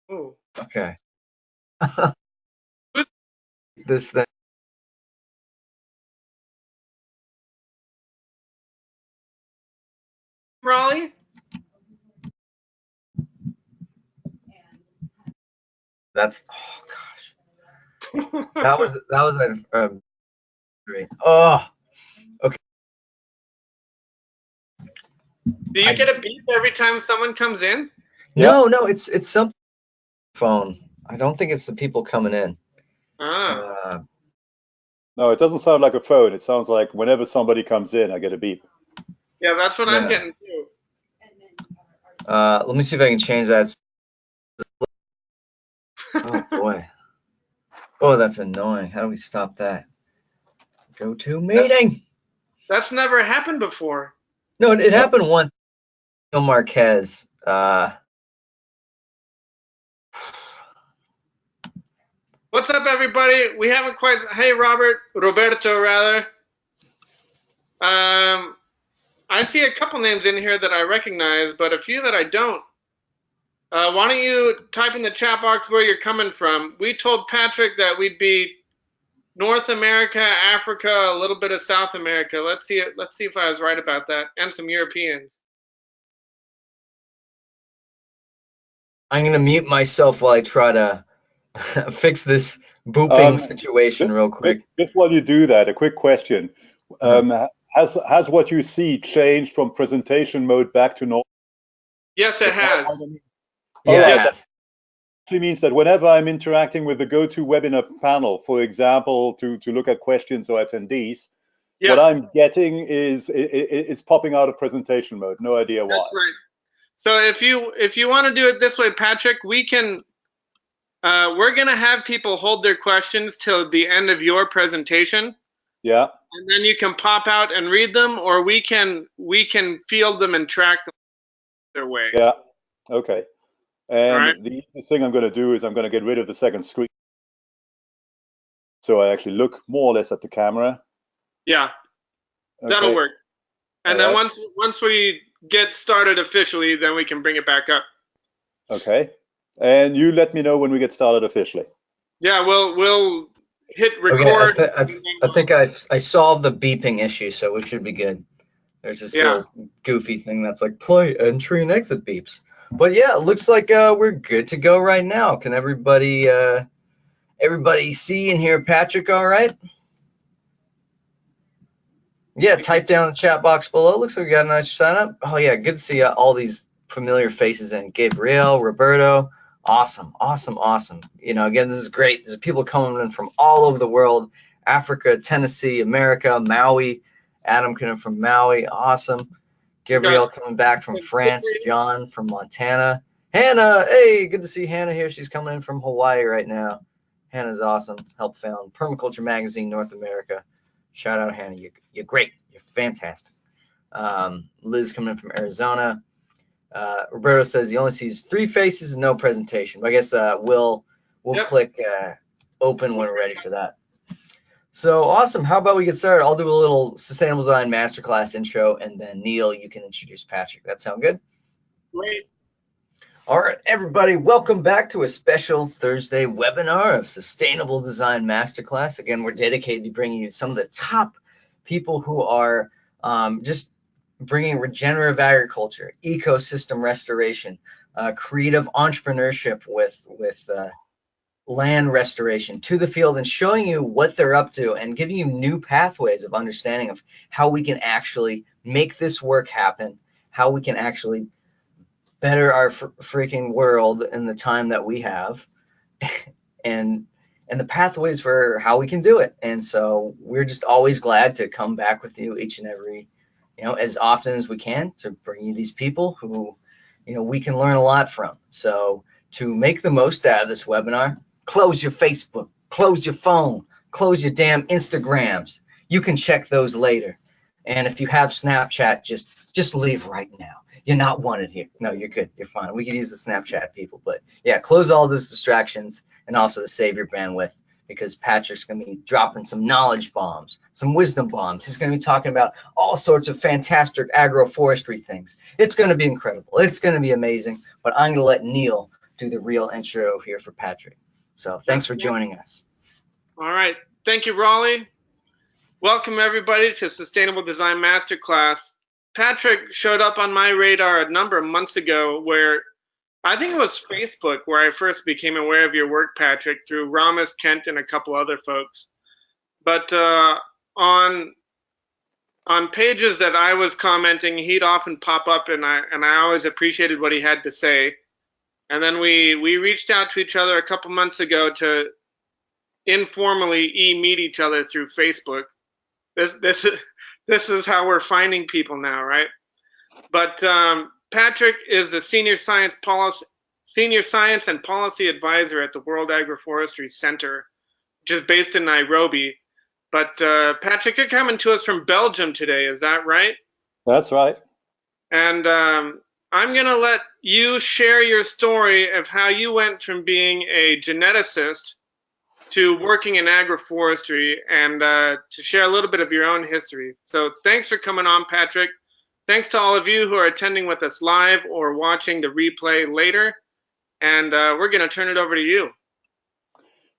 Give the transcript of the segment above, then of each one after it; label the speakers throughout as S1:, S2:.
S1: Oh.
S2: Okay. This thing.
S1: Raleigh?
S2: That's, oh gosh. That was a great. Oh, okay.
S1: Do you get a beep every time someone comes in?
S2: No, it's something phone. I don't think it's the people coming in.
S1: Ah.
S3: No, it doesn't sound like a phone. It sounds like whenever somebody comes in, I get a beep.
S1: Yeah, that's what I'm
S2: Yeah.
S1: getting too.
S2: Let me see if I can change that. Oh boy. Oh, that's annoying. How do we stop that? Go to meeting.
S1: That's never happened before.
S2: No, it happened once. Marquez.
S1: What's up, everybody? We haven't quite. Hey, Roberto, rather. I see a couple names in here that I recognize, but a few that I don't. Why don't you type in the chat box where you're coming from? We told Patrick that we'd be North America, Africa, a little bit of South America. Let's see it. Let's see if I was right about that, and some Europeans.
S2: I'm gonna mute myself while I try to fix this booping situation real quick.
S3: Just while you do that, a quick question: Has what you see changed from presentation mode back to normal?
S1: Yes, it has.
S2: Yeah.
S1: Yes.
S3: Actually means that whenever I'm interacting with the GoToWebinar panel, for example, to look at questions or attendees, what I'm getting is it's popping out of presentation mode. No idea why.
S1: That's right. So if you want to do it this way, Patrick, we can. We're gonna have people hold their questions till the end of your presentation.
S3: Yeah.
S1: And then you can pop out and read them, or we can field them and track them their way.
S3: Yeah. Okay. And the easiest thing I'm going to do is I'm going to get rid of the second screen, so I actually look more or less at the camera.
S1: Yeah, that'll work. And then once we get started officially, then we can bring it back up.
S3: Okay. And you let me know when we get started officially.
S1: Yeah, we'll hit record.
S2: Okay, I think I solved the beeping issue, so we should be good. There's this little goofy thing that's like play entry and exit beeps. But yeah, it looks like we're good to go right now. Can everybody see and hear Patrick all right? Yeah, type down in the chat box below. Looks like we got a nice sign up. Oh yeah, good to see all these familiar faces in. Gabriel, Roberto, awesome. You know, again, this is great. There's people coming in from all over the world. Africa, Tennessee, America, Maui. Adam coming from Maui, awesome. Gabrielle coming back from France. John from Montana. Hannah, hey, good to see Hannah here. She's coming in from Hawaii right now. Hannah's awesome. Helped found Permaculture Magazine North America. Shout out, Hannah. You're great. You're fantastic. Liz coming in from Arizona. Roberto says he only sees 3 faces and no presentation. But I guess we'll click open when we're ready for that. So awesome. How about we get started? I'll do a little Sustainable Design Masterclass intro, and then Neil, you can introduce Patrick. That sound good?
S1: Great.
S2: All right, everybody. Welcome back to a special Thursday webinar of Sustainable Design Masterclass. Again, we're dedicated to bringing you some of the top people who are just bringing regenerative agriculture, ecosystem restoration, creative entrepreneurship with land restoration to the field, and showing you what they're up to and giving you new pathways of understanding of how we can actually make this work happen, how we can actually better our freaking world in the time that we have, and the pathways for how we can do it. And so we're just always glad to come back with you each and every, as often as we can, to bring you these people who, we can learn a lot from. So to make the most out of this webinar, close your Facebook, close your phone, close your damn Instagrams. You can check those later. And if you have Snapchat, just leave right now. You're not wanted here. No, you're good. You're fine. We could use the Snapchat people. But yeah, close all those distractions, and also to save your bandwidth, because Patrick's going to be dropping some knowledge bombs, some wisdom bombs. He's going to be talking about all sorts of fantastic agroforestry things. It's going to be incredible. It's going to be amazing. But I'm going to let Neil do the real intro here for Patrick. So thanks for joining us.
S1: All right. Thank you, Raleigh. Welcome, everybody, to Sustainable Design Masterclass. Patrick showed up on my radar a number of months ago where I think it was Facebook where I first became aware of your work, Patrick, through Ramis, Kent, and a couple other folks. But on pages that I was commenting, he'd often pop up, and I always appreciated what he had to say. And then we reached out to each other a couple months ago to informally meet each other through Facebook. This is how we're finding people now, right? But Patrick is the senior science and policy advisor at the World Agroforestry Center, which is based in Nairobi. But Patrick, you're coming to us from Belgium today, is that right?
S3: That's right.
S1: And I'm going to let you share your story of how you went from being a geneticist to working in agroforestry, and to share a little bit of your own history. So thanks for coming on, Patrick. Thanks to all of you who are attending with us live or watching the replay later. And we're going to turn it over to you.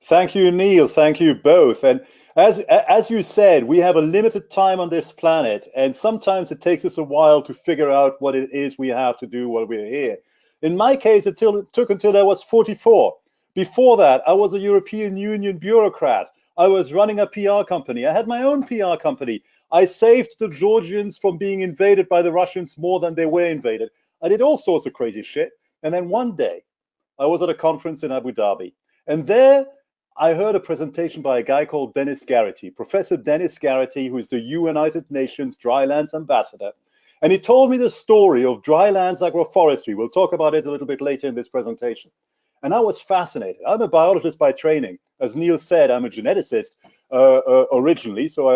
S3: Thank you, Neil. Thank you both. And as you said, we have a limited time on this planet, and sometimes it takes us a while to figure out what it is we have to do while we're here. In my case, it took until I was 44. Before that, I was a European Union bureaucrat. I was running a PR company. I had my own PR company. I saved the Georgians from being invaded by the Russians more than they were invaded. I did all sorts of crazy shit. And then one day, I was at a conference in Abu Dhabi. And there, I heard a presentation by a guy called Dennis Garrity, Professor Dennis Garrity, who is the United Nations Drylands Ambassador. And he told me the story of drylands agroforestry. We'll talk about it a little bit later in this presentation. And I was fascinated. I'm a biologist by training. As Neil said, I'm a geneticist originally. So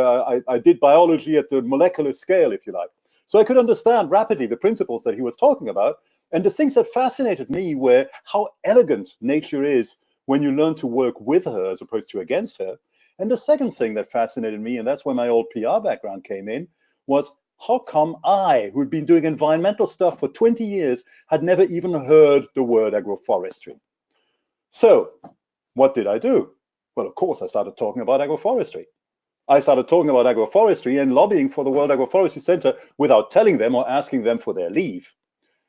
S3: I did biology at the molecular scale, if you like. So I could understand rapidly the principles that he was talking about. And the things that fascinated me were how elegant nature is when you learn to work with her as opposed to against her. And the second thing that fascinated me, and that's where my old PR background came in, was how come I, who'd been doing environmental stuff for 20 years, had never even heard the word agroforestry? So what did I do? Well, of course, I started talking about agroforestry. I started talking about agroforestry and lobbying for the World Agroforestry Center without telling them or asking them for their leave.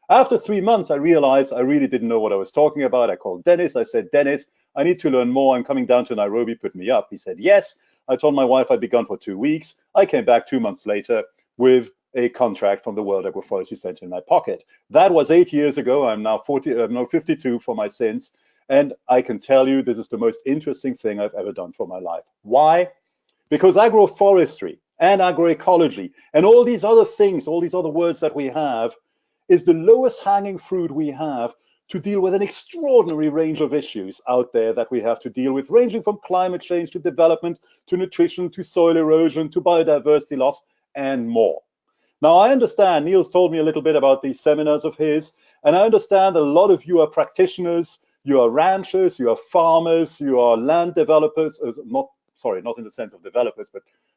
S3: After 3 months, I realized I really didn't know what I was talking about. I called Dennis. I said, Dennis, I need to learn more. I'm coming down to Nairobi. Put me up. He said, yes. I told my wife I'd be gone for 2 weeks. I came back 2 months later with a contract from the World Agroforestry Center in my pocket. That was 8 years ago. I'm now 52 for my sins. And I can tell you, this is the most interesting thing I've ever done for my life. Why? Because agroforestry and agroecology and all these other things, all these other words that we have, is the lowest hanging fruit we have to deal with an extraordinary range of issues out there that we have to deal with, ranging from climate change to development, to nutrition, to soil erosion, to biodiversity loss, and more. Now, I understand, Neil's told me a little bit about these seminars of his, and I understand a lot of you are practitioners, you are ranchers, you are farmers, you are land developers, not in the sense of developers,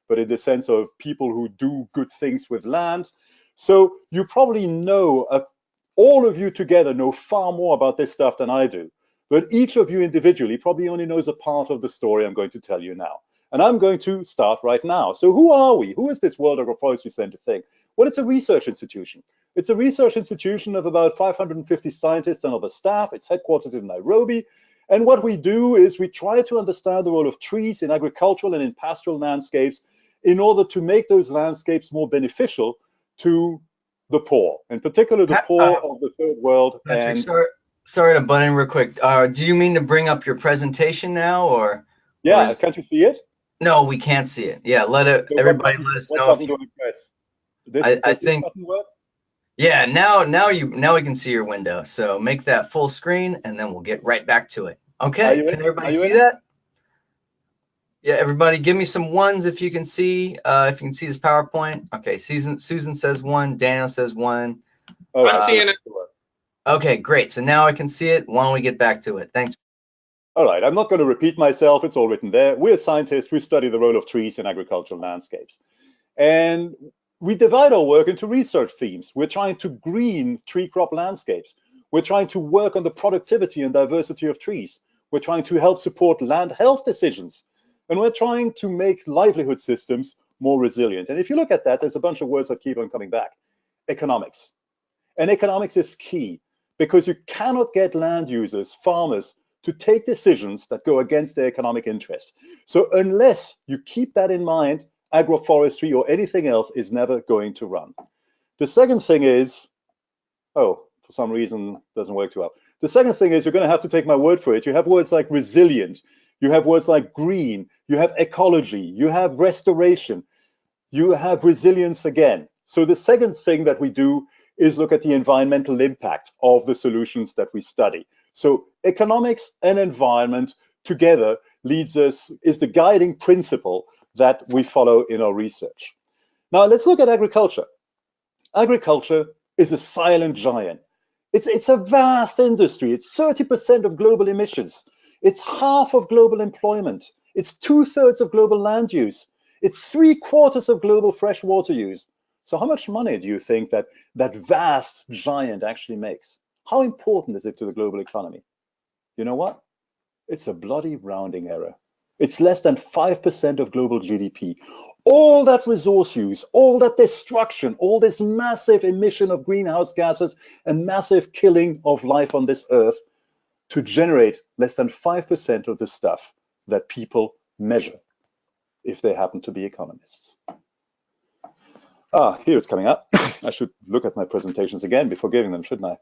S3: but in the sense of people who do good things with land. So you probably know, all of you together know far more about this stuff than I do. But each of you individually probably only knows a part of the story I'm going to tell you now. And I'm going to start right now. So who are we? Who is this World Agroforestry Center thing? Well, it's a research institution. It's a research institution of about 550 scientists and other staff. It's headquartered in Nairobi. And what we do is we try to understand the role of trees in agricultural and in pastoral landscapes in order to make those landscapes more beneficial to the poor, in particular the poor of the third world.
S2: Patrick, sorry to butt in real quick. Do you mean to bring up your presentation now, or?
S3: Yeah, can't you see it?
S2: No, we can't see it. Yeah, everybody let us know. I think. Yeah, now we can see your window. So make that full screen, and then we'll get right back to it. Okay, can everybody see that? Yeah, everybody, give me some ones if you can see. If you can see this PowerPoint. Okay, Susan says 1. Daniel says 1.
S1: Oh, I'm seeing it.
S2: Okay, great. So now I can see it. Why don't we get back to it? Thanks.
S3: All right, I'm not going to repeat myself. It's all written there. We're scientists. We study the role of trees in agricultural landscapes. And we divide our work into research themes. We're trying to green tree crop landscapes. We're trying to work on the productivity and diversity of trees. We're trying to help support land health decisions. And we're trying to make livelihood systems more resilient. And if you look at that, there's a bunch of words that keep on coming back. Economics. And economics is key because you cannot get land users, farmers, to take decisions that go against their economic interest. So unless you keep that in mind, agroforestry or anything else is never going to run. The second thing is, oh, for some reason, it doesn't work too well. The second thing is you're going to have to take my word for it. You have words like resilient, you have words like green, you have ecology, you have restoration, you have resilience again. So the second thing that we do is look at the environmental impact of the solutions that we study. So economics and environment together is the guiding principle that we follow in our research. Now let's look at agriculture. Agriculture is a silent giant. It's a vast industry. It's 30% of global emissions. It's half of global employment. It's 2/3 of global land use. It's 3/4 of global freshwater use. So how much money do you think that vast giant actually makes? How important is it to the global economy? You know what? It's a bloody rounding error. It's less than 5% of global GDP. All that resource use, all that destruction, all this massive emission of greenhouse gases and massive killing of life on this earth to generate less than 5% of the stuff that people measure, if they happen to be economists. Here it's coming up. I should look at my presentations again before giving them, shouldn't I?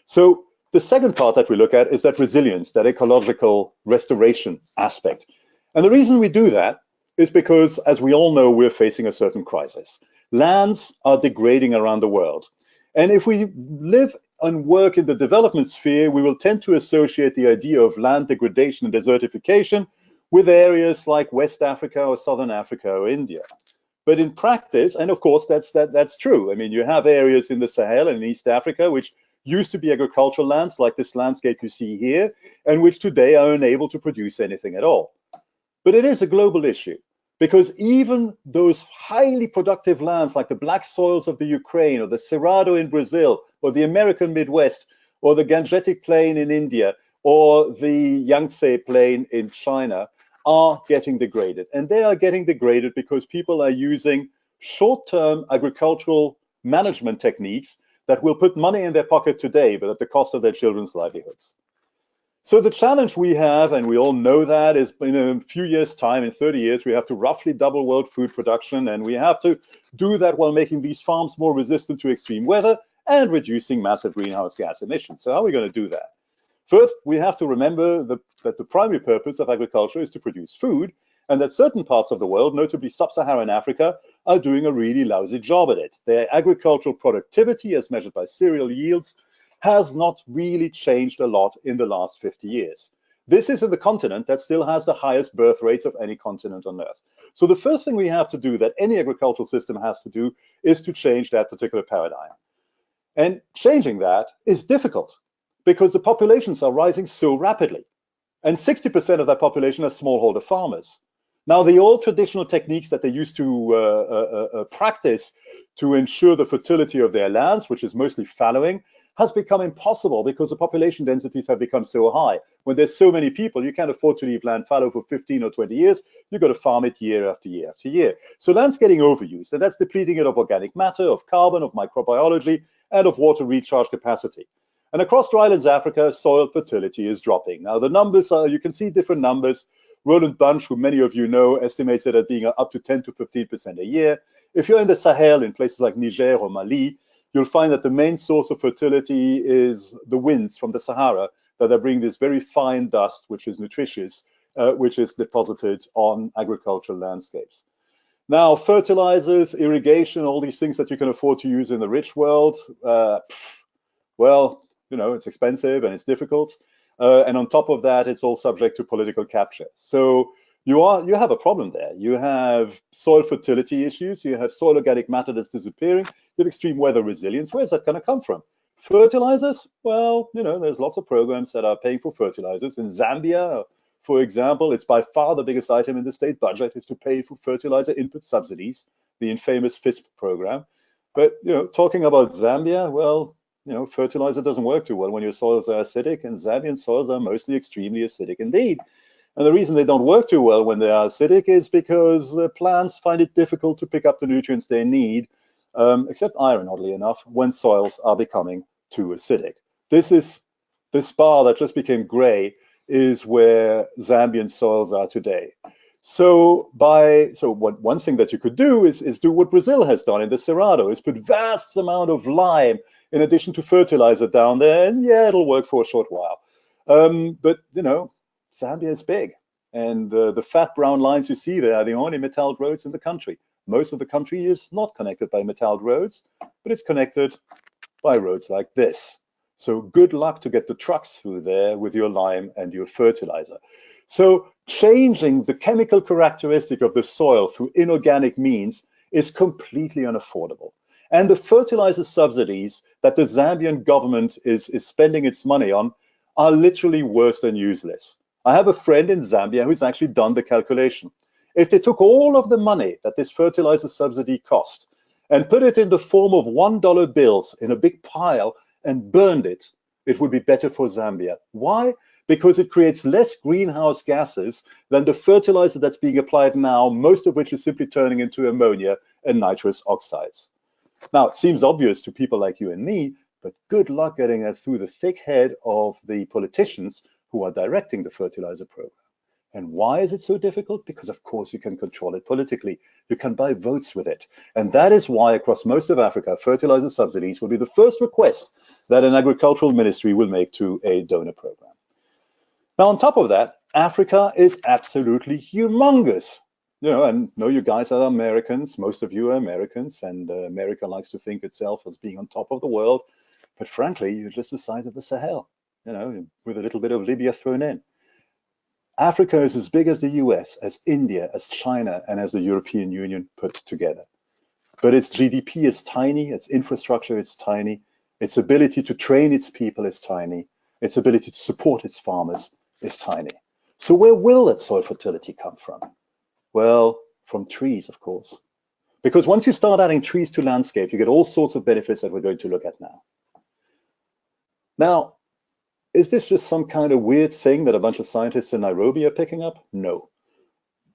S3: So the second part that we look at is that resilience, that ecological restoration aspect. And the reason we do that is because, as we all know, we're facing a certain crisis. Lands are degrading around the world. And if we live and work in the development sphere, we will tend to associate the idea of land degradation and desertification with areas like West Africa or Southern Africa or India. But in practice, and of course that's true. I mean, you have areas in the Sahel and in East Africa which used to be agricultural lands, like this landscape you see here, and which today are unable to produce anything at all. But it is a global issue, because even those highly productive lands like the black soils of the Ukraine or the Cerrado in Brazil or the American Midwest or the Gangetic Plain in India or the Yangtze Plain in China are getting degraded. And they are getting degraded because people are using short-term agricultural management techniques that will put money in their pocket today, but at the cost of their children's livelihoods. So the challenge we have, and we all know that, is in a few years' time, in 30 years, we have to roughly double world food production, and we have to do that while making these farms more resistant to extreme weather and reducing massive greenhouse gas emissions. So how are we going to do that? First, we have to remember that the primary purpose of agriculture is to produce food, and that certain parts of the world, notably sub-Saharan Africa, are doing a really lousy job at it. Their agricultural productivity, as measured by cereal yields, has not really changed a lot in the last 50 years. This is in the continent that still has the highest birth rates of any continent on Earth. So the first thing we have to do, that any agricultural system has to do, is to change that particular paradigm. And changing that is difficult because the populations are rising so rapidly. And 60% of that population are smallholder farmers. Now, the old traditional techniques that they used to practice to ensure the fertility of their lands, which is mostly fallowing, has become impossible because the population densities have become so high. When there's so many people, you can't afford to leave land fallow for 15 or 20 years. You've got to farm it year after year after year. So land's getting overused, and that's depleting it of organic matter, of carbon, of microbiology, and of water recharge capacity. And across drylands Africa, soil fertility is dropping. Now, the numbers are, you can see different numbers. Roland Bunch, who many of you know, estimates it at being up to 10 to 15% a year. If you're in the Sahel, in places like Niger or Mali, you'll find that the main source of fertility is the winds from the Sahara that are bringing this very fine dust, which is nutritious, which is deposited on agricultural landscapes. Now, fertilizers, irrigation, all these things that you can afford to use in the rich world, well, you know, it's expensive and it's difficult. And on top of that, it's all subject to political capture. So you have a problem there. You have soil fertility issues. You have soil organic matter that's disappearing. You have extreme weather resilience. Where's that going to come from? Fertilizers? Well, you know, there's lots of programs that are paying for fertilizers. In Zambia, for example, it's by far the biggest item in the state budget is to pay for fertilizer input subsidies, the infamous FISP program. But, you know, talking about Zambia, well, fertilizer doesn't work too well when your soils are acidic, and Zambian soils are mostly extremely acidic indeed. And the reason they don't work too well when they are acidic is because plants find it difficult to pick up the nutrients they need, except iron, oddly enough, when soils are becoming too acidic. This bar that just became gray is where Zambian soils are today. So one thing that you could do is do what Brazil has done in the Cerrado, is put vast amount of lime in addition to fertilizer down there, and yeah, it'll work for a short while. But Zambia is big, and the fat brown lines you see there are the only metalled roads in the country. Most of the country is not connected by metalled roads, but it's connected by roads like this. So good luck to get the trucks through there with your lime and your fertilizer. So changing the chemical characteristic of the soil through inorganic means is completely unaffordable. And the fertilizer subsidies that the Zambian government is spending its money on are literally worse than useless. I have a friend in Zambia who's actually done the calculation. If they took all of the money that this fertilizer subsidy cost and put it in the form of $1 bills in a big pile and burned it, it would be better for Zambia. Why? Because it creates less greenhouse gases than the fertilizer that's being applied now, most of which is simply turning into ammonia and nitrous oxides. Now, it seems obvious to people like you and me, but good luck getting that through the thick head of the politicians who are directing the fertilizer program. And why is it so difficult? Because, of course, you can control it politically. You can buy votes with it. And that is why, across most of Africa, fertilizer subsidies will be the first request that an agricultural ministry will make to a donor program. Now, on top of that, Africa is absolutely humongous. And you guys are Americans. Most of you are Americans, and America likes to think itself as being on top of the world. But frankly, you're just the size of the Sahel, with a little bit of Libya thrown in. Africa is as big as the US, as India, as China, and as the European Union put together. But its GDP is tiny, its infrastructure is tiny, its ability to train its people is tiny, its ability to support its farmers is tiny. So where will that soil fertility come from? Well, from trees, of course. Because once you start adding trees to landscape, you get all sorts of benefits that we're going to look at now. Now, is this just some kind of weird thing that a bunch of scientists in Nairobi are picking up? No.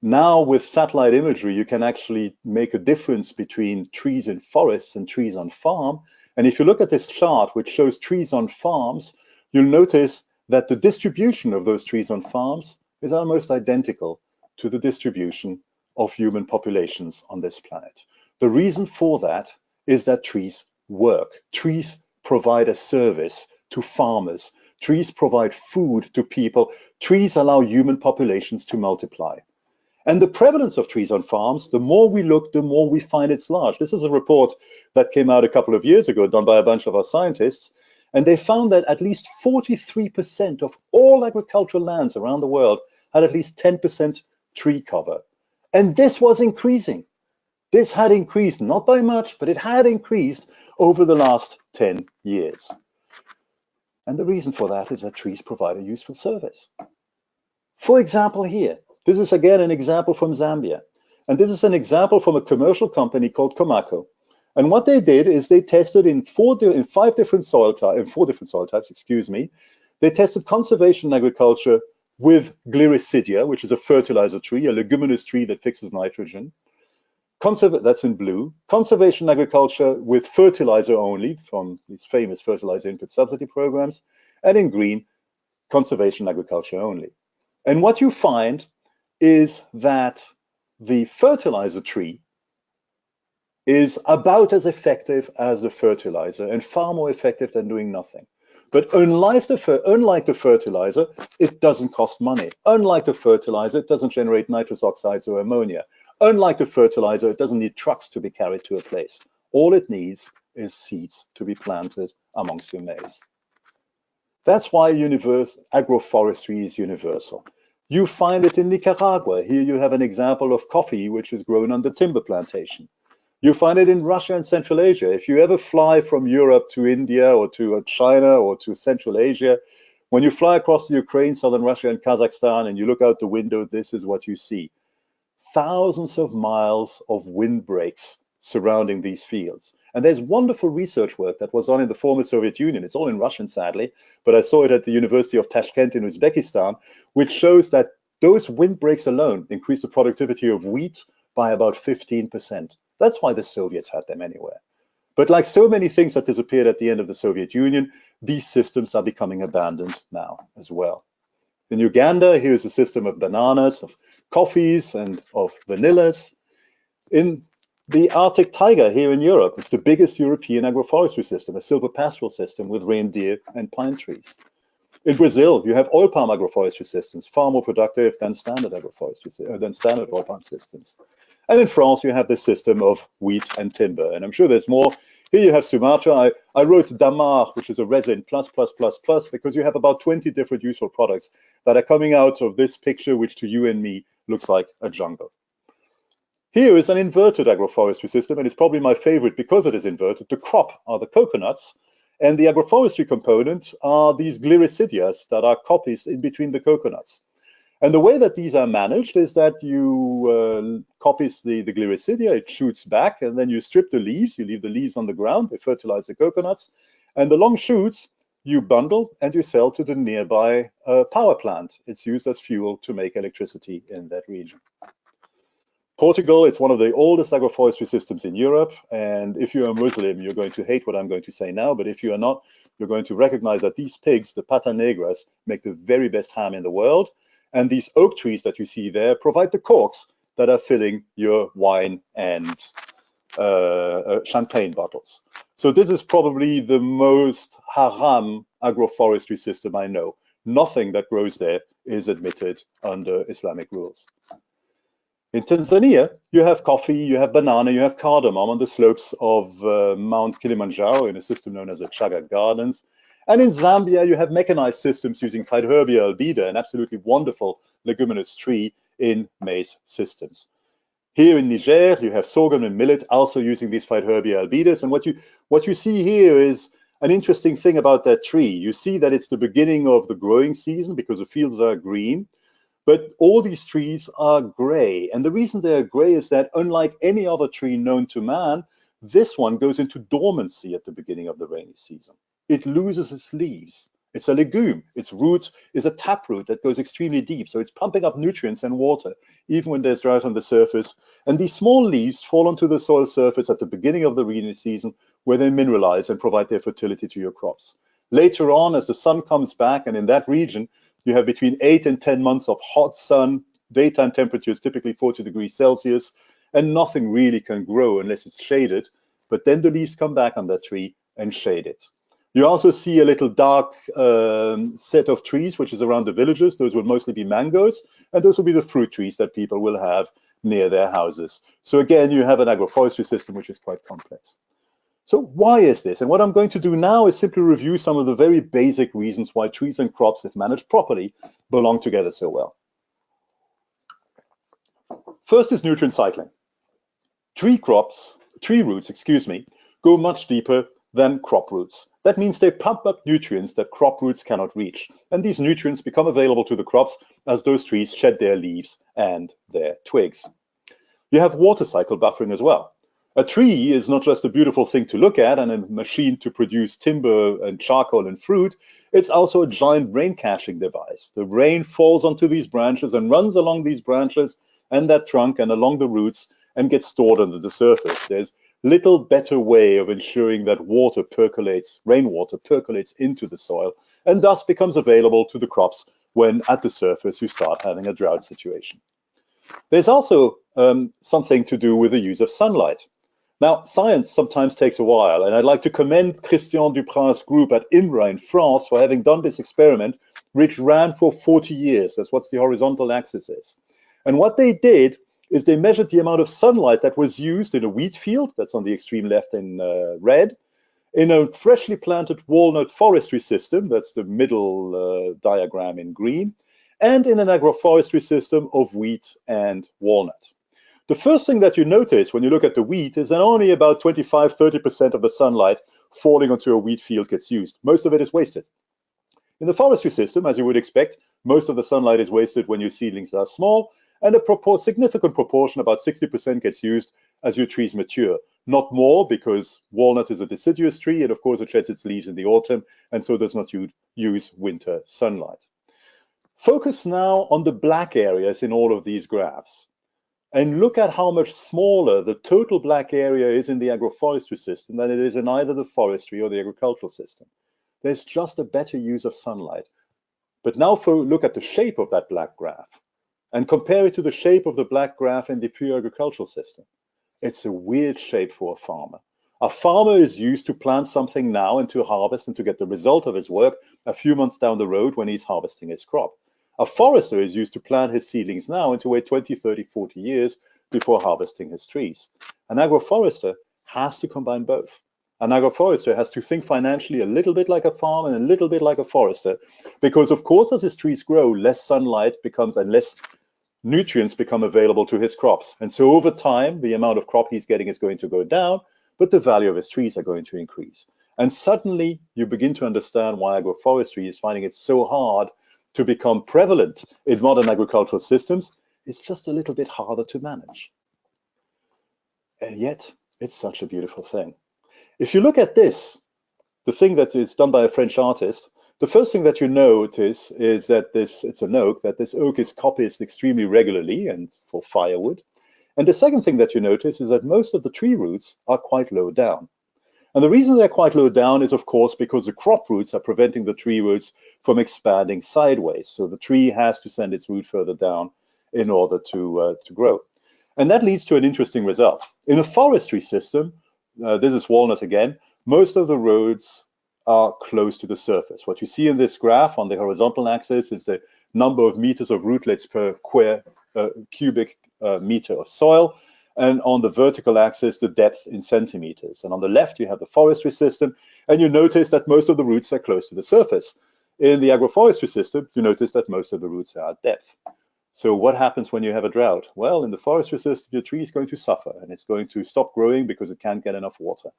S3: Now, with satellite imagery, you can actually make a difference between trees in forests and trees on farm. And if you look at this chart, which shows trees on farms, you'll notice that the distribution of those trees on farms is almost identical to the distribution of human populations on this planet. The reason for that is that trees work. Trees provide a service to farmers. Trees provide food to people. Trees allow human populations to multiply. And the prevalence of trees on farms, the more we look, the more we find it's large. This is a report that came out a couple of years ago, done by a bunch of our scientists. And they found that at least 43% of all agricultural lands around the world had at least 10% tree cover. And this was increasing. This had increased, not by much, but it had increased over the last 10 years. And the reason for that is that trees provide a useful service. For example, here, this is again an example from Zambia. And this is an example from a commercial company called Comaco. And what they did is they tested in four different soil types, excuse me. They tested conservation agriculture with Gliricidia, which is a fertilizer tree, a leguminous tree that fixes nitrogen. That's in blue. Conservation agriculture with fertilizer only, from these famous fertilizer input subsidy programs. And in green, conservation agriculture only. And what you find is that the fertilizer tree is about as effective as the fertilizer and far more effective than doing nothing. But unlike the fertilizer, it doesn't cost money. Unlike the fertilizer, it doesn't generate nitrous oxides or ammonia. Unlike the fertilizer, it doesn't need trucks to be carried to a place. All it needs is seeds to be planted amongst your maize. That's why agroforestry is universal. You find it in Nicaragua. Here you have an example of coffee, which is grown on the timber plantation. You find it in Russia and Central Asia. If you ever fly from Europe to India or to China or to Central Asia, when you fly across Ukraine, southern Russia, and Kazakhstan, and you look out the window, this is what you see. Thousands of miles of windbreaks surrounding these fields. And there's wonderful research work that was done in the former Soviet Union. It's all in Russian, sadly, but I saw it at the University of Tashkent in Uzbekistan, which shows that those windbreaks alone increase the productivity of wheat by about 15%. That's why the Soviets had them anywhere. But like so many things that disappeared at the end of the Soviet Union, these systems are becoming abandoned now as well. In Uganda, here's a system of bananas, of coffees, and of vanillas. In the Arctic taiga here in Europe, it's the biggest European agroforestry system, a silvopastoral system with reindeer and pine trees. In Brazil, you have oil palm agroforestry systems, far more productive than standard oil palm systems. And in France, you have this system of wheat and timber. And I'm sure there's more. Here you have Sumatra. I wrote Damar, which is a resin plus, because you have about 20 different useful products that are coming out of this picture, which to you and me looks like a jungle. Here is an inverted agroforestry system, and it's probably my favorite because it is inverted. The crop are the coconuts, and the agroforestry components are these gliricidias that are copies in between the coconuts. And the way that these are managed is that you copies the gliricidia, it shoots back, and then you strip the leaves, you leave the leaves on the ground, they fertilize the coconuts, and the long shoots you bundle and you sell to the nearby power plant. It's used as fuel to make electricity in that region. Portugal, it's one of the oldest agroforestry systems in Europe, and if you're a Muslim, you're going to hate what I'm going to say now, but if you are not, you're going to recognize that these pigs, the pata negras, make the very best ham in the world. And these oak trees that you see there provide the corks that are filling your wine and champagne bottles. So this is probably the most haram agroforestry system I know. Nothing that grows there is admitted under Islamic rules. In Tanzania, you have coffee, you have banana, you have cardamom on the slopes of Mount Kilimanjaro in a system known as the Chaga Gardens. And in Zambia, you have mechanized systems using Phaidherbia albida, an absolutely wonderful leguminous tree in maize systems. Here in Niger, you have sorghum and millet also using these Phaidherbia albidas. And what you see here is an interesting thing about that tree. You see that it's the beginning of the growing season because the fields are green, but all these trees are gray. And the reason they're gray is that unlike any other tree known to man, this one goes into dormancy at the beginning of the rainy season. It loses its leaves. It's a legume. Its root is a taproot that goes extremely deep. So it's pumping up nutrients and water, even when there's drought on the surface. And these small leaves fall onto the soil surface at the beginning of the rainy season, where they mineralize and provide their fertility to your crops. Later on, as the sun comes back, and in that region, you have between 8 and 10 months of hot sun, daytime temperatures, typically 40 degrees Celsius, and nothing really can grow unless it's shaded. But then the leaves come back on that tree and shade it. You also see a little dark set of trees, which is around the villages. Those will mostly be mangoes, and those will be the fruit trees that people will have near their houses. So again, you have an agroforestry system which is quite complex. So why is this? And what I'm going to do now is simply review some of the very basic reasons why trees and crops, if managed properly, belong together so well. First is nutrient cycling. Tree roots, go much deeper than crop roots. That means they pump up nutrients that crop roots cannot reach. And these nutrients become available to the crops as those trees shed their leaves and their twigs. You have water cycle buffering as well. A tree is not just a beautiful thing to look at and a machine to produce timber and charcoal and fruit. It's also a giant rain caching device. The rain falls onto these branches and runs along these branches and that trunk and along the roots and gets stored under the surface. There's little better way of ensuring that water percolates, rainwater percolates into the soil and thus becomes available to the crops when at the surface you start having a drought situation. There's also something to do with the use of sunlight. Now, science sometimes takes a while, and I'd like to commend Christian Duprin's group at INRA in France for having done this experiment, which ran for 40 years. That's what the horizontal axis is. And what they did is they measured the amount of sunlight that was used in a wheat field, that's on the extreme left in red, in a freshly planted walnut forestry system, that's the middle diagram in green, and in an agroforestry system of wheat and walnut. The first thing that you notice when you look at the wheat is that only about 25–30% of the sunlight falling onto a wheat field gets used. Most of it is wasted. In the forestry system, as you would expect, most of the sunlight is wasted when your seedlings are small, and a significant proportion, about 60%, gets used as your trees mature. Not more, because walnut is a deciduous tree, and of course it sheds its leaves in the autumn, and so does not use winter sunlight. Focus now on the black areas in all of these graphs, and look at how much smaller the total black area is in the agroforestry system than it is in either the forestry or the agricultural system. There's just a better use of sunlight. But now look at the shape of that black graph and compare it to the shape of the black graph in the pure agricultural system. It's a weird shape for a farmer. A farmer is used to plant something now and to harvest and to get the result of his work a few months down the road when he's harvesting his crop. A forester is used to plant his seedlings now and to wait 20, 30, 40 years before harvesting his trees. An agroforester has to combine both. An agroforester has to think financially a little bit like a farmer and a little bit like a forester, because of course as his trees grow, less sunlight becomes and less nutrients become available to his crops. And so over time, the amount of crop he's getting is going to go down, but the value of his trees are going to increase. And suddenly you begin to understand why agroforestry is finding it so hard to become prevalent in modern agricultural systems. It's just a little bit harder to manage. And yet it's such a beautiful thing. If you look at this, the thing that is done by a French artist, the first thing that you notice is that it's an oak, that this oak is coppiced extremely regularly and for firewood. And the second thing that you notice is that most of the tree roots are quite low down. And the reason they're quite low down is, of course, because the crop roots are preventing the tree roots from expanding sideways. So the tree has to send its root further down in order to grow. And that leads to an interesting result. In a forestry system, this is walnut again, most of the roads are close to the surface. What you see in this graph on the horizontal axis is the number of meters of rootlets per cubic meter of soil, and on the vertical axis, the depth in centimeters. And on the left, you have the forestry system, and you notice that most of the roots are close to the surface. In the agroforestry system, you notice that most of the roots are at depth. So what happens when you have a drought? Well, in the forestry system, your tree is going to suffer, and it's going to stop growing because it can't get enough water.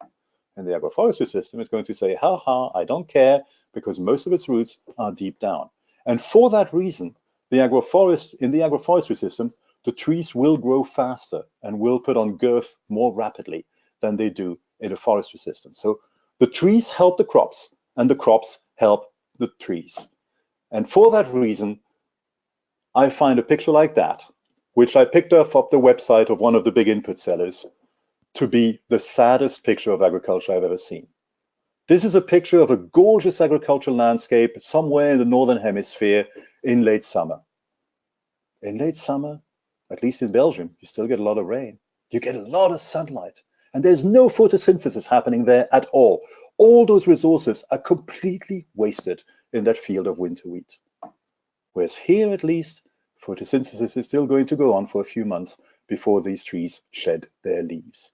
S3: In the agroforestry system, it's going to say, ha ha, I don't care, because most of its roots are deep down. And for that reason, in the agroforestry system, the trees will grow faster and will put on girth more rapidly than they do in a forestry system. So the trees help the crops, and the crops help the trees. And for that reason, I find a picture like that, which I picked up off the website of one of the big input sellers, to be the saddest picture of agriculture I've ever seen. This is a picture of a gorgeous agricultural landscape somewhere in the northern hemisphere in late summer. In late summer, at least in Belgium, you still get a lot of rain. You get a lot of sunlight, and there's no photosynthesis happening there at all. All those resources are completely wasted in that field of winter wheat. Whereas here, at least, photosynthesis is still going to go on for a few months before these trees shed their leaves.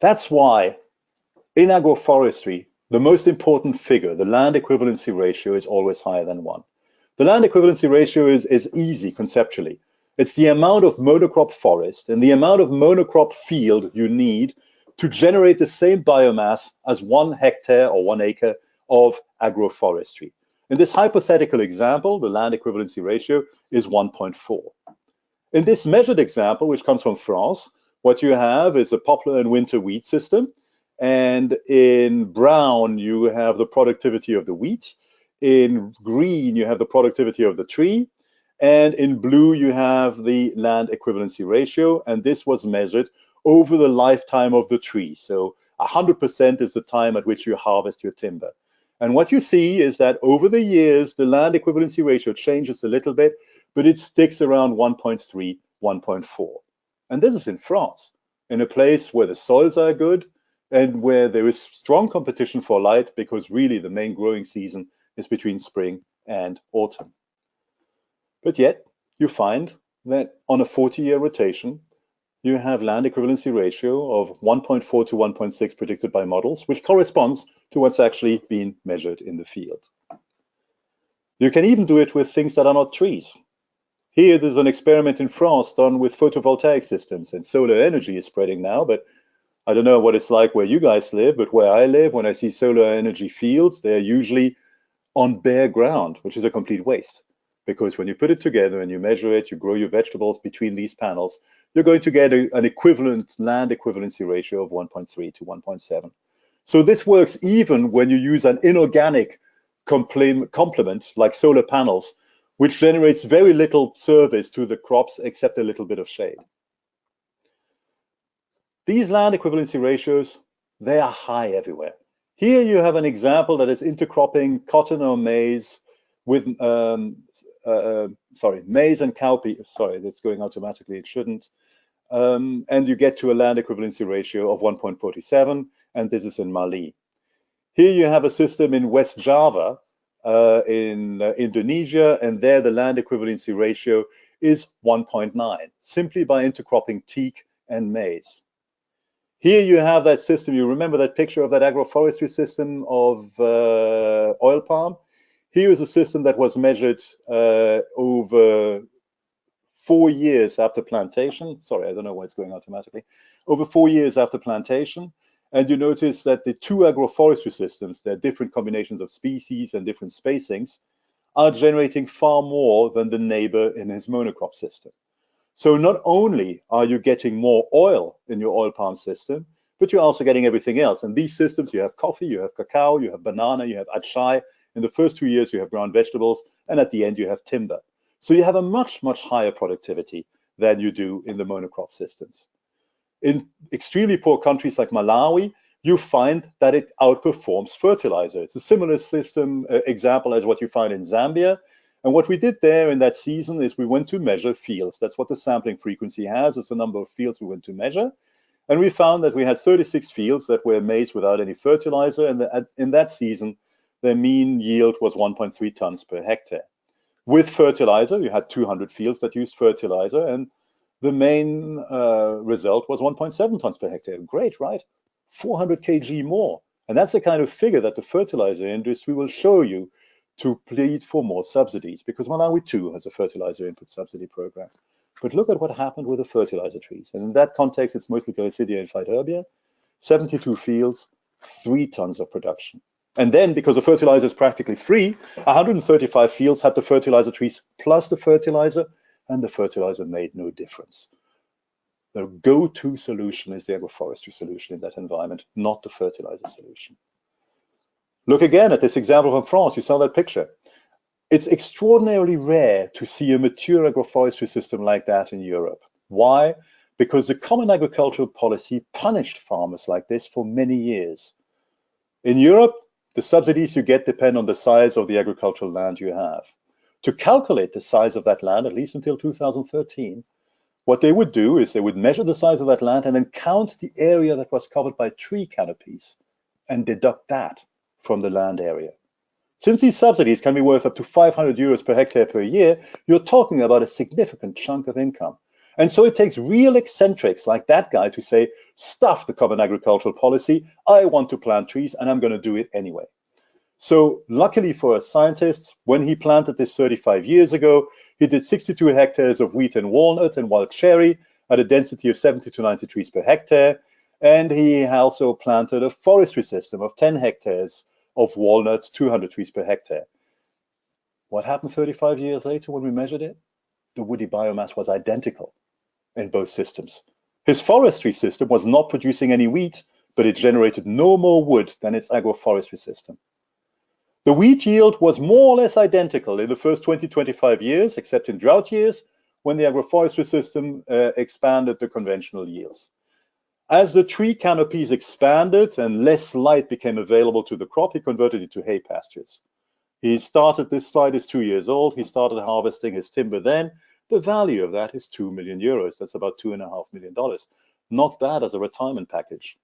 S3: That's why in agroforestry, the most important figure, the land equivalency ratio, is always higher than 1. The land equivalency ratio is easy conceptually. It's the amount of monocrop forest and the amount of monocrop field you need to generate the same biomass as 1 hectare or 1 acre of agroforestry. In this hypothetical example, the land equivalency ratio is 1.4. In this measured example, which comes from France, what you have is a poplar and winter wheat system. And in brown, you have the productivity of the wheat. In green, you have the productivity of the tree. And in blue, you have the land equivalency ratio. And this was measured over the lifetime of the tree. So 100% is the time at which you harvest your timber. And what you see is that over the years, the land equivalency ratio changes a little bit, but it sticks around 1.3, 1.4. And this is in France, in a place where the soils are good and where there is strong competition for light, because really the main growing season is between spring and autumn. But yet you find that on a 40-year rotation, you have land equivalency ratio of 1.4 to 1.6 predicted by models, which corresponds to what's actually been measured in the field. You can even do it with things that are not trees. Here, there's an experiment in France done with photovoltaic systems, and solar energy is spreading now, but I don't know what it's like where you guys live, but where I live, when I see solar energy fields, they're usually on bare ground, which is a complete waste. because when you put it together and you measure it, you grow your vegetables between these panels, you're going to get an equivalent land equivalency ratio of 1.3 to 1.7. So this works even when you use an inorganic complement like solar panels, which generates very little service to the crops except a little bit of shade. These land equivalency ratios, they are high everywhere. Here you have an example that is intercropping cotton or maize with, maize and cowpea. Sorry, that's going automatically, it shouldn't. And you get to a land equivalency ratio of 1.47, and this is in Mali. Here you have a system in West Java, in Indonesia, and there the land equivalency ratio is 1.9, simply by intercropping teak and maize. Here you have that system. You remember that picture of that agroforestry system of oil palm? Here is a system that was measured over 4 years after plantation. Sorry, I don't know why it's going automatically. Over 4 years after plantation. And you notice that the two agroforestry systems, they're different combinations of species and different spacings, are generating far more than the neighbor in his monocrop system. So not only are you getting more oil in your oil palm system, but you're also getting everything else. And these systems, you have coffee, you have cacao, you have banana, you have achai. In the first 2 years, you have ground vegetables, and at the end, you have timber. So you have a much, much higher productivity than you do in the monocrop systems. In extremely poor countries like Malawi, you find that it outperforms fertilizer. It's a similar system example as what you find in Zambia. And what we did there in that season is we went to measure fields. That's what the sampling frequency has. It's the number of fields we went to measure. And we found that we had 36 fields that were maize without any fertilizer. And in that season, their mean yield was 1.3 tons per hectare. With fertilizer, you had 200 fields that used fertilizer. And the main result was 1.7 tons per hectare. Great, right? 400 kg more. And that's the kind of figure that the fertilizer industry will show you to plead for more subsidies, because Malawi too has a fertilizer input subsidy program. But look at what happened with the fertilizer trees. And in that context, it's mostly Glycidia and Phytorbia. 72 fields, 3 tons of production. And then, because the fertilizer is practically free, 135 fields had the fertilizer trees plus the fertilizer, and the fertilizer made no difference. The go-to solution is the agroforestry solution in that environment, not the fertilizer solution. Look again at this example from France. You saw that picture. It's extraordinarily rare to see a mature agroforestry system like that in Europe. Why? Because the Common Agricultural Policy punished farmers like this for many years. In Europe, the subsidies you get depend on the size of the agricultural land you have. To calculate the size of that land, at least until 2013, what they would do is they would measure the size of that land and then count the area that was covered by tree canopies and deduct that from the land area. Since these subsidies can be worth up to 500 euros per hectare per year, you're talking about a significant chunk of income. And so it takes real eccentrics like that guy to say, stuff the Common Agricultural Policy, I want to plant trees and I'm going to do it anyway. So luckily for us scientists, when he planted this 35 years ago, he did 62 hectares of wheat and walnut and wild cherry at a density of 70 to 90 trees per hectare. And he also planted a forestry system of 10 hectares of walnut, 200 trees per hectare. What happened 35 years later when we measured it? The woody biomass was identical in both systems. His forestry system was not producing any wheat, but it generated no more wood than its agroforestry system. The wheat yield was more or less identical in the first 20-25 years, except in drought years, when the agroforestry system expanded the conventional yields. As the tree canopies expanded and less light became available to the crop, he converted it to hay pastures. He started, this slide is 2 years old, he started harvesting his timber then. The value of that is 2 million euros. That's about $2.5 million. Not bad as a retirement package.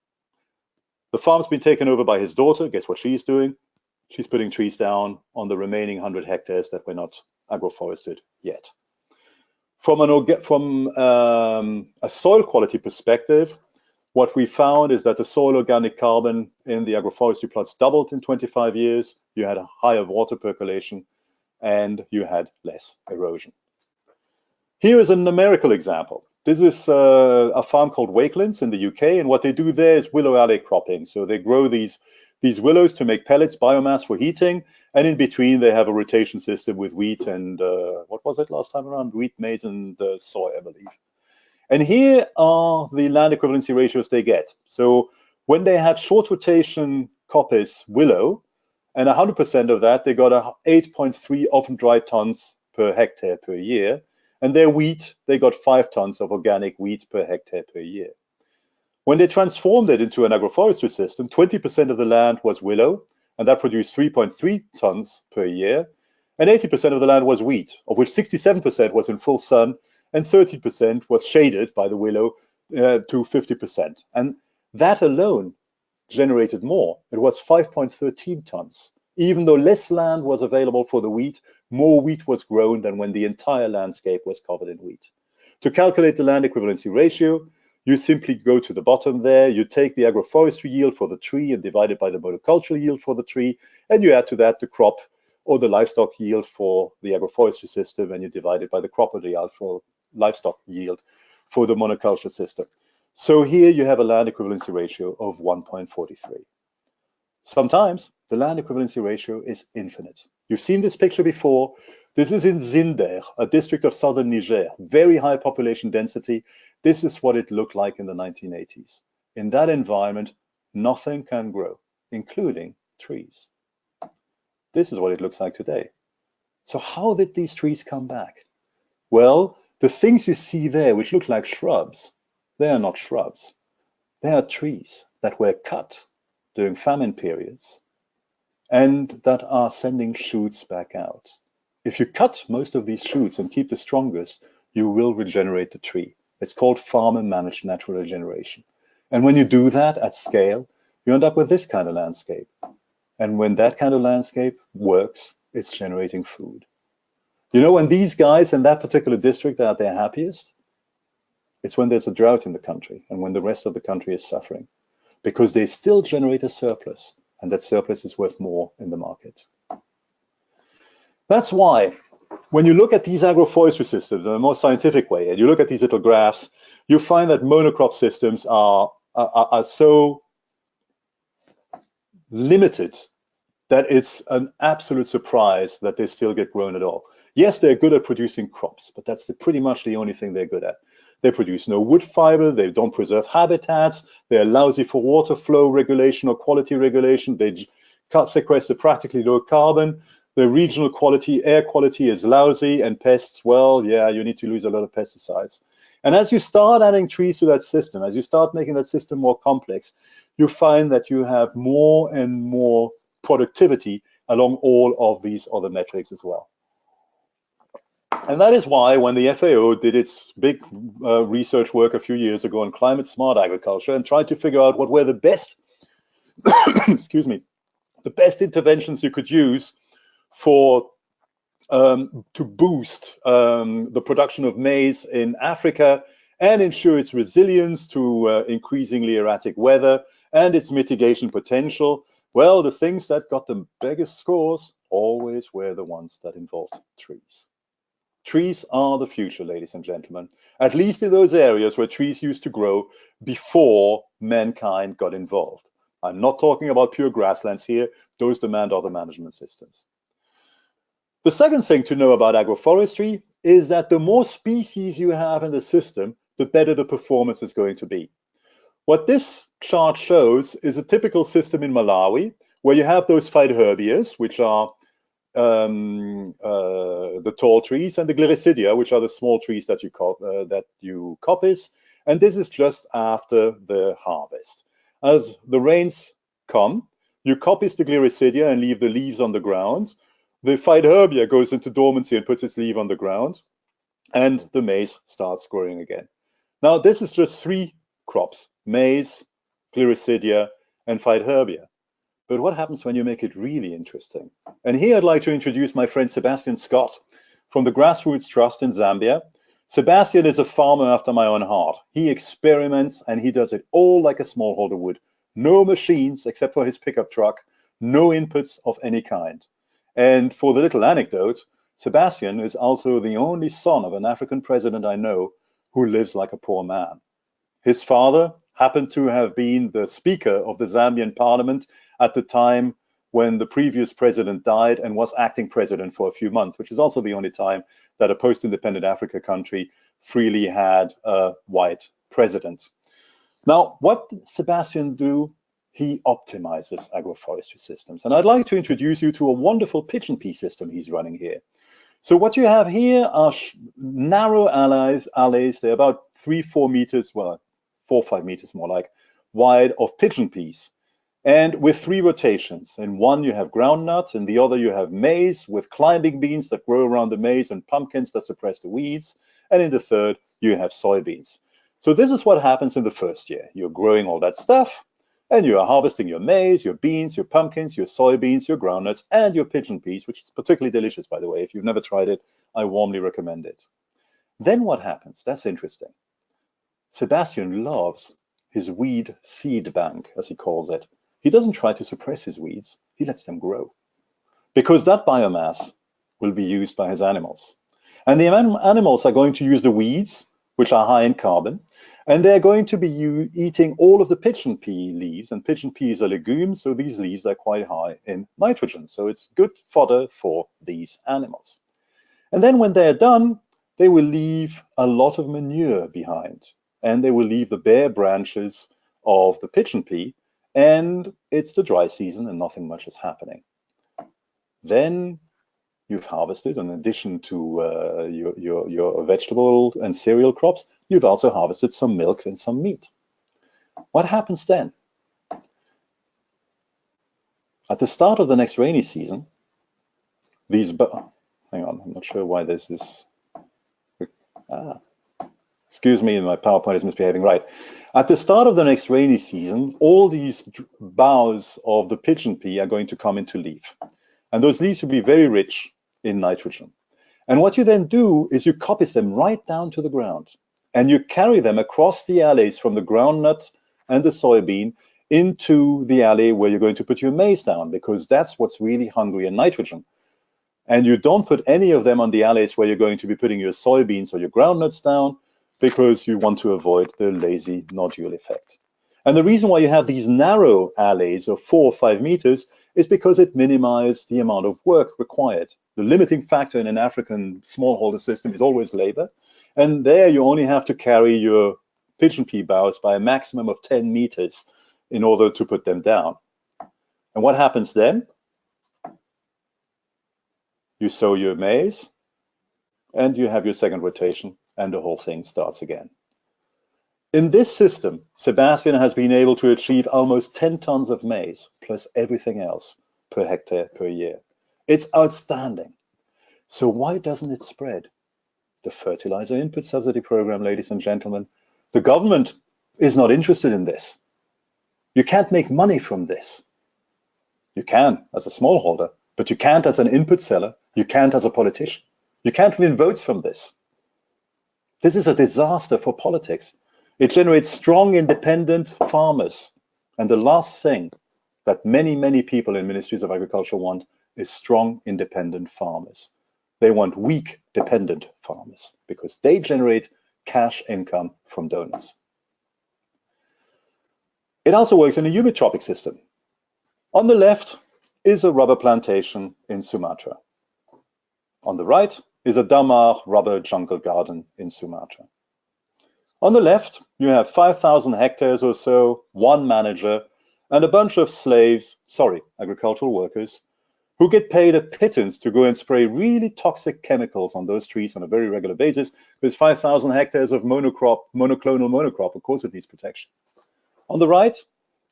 S3: The farm's been taken over by his daughter. Guess what she's doing? She's putting trees down on the remaining 100 hectares that were not agroforested yet. From a soil quality perspective, what we found is that the soil organic carbon in the agroforestry plots doubled in 25 years. You had a higher water percolation and you had less erosion. Here is a numerical example. This is a farm called Wakelands in the UK, and what they do there is willow alley cropping. So they grow these willows to make pellets, biomass for heating, And in between, they have a rotation system with wheat and, what was it last time around? Wheat, maize, and soy, I believe. And here are the land equivalency ratios they get. So when they had short rotation coppice willow, and 100% of that, they got 8.3 often dry tons per hectare per year. And their wheat, they got 5 tons of organic wheat per hectare per year. When they transformed it into an agroforestry system, 20% of the land was willow, and that produced 3.3 tons per year. And 80% of the land was wheat, of which 67% was in full sun, and 30% was shaded by the willow to 50%. And that alone generated more. It was 5.13 tons. Even though less land was available for the wheat, more wheat was grown than when the entire landscape was covered in wheat. To calculate the land equivalency ratio, you simply go to the bottom there, you take the agroforestry yield for the tree and divide it by the monocultural yield for the tree, and you add to that the crop or the livestock yield for the agroforestry system, and you divide it by the crop or the livestock yield for the monoculture system. So here you have a land equivalency ratio of 1.43. Sometimes the land equivalency ratio is infinite. You've seen this picture before. This is in Zinder, a district of southern Niger, very high population density. This is what it looked like in the 1980s. In that environment, nothing can grow, including trees. This is what it looks like today. So how did these trees come back? Well, the things you see there, which look like shrubs, they are not shrubs. They are trees that were cut during famine periods and that are sending shoots back out. If you cut most of these shoots and keep the strongest, you will regenerate the tree. It's called farmer-managed natural regeneration. And when you do that at scale, you end up with this kind of landscape. And when that kind of landscape works, it's generating food. You know, when these guys in that particular district are at their happiest, it's when there's a drought in the country and when the rest of the country is suffering, because they still generate a surplus, and that surplus is worth more in the market. That's why when you look at these agroforestry systems in a more scientific way, and you look at these little graphs, you find that monocrop systems are so limited that it's an absolute surprise that they still get grown at all. Yes, they're good at producing crops, but that's pretty much the only thing they're good at. They produce no wood fiber, they don't preserve habitats, they're lousy for water flow regulation or quality regulation, they sequester practically no carbon. The regional quality, air quality is lousy, and pests, well, yeah, you need to use a lot of pesticides. And as you start adding trees to that system, as you start making that system more complex, you find that you have more and more productivity along all of these other metrics as well. And that is why when the FAO did its big research work a few years ago on climate smart agriculture and tried to figure out what were the best, excuse me, the best interventions you could use for to boost the production of maize in Africa and ensure its resilience to increasingly erratic weather and its mitigation potential, well, the things that got the biggest scores always were the ones that involved trees. Trees are the future, ladies and gentlemen, at least in those areas where trees used to grow before mankind got involved. I'm not talking about pure grasslands here. Those demand other management systems. The second thing to know about agroforestry is that the more species you have in the system, the better the performance is going to be. What this chart shows is a typical system in Malawi, where you have those phytoherbias, which are the tall trees, and the gliricidia, which are the small trees that you coppice. And this is just after the harvest. As the rains come, you coppice the gliricidia and leave the leaves on the ground. The phytoherbia goes into dormancy and puts its leaf on the ground, and the maize starts growing again. Now, this is just 3 crops: maize, gliricidia, and phytoherbia. But what happens when you make it really interesting? And here I'd like to introduce my friend Sebastian Scott from the Grassroots Trust in Zambia. Sebastian is a farmer after my own heart. He experiments and he does it all like a smallholder would. No machines except for his pickup truck, no inputs of any kind. And for the little anecdote, Sebastian is also the only son of an African president I know who lives like a poor man. His father happened to have been the Speaker of the Zambian Parliament at the time when the previous president died and was acting president for a few months, which is also the only time that a post-independent Africa country freely had a white president. Now, what did Sebastian do? He optimizes agroforestry systems. And I'd like to introduce you to a wonderful pigeon pea system he's running here. So what you have here are narrow alleys. They're about 3-4 meters, well, 4 or 5 meters more like, wide of pigeon peas. And with 3 rotations. In one you have groundnut, in the other you have maize with climbing beans that grow around the maize and pumpkins that suppress the weeds. And in the third you have soybeans. So this is what happens in the first year. You're growing all that stuff, and you are harvesting your maize, your beans, your pumpkins, your soybeans, your groundnuts, and your pigeon peas, which is particularly delicious, by the way. If you've never tried it, I warmly recommend it. Then what happens? That's interesting. Sebastian loves his weed seed bank, as he calls it. He doesn't try to suppress his weeds. He lets them grow, because that biomass will be used by his animals. And the animals are going to use the weeds, which are high in carbon, and they're going to be eating all of the pigeon pea leaves, and pigeon pea is a legume, so these leaves are quite high in nitrogen. So it's good fodder for these animals. And then when they're done, they will leave a lot of manure behind, and they will leave the bare branches of the pigeon pea, and it's the dry season and nothing much is happening. Then you've harvested, in addition to your vegetable and cereal crops, you've also harvested some milk and some meat. What happens then? At the start of the next rainy season, these, hang on, I'm not sure why this is, excuse me, my PowerPoint is misbehaving, right. At the start of the next rainy season, all these boughs of the pigeon pea are going to come into leaf. And those leaves will be very rich in nitrogen. And what you then do is you coppice them right down to the ground, and you carry them across the alleys from the groundnut and the soybean into the alley where you're going to put your maize down, because that's what's really hungry in nitrogen. And you don't put any of them on the alleys where you're going to be putting your soybeans or your groundnuts down, because you want to avoid the lazy nodule effect. And the reason why you have these narrow alleys of 4 or 5 meters is because it minimizes the amount of work required. The limiting factor in an African smallholder system is always labor. And there you only have to carry your pigeon pea boughs by a maximum of 10 meters in order to put them down. And what happens then? You sow your maize, and you have your second rotation, and the whole thing starts again. In this system, Sebastian has been able to achieve almost 10 tons of maize, plus everything else, per hectare per year. It's outstanding. So why doesn't it spread? The fertilizer input subsidy program, ladies and gentlemen, the government is not interested in this. You can't make money from this. You can as a smallholder, but you can't as an input seller. You can't as a politician. You can't win votes from this. This is a disaster for politics. It generates strong, independent farmers. And the last thing that many, many people in ministries of agriculture want is strong, independent farmers. They want weak, dependent farmers because they generate cash income from donors. It also works in a eumotrophic system. On the left is a rubber plantation in Sumatra. On the right is a Damar rubber jungle garden in Sumatra. On the left, you have 5,000 hectares or so, one manager, and a bunch of slaves, agricultural workers, who get paid a pittance to go and spray really toxic chemicals on those trees on a very regular basis. There's 5,000 hectares of monoclonal monocrop, of course it needs protection. On the right,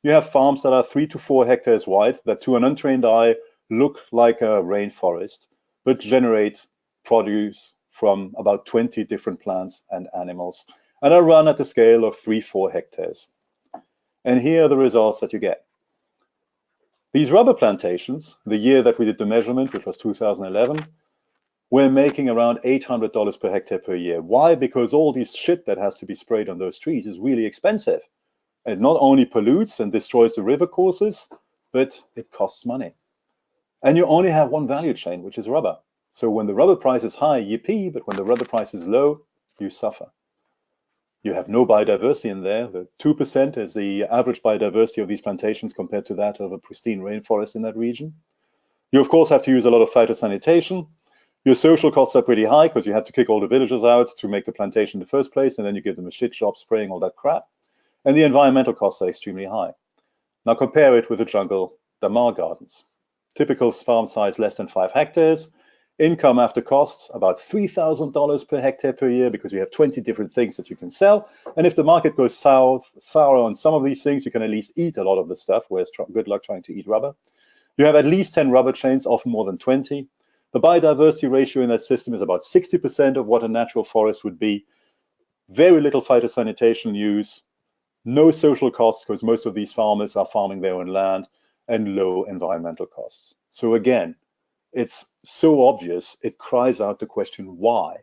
S3: you have farms that are 3 to 4 hectares wide that to an untrained eye look like a rainforest, but generate produce from about 20 different plants and animals, and are run at a scale of 3-4 hectares. And here are the results that you get. These rubber plantations, the year that we did the measurement, which was 2011, we're making around $800 per hectare per year. Why? Because all this shit that has to be sprayed on those trees is really expensive. It not only pollutes and destroys the river courses, but it costs money. And you only have one value chain, which is rubber. So when the rubber price is high, yippee, but when the rubber price is low, you suffer. You have no biodiversity in there. The 2% is the average biodiversity of these plantations compared to that of a pristine rainforest in that region. You, of course, have to use a lot of phytosanitation. Your social costs are pretty high because you have to kick all the villagers out to make the plantation in the first place, and then you give them a shit job spraying all that crap. And the environmental costs are extremely high. Now compare it with the jungle Damar gardens. Typical farm size less than 5 hectares. Income after costs about $3,000 per hectare per year because you have 20 different things that you can sell. And if the market goes sour on some of these things, you can at least eat a lot of the stuff, whereas good luck trying to eat rubber. You have at least 10 rubber chains, often more than 20. The biodiversity ratio in that system is about 60% of what a natural forest would be. Very little phytosanitation use, no social costs because most of these farmers are farming their own land, and low environmental costs. So again, it's so obvious, it cries out the question, why?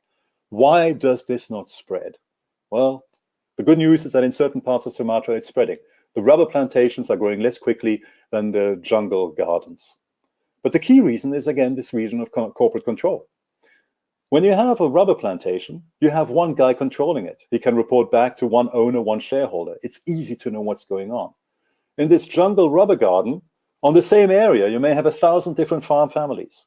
S3: Why does this not spread? Well, the good news is that in certain parts of Sumatra, it's spreading. The rubber plantations are growing less quickly than the jungle gardens. But the key reason is, again, this region of corporate control. When you have a rubber plantation, you have one guy controlling it. He can report back to one owner, one shareholder. It's easy to know what's going on. In this jungle rubber garden, on the same area, you may have 1,000 different farm families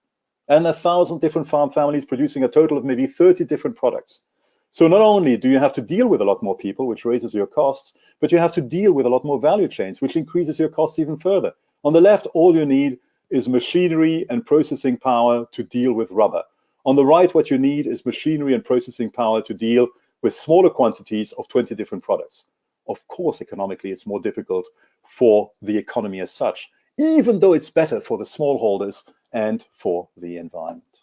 S3: and 1,000 different farm families producing a total of maybe 30 different products. So not only do you have to deal with a lot more people, which raises your costs, but you have to deal with a lot more value chains, which increases your costs even further. On the left, all you need is machinery and processing power to deal with rubber. On the right, what you need is machinery and processing power to deal with smaller quantities of 20 different products. Of course, economically, it's more difficult for the economy as such, even though it's better for the smallholders and for the environment.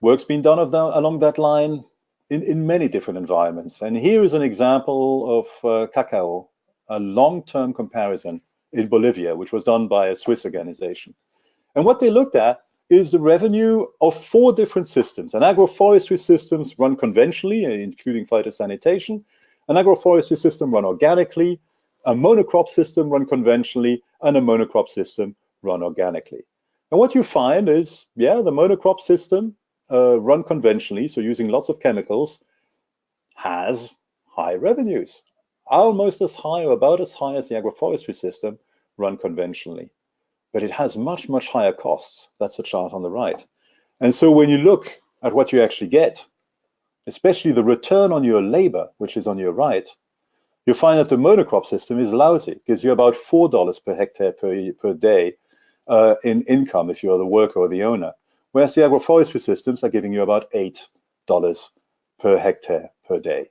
S3: Work's been done along that line in many different environments. And here is an example of cacao, a long-term comparison in Bolivia, which was done by a Swiss organization. And what they looked at is the revenue of 4 different systems. An agroforestry systems run conventionally, including phytosanitation, an agroforestry system run organically, a monocrop system run conventionally, and a monocrop system run organically. And what you find is, yeah, the monocrop system run conventionally, so using lots of chemicals, has high revenues, almost as high or about as high as the agroforestry system run conventionally. But it has much, much higher costs. That's the chart on the right. And so when you look at what you actually get, especially the return on your labor, which is on your right, you find that the monocrop system is lousy. It gives you about $4 per hectare per day in income if you're the worker or the owner. Whereas the agroforestry systems are giving you about $8 per hectare per day.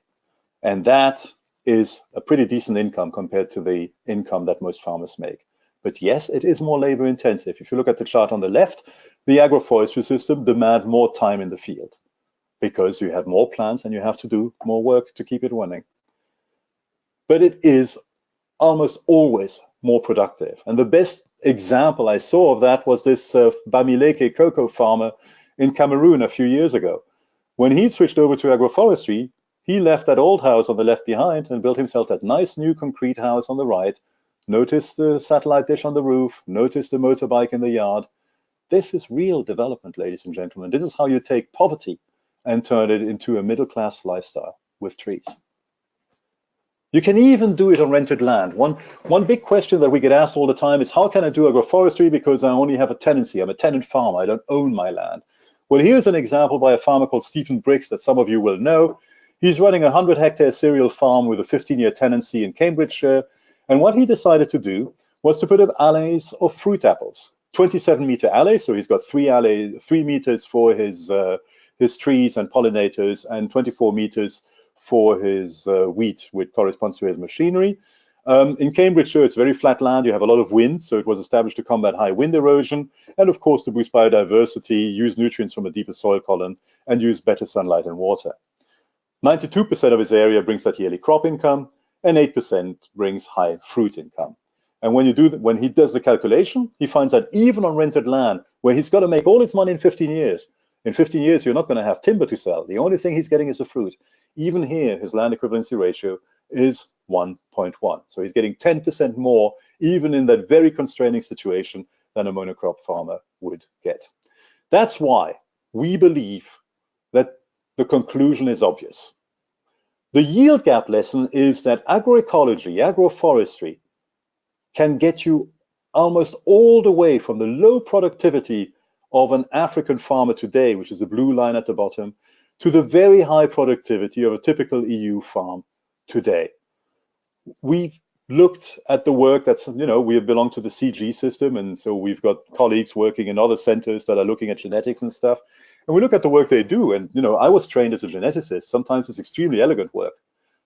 S3: And that is a pretty decent income compared to the income that most farmers make. But yes, it is more labor intensive. If you look at the chart on the left, the agroforestry system demands more time in the field because you have more plants and you have to do more work to keep it running. But it is almost always more productive. And the best example I saw of that was this Bamileke cocoa farmer in Cameroon a few years ago. When he switched over to agroforestry, he left that old house on the left behind and built himself that nice new concrete house on the right. Notice the satellite dish on the roof. Notice the motorbike in the yard. This is real development, ladies and gentlemen. This is how you take poverty and turn it into a middle-class lifestyle with trees. You can even do it on rented land. One big question that we get asked all the time is, how can I do agroforestry because I only have a tenancy? I'm a tenant farmer. I don't own my land. Well, here's an example by a farmer called Stephen Briggs that some of you will know. He's running a 100-hectare cereal farm with a 15-year tenancy in Cambridgeshire. And what he decided to do was to put up alleys of fruit apples, 27-meter alleys. So he's got 3 meters for his trees and pollinators, and 24 meters for his wheat, which corresponds to his machinery. In Cambridgeshire, it's very flat land. You have a lot of wind, so it was established to combat high wind erosion, and of course to boost biodiversity, use nutrients from a deeper soil column, and use better sunlight and water. 92% of his area brings that yearly crop income, and 8% brings high fruit income. And when he does the calculation, he finds that even on rented land, where he's got to make all his money in 15 years, you're not going to have timber to sell. The only thing he's getting is the fruit. Even here, his land equivalency ratio is 1.1. So he's getting 10% more, even in that very constraining situation, than a monocrop farmer would get. That's why we believe that the conclusion is obvious. The yield gap lesson is that agroecology, agroforestry, can get you almost all the way from the low productivity of an African farmer today, which is the blue line at the bottom, to the very high productivity of a typical EU farm today. We've looked at the work that's, we belong to the CG system, and so we've got colleagues working in other centers that are looking at genetics and stuff. And we look at the work they do, and I was trained as a geneticist. Sometimes it's extremely elegant work,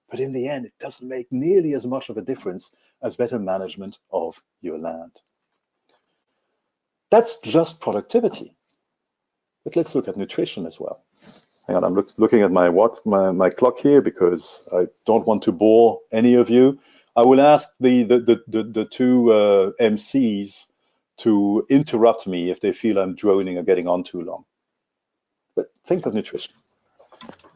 S3: but in the end, it doesn't make nearly as much of a difference as better management of your land. That's just productivity. But let's look at nutrition as well. Hang on, I'm looking at my clock here because I don't want to bore any of you. I will ask the two MCs to interrupt me if they feel I'm droning or getting on too long. But think of nutrition.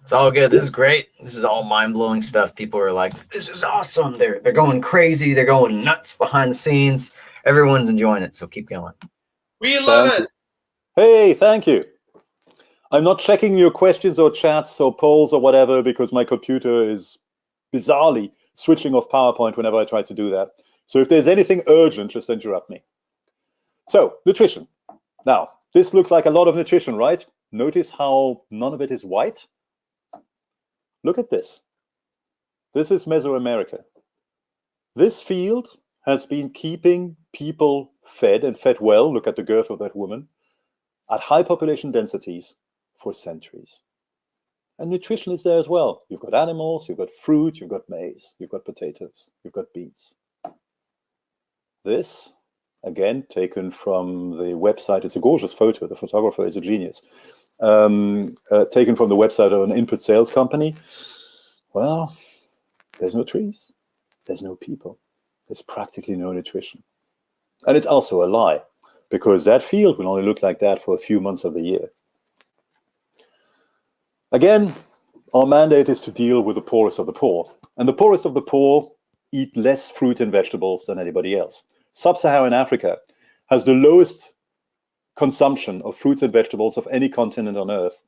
S2: It's all good. This is great. This is all mind-blowing stuff. People are like, this is awesome. They're going crazy. They're going nuts behind the scenes. Everyone's enjoying it, so keep going.
S1: We love it.
S3: Hey, thank you. I'm not checking your questions or chats or polls or whatever because my computer is bizarrely switching off PowerPoint whenever I try to do that. So if there's anything urgent, just interrupt me. So, nutrition. Now, this looks like a lot of nutrition, right? Notice how none of it is white. Look at this. This is Mesoamerica. This field has been keeping people fed and fed well, look at the girth of that woman, at high population densities for centuries. And nutrition is there as well. You've got animals, you've got fruit, you've got maize, you've got potatoes, you've got beets. This, again, taken from the website. It's a gorgeous photo. The photographer is a genius. Taken from the website of an input sales company. Well, there's no trees. There's no people. There's practically no nutrition. And it's also a lie, because that field will only look like that for a few months of the year. Again, our mandate is to deal with the poorest of the poor. And the poorest of the poor eat less fruit and vegetables than anybody else. Sub-Saharan Africa has the lowest consumption of fruits and vegetables of any continent on Earth.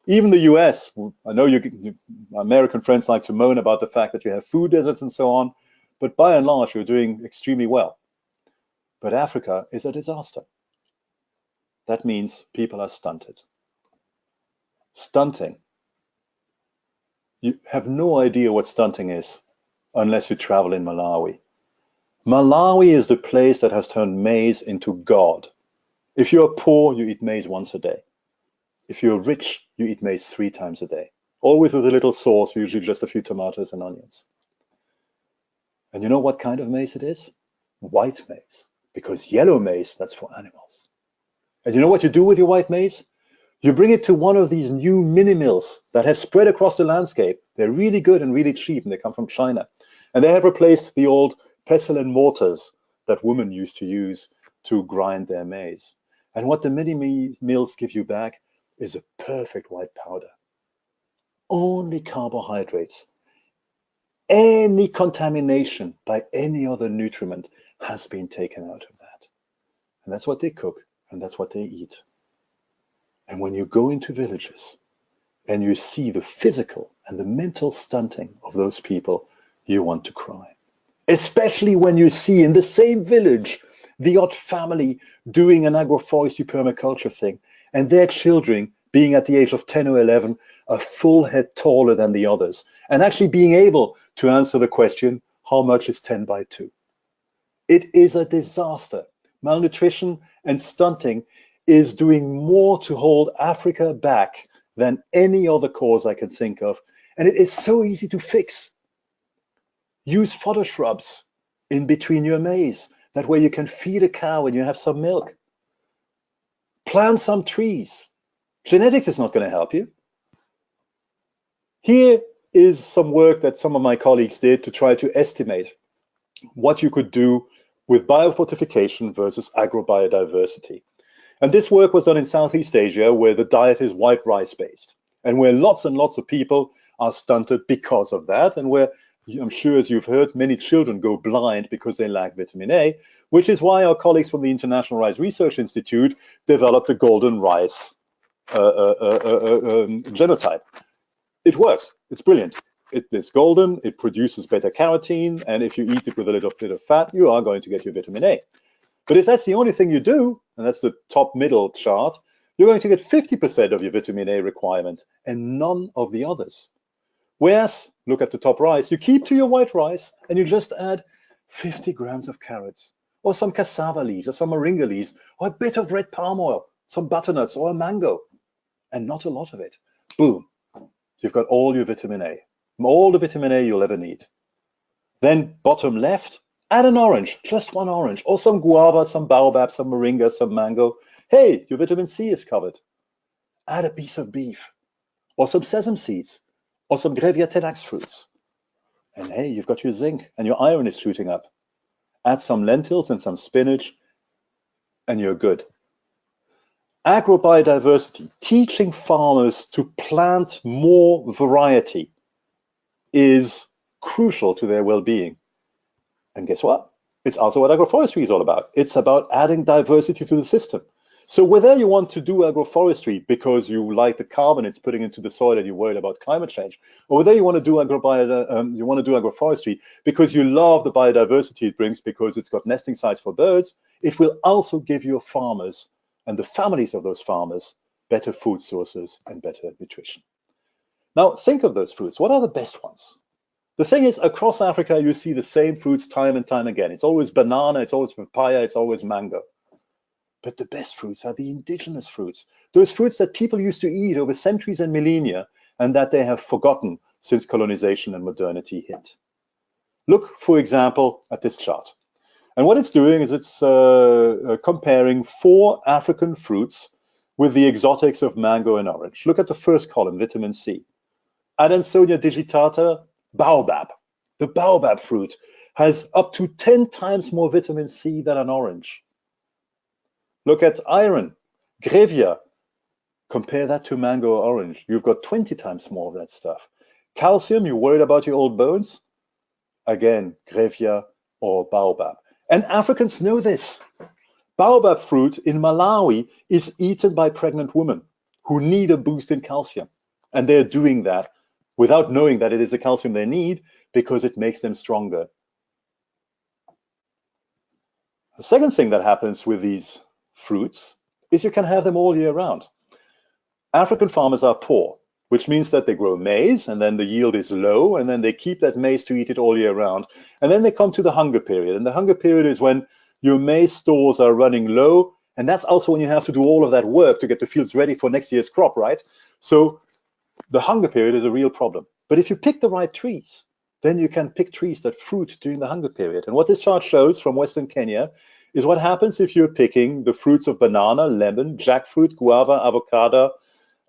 S3: Even the US, I know you American friends like to moan about the fact that you have food deserts and so on, but by and large, you're doing extremely well. But Africa is a disaster. That means people are stunted. Stunting. You have no idea what stunting is unless you travel in Malawi. Malawi is the place that has turned maize into God. If you're poor, you eat maize once a day. If you're rich, you eat maize 3 times a day. Always with a little sauce, usually just a few tomatoes and onions. And you know what kind of maize it is? White maize. Because yellow maize, that's for animals. And you know what you do with your white maize? You bring it to one of these new mini mills that have spread across the landscape. They're really good and really cheap, and they come from China. And they have replaced the old pestle and mortars that women used to use to grind their maize. And what the mini mills give you back is a perfect white powder. Only carbohydrates. Any contamination by any other nutriment has been taken out of that. And that's what they cook, and that's what they eat. And when you go into villages and you see the physical and the mental stunting of those people, you want to cry. Especially when you see in the same village the odd family doing an agroforestry permaculture thing, and their children being at the age of 10 or 11 a full head taller than the others, and actually being able to answer the question, how much is 10 by 2? It is a disaster. Malnutrition and stunting is doing more to hold Africa back than any other cause I can think of. And it is so easy to fix. Use fodder shrubs in between your maize. That way you can feed a cow and you have some milk. Plant some trees. Genetics is not going to help you. Here is some work that some of my colleagues did to try to estimate what you could do with biofortification versus agrobiodiversity. And this work was done in Southeast Asia, where the diet is white rice based, and where lots and lots of people are stunted because of that, and where, I'm sure as you've heard, many children go blind because they lack vitamin A, which is why our colleagues from the International Rice Research Institute developed the golden rice genotype. It works. It's brilliant. it is golden, it produces beta-carotene, and if you eat it with a little bit of fat, you are going to get your vitamin A. But if that's the only thing you do, and that's the top middle chart, you're going to get 50% of your vitamin A requirement and none of the others. Whereas, look at the top rice, you keep to your white rice and you just add 50 grams of carrots, or some cassava leaves, or some moringa leaves, or a bit of red palm oil, some butternuts, or a mango, and not a lot of it. Boom, you've got all your vitamin A, all the vitamin A you'll ever need. Then bottom left, add an orange, just one orange, or some guava, some baobab, some moringa, some mango. Hey, your vitamin C is covered. Add a piece of beef, or some sesame seeds, or some grevia tenax fruits. And hey, you've got your zinc, and your iron is shooting up. Add some lentils and some spinach, and you're good. Agrobiodiversity, teaching farmers to plant more variety, is crucial to their well-being. And guess what? It's also what agroforestry is all about. It's about adding diversity to the system. So whether you want to do agroforestry because you like the carbon it's putting into the soil and you're worried about climate change, or whether you want to do agroforestry because you love the biodiversity it brings because it's got nesting sites for birds, it will also give your farmers and the families of those farmers better food sources and better nutrition. Now think of those fruits. What are the best ones? The thing is, across Africa, you see the same fruits time and time again. It's always banana, it's always papaya, it's always mango. But the best fruits are the indigenous fruits, those fruits that people used to eat over centuries and millennia and that they have forgotten since colonization and modernity hit. Look, for example, at this chart. And what it's doing is it's comparing 4 African fruits with the exotics of mango and orange. Look at the first column, vitamin C. Adansonia digitata, baobab. The baobab fruit has up to 10 times more vitamin C than an orange. Look at iron, grevia. Compare that to mango or orange. You've got 20 times more of that stuff. Calcium, you're worried about your old bones? Again, grevia or baobab. And Africans know this. Baobab fruit in Malawi is eaten by pregnant women who need a boost in calcium. And they're doing that without knowing that it is the calcium they need because it makes them stronger. The second thing that happens with these fruits is you can have them all year round. African farmers are poor, which means that they grow maize and then the yield is low and then they keep that maize to eat it all year round. And then they come to the hunger period. And the hunger period is when your maize stores are running low. And that's also when you have to do all of that work to get the fields ready for next year's crop, right? So the hunger period is a real problem. But if you pick the right trees, then you can pick trees that fruit during the hunger period. And what this chart shows from Western Kenya is what happens if you're picking the fruits of banana, lemon, jackfruit, guava, avocado,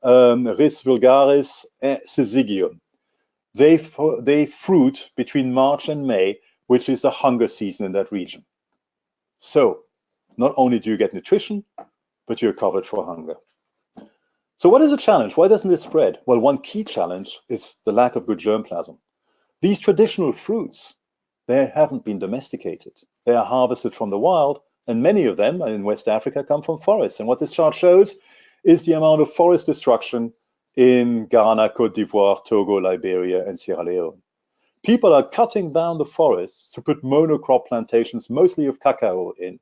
S3: Rhys vulgaris, and syzygium. They fruit between March and May, which is the hunger season in that region. So not only do you get nutrition, but you're covered for hunger. So what is the challenge? Why doesn't it spread? Well, one key challenge is the lack of good germplasm. These traditional fruits, they haven't been domesticated. They are harvested from the wild, and many of them in West Africa come from forests. And what this chart shows is the amount of forest destruction in Ghana, Cote d'Ivoire, Togo, Liberia, and Sierra Leone. People are cutting down the forests to put monocrop plantations, mostly of cacao, in.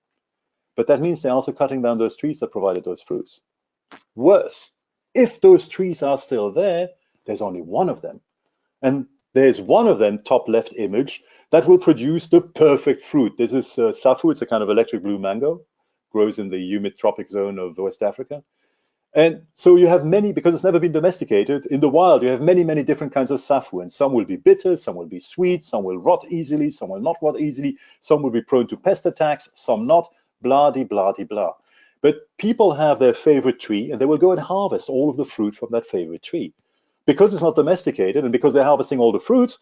S3: But that means they're also cutting down those trees that provided those fruits. Worse, if those trees are still there, there's only one of them. And there's one of them, top left image, that will produce the perfect fruit. This is safu, it's a kind of electric blue mango, grows in the humid tropic zone of West Africa. And so you have many, because it's never been domesticated, in the wild you have many, many different kinds of safu, and some will be bitter, some will be sweet, some will rot easily, some will not rot easily, some will be prone to pest attacks, some not, blah-de-blah-de-blah. But people have their favorite tree, and they will go and harvest all of the fruit from that favorite tree. Because it's not domesticated, and because they're harvesting all the fruit,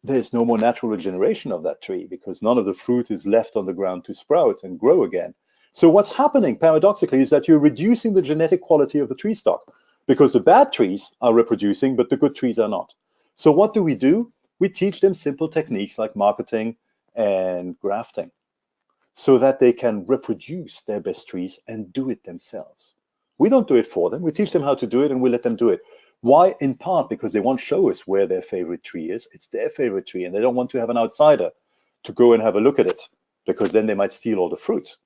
S3: there's no more natural regeneration of that tree, because none of the fruit is left on the ground to sprout and grow again. So what's happening, paradoxically, is that you're reducing the genetic quality of the tree stock, because the bad trees are reproducing, but the good trees are not. So what do? We teach them simple techniques like marketing and grafting, so that they can reproduce their best trees and do it themselves. We don't do it for them. We teach them how to do it, and we let them do it. Why? In part because they won't show us where their favorite tree is. It's their favorite tree, and they don't want to have an outsider to go and have a look at it, because then they might steal all the fruit.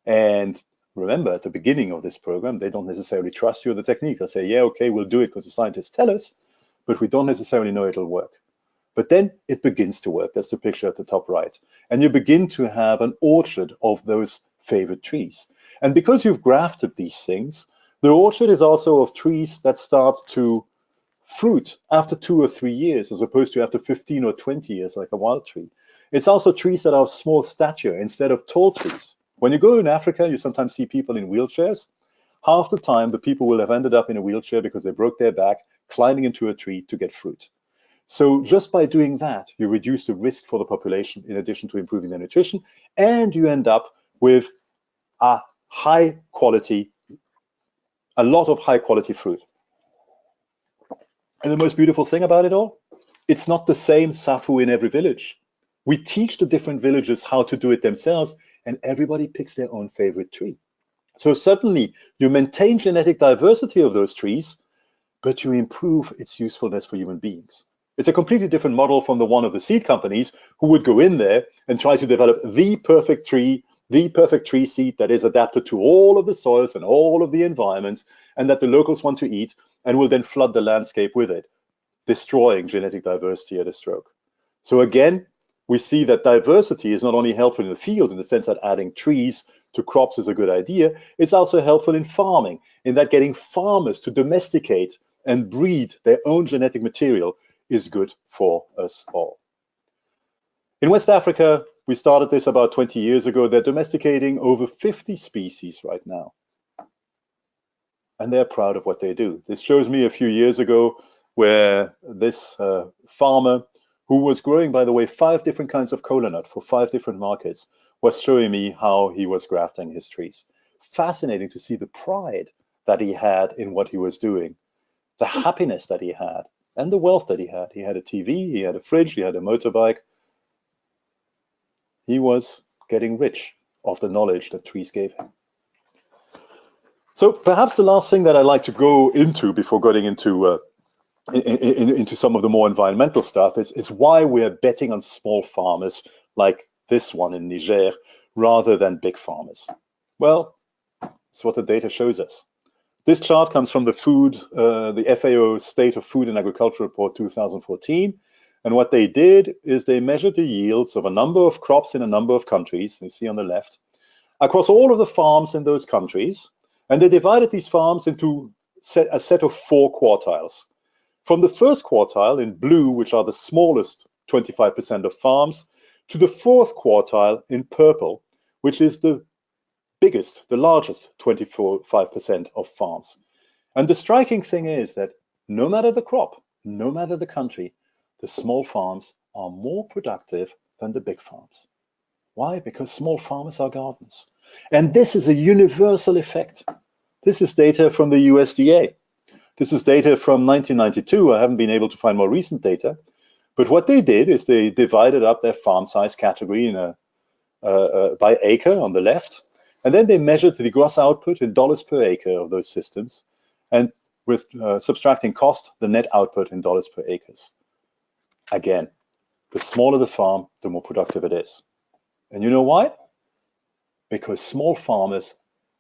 S3: And remember, at the beginning of this program, they don't necessarily trust you or the technique. They'll say, yeah, okay, we'll do it because the scientists tell us, but we don't necessarily know it'll work. But then it begins to work. That's the picture at the top right. And you begin to have an orchard of those favorite trees. And because you've grafted these things, the orchard is also of trees that start to fruit after 2 or 3 years, as opposed to after 15 or 20 years, like a wild tree. It's also trees that are of small stature instead of tall trees. When you go in Africa, you sometimes see people in wheelchairs. Half the time, the people will have ended up in a wheelchair because they broke their back climbing into a tree to get fruit. So just by doing that, you reduce the risk for the population in addition to improving their nutrition, and you end up with a high quality, a lot of high quality fruit. And the most beautiful thing about it all, it's not the same SAFU in every village. We teach the different villages how to do it themselves, and everybody picks their own favorite tree. So suddenly you maintain genetic diversity of those trees, but you improve its usefulness for human beings. It's a completely different model from the one of the seed companies who would go in there and try to develop the perfect tree seed that is adapted to all of the soils and all of the environments, and that the locals want to eat, and will then flood the landscape with it, destroying genetic diversity at a stroke. So again, we see that diversity is not only helpful in the field in the sense that adding trees to crops is a good idea, it's also helpful in farming, in that getting farmers to domesticate and breed their own genetic material is good for us all. In West Africa, we started this about 20 years ago. They're domesticating over 50 species right now. And they're proud of what they do. This shows me a few years ago where this farmer, who was growing, by the way, 5 different kinds of kola nut for 5 different markets, was showing me how he was grafting his trees. Fascinating to see the pride that he had in what he was doing, the happiness that he had, and the wealth that he had. He had a TV, he had a fridge, he had a motorbike. He was getting rich off the knowledge that trees gave him. So perhaps the last thing that I'd like to go into before getting into some of the more environmental stuff is why we're betting on small farmers like this one in Niger rather than big farmers. Well, it's what the data shows us. This chart comes from the FAO State of Food and Agriculture Report 2014. And what they did is they measured the yields of a number of crops in a number of countries, you see on the left, across all of the farms in those countries. And they divided these farms into a set of 4 quartiles. From the first quartile in blue, which are the smallest 25% of farms, to the 4th quartile in purple, which is the biggest, the largest 25% of farms. And the striking thing is that no matter the crop, no matter the country, the small farms are more productive than the big farms. Why? Because small farmers are gardeners. And this is a universal effect. This is data from the USDA. This is data from 1992. I haven't been able to find more recent data. But what they did is they divided up their farm size category in by acre on the left. And then they measured the gross output in dollars per acre of those systems. And with subtracting cost, the net output in dollars per acres. Again, the smaller the farm, the more productive it is. And you know why? Because small farmers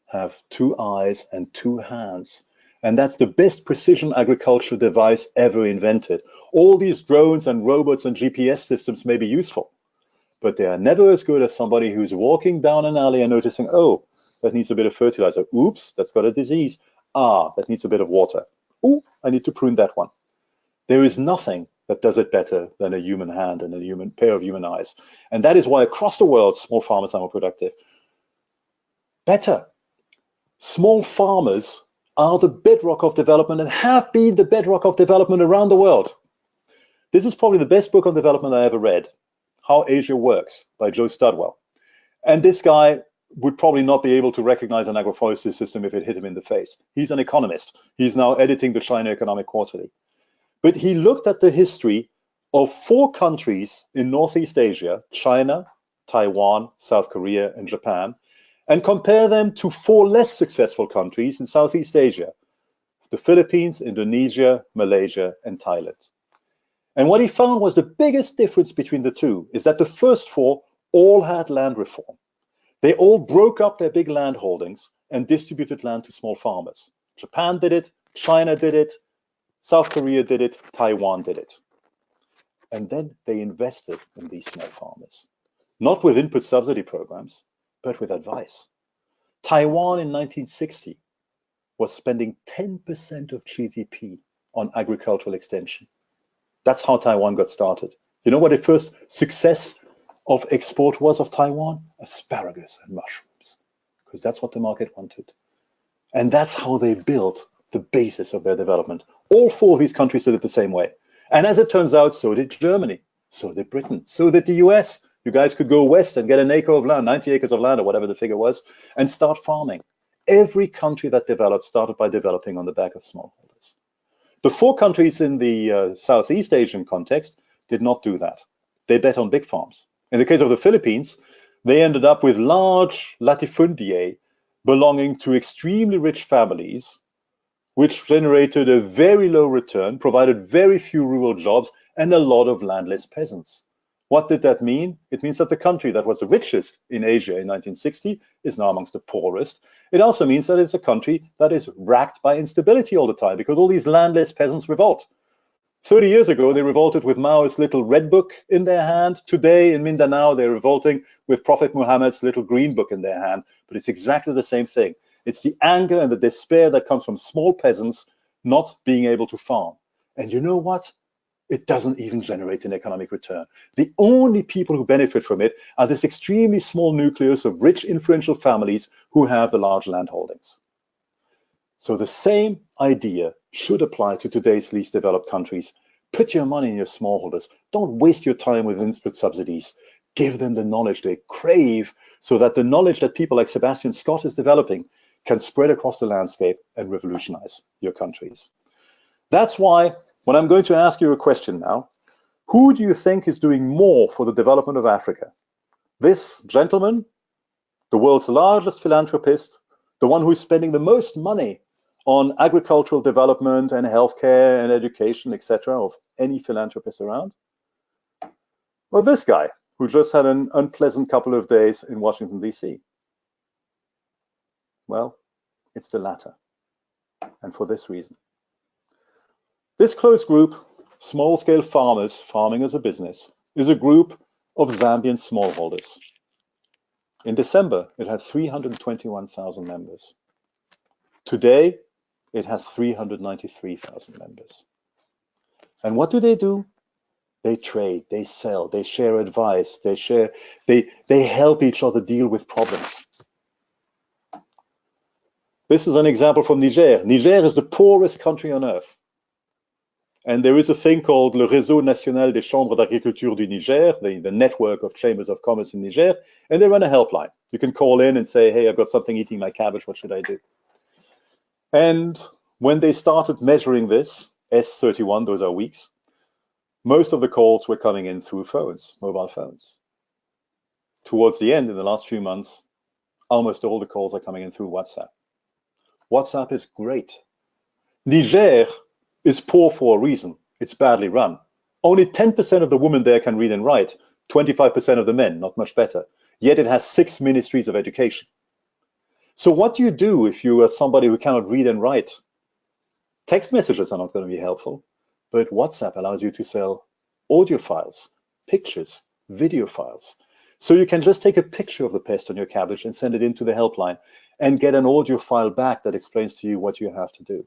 S3: have 2 eyes and 2 hands. And that's the best precision agriculture device ever invented. All these drones and robots and GPS systems may be useful, but they are never as good as somebody who's walking down an alley and noticing, oh, that needs a bit of fertilizer. Oops, that's got a disease. Ah, that needs a bit of water. Oh, I need to prune that one. There is nothing that does it better than a human hand and a pair of human eyes. And that is why across the world, small farmers are more productive. Better. Small farmers are the bedrock of development and have been the bedrock of development around the world. This is probably the best book on development I ever read, How Asia Works by Joe Studwell. And this guy would probably not be able to recognize an agroforestry system if it hit him in the face. He's an economist. He's now editing the China Economic Quarterly. But he looked at the history of 4 countries in Northeast Asia, China, Taiwan, South Korea, and Japan, and compare them to 4 less successful countries in Southeast Asia, the Philippines, Indonesia, Malaysia, and Thailand. And what he found was the biggest difference between the two is that the first four all had land reform. They all broke up their big land holdings and distributed land to small farmers. Japan did it, China did it, South Korea did it, Taiwan did it. And then they invested in these small farmers, not with input subsidy programs, but with advice. Taiwan in 1960 was spending 10% of GDP on agricultural extension. That's how Taiwan got started. You know what the first success of export was of Taiwan? Asparagus and mushrooms, because that's what the market wanted. And that's how they built the basis of their development. All four of these countries did it the same way. And as it turns out, so did Germany, so did Britain, so did the US. You guys could go west and get an acre of land, 90 acres of land, or whatever the figure was, and start farming. Every country that developed started by developing on the back of smallholders. The four countries in the Southeast Asian context did not do that. They bet on big farms. In the case of the Philippines, they ended up with large latifundiae belonging to extremely rich families, which generated a very low return, provided very few rural jobs, and a lot of landless peasants. What did that mean? It means that the country that was the richest in Asia in 1960 is now amongst the poorest. It also means that it's a country that is racked by instability all the time because all these landless peasants revolt. 30 years ago, they revolted with Mao's little red book in their hand. Today in Mindanao, they're revolting with Prophet Muhammad's little green book in their hand. But it's exactly the same thing. It's the anger and the despair that comes from small peasants not being able to farm. And you know what? It doesn't even generate an economic return. The only people who benefit from it are this extremely small nucleus of rich, influential families who have the large land holdings. So the same idea should apply to today's least developed countries. Put your money in your smallholders. Don't waste your time with input subsidies. Give them the knowledge they crave so that the knowledge that people like Sebastian Scott is developing can spread across the landscape and revolutionize your countries. That's why, when I'm going to ask you a question now, who do you think is doing more for the development of Africa? This gentleman, the world's largest philanthropist, the one who's spending the most money on agricultural development and healthcare and education, etc., of any philanthropist around? Or this guy, who just had an unpleasant couple of days in Washington, D.C.? Well, it's the latter, and for this reason. This close group, small-scale farmers farming as a business, is a group of Zambian smallholders. In December, it had 321,000 members. Today, it has 393,000 members. And what do? They trade, they sell, they share advice, they help each other deal with problems. This is an example from Niger. Niger is the poorest country on earth. And there is a thing called le Réseau National des Chambres d'Agriculture du Niger, the network of chambers of commerce in Niger, and they run a helpline. You can call in and say, hey, I've got something eating my cabbage, what should I do? And when they started measuring this, S31, those are weeks, most of the calls were coming in through phones, mobile phones. Towards the end, in the last few months, almost all the calls are coming in through WhatsApp. WhatsApp is great. Niger is poor for a reason. It's badly run. Only 10% of the women there can read and write, 25% of the men, not much better. Yet it has 6 ministries of education. So what do you do if you are somebody who cannot read and write? Text messages are not going to be helpful, but WhatsApp allows you to sell audio files, pictures, video files. So you can just take a picture of the pest on your cabbage and send it into the helpline and get an audio file back that explains to you what you have to do.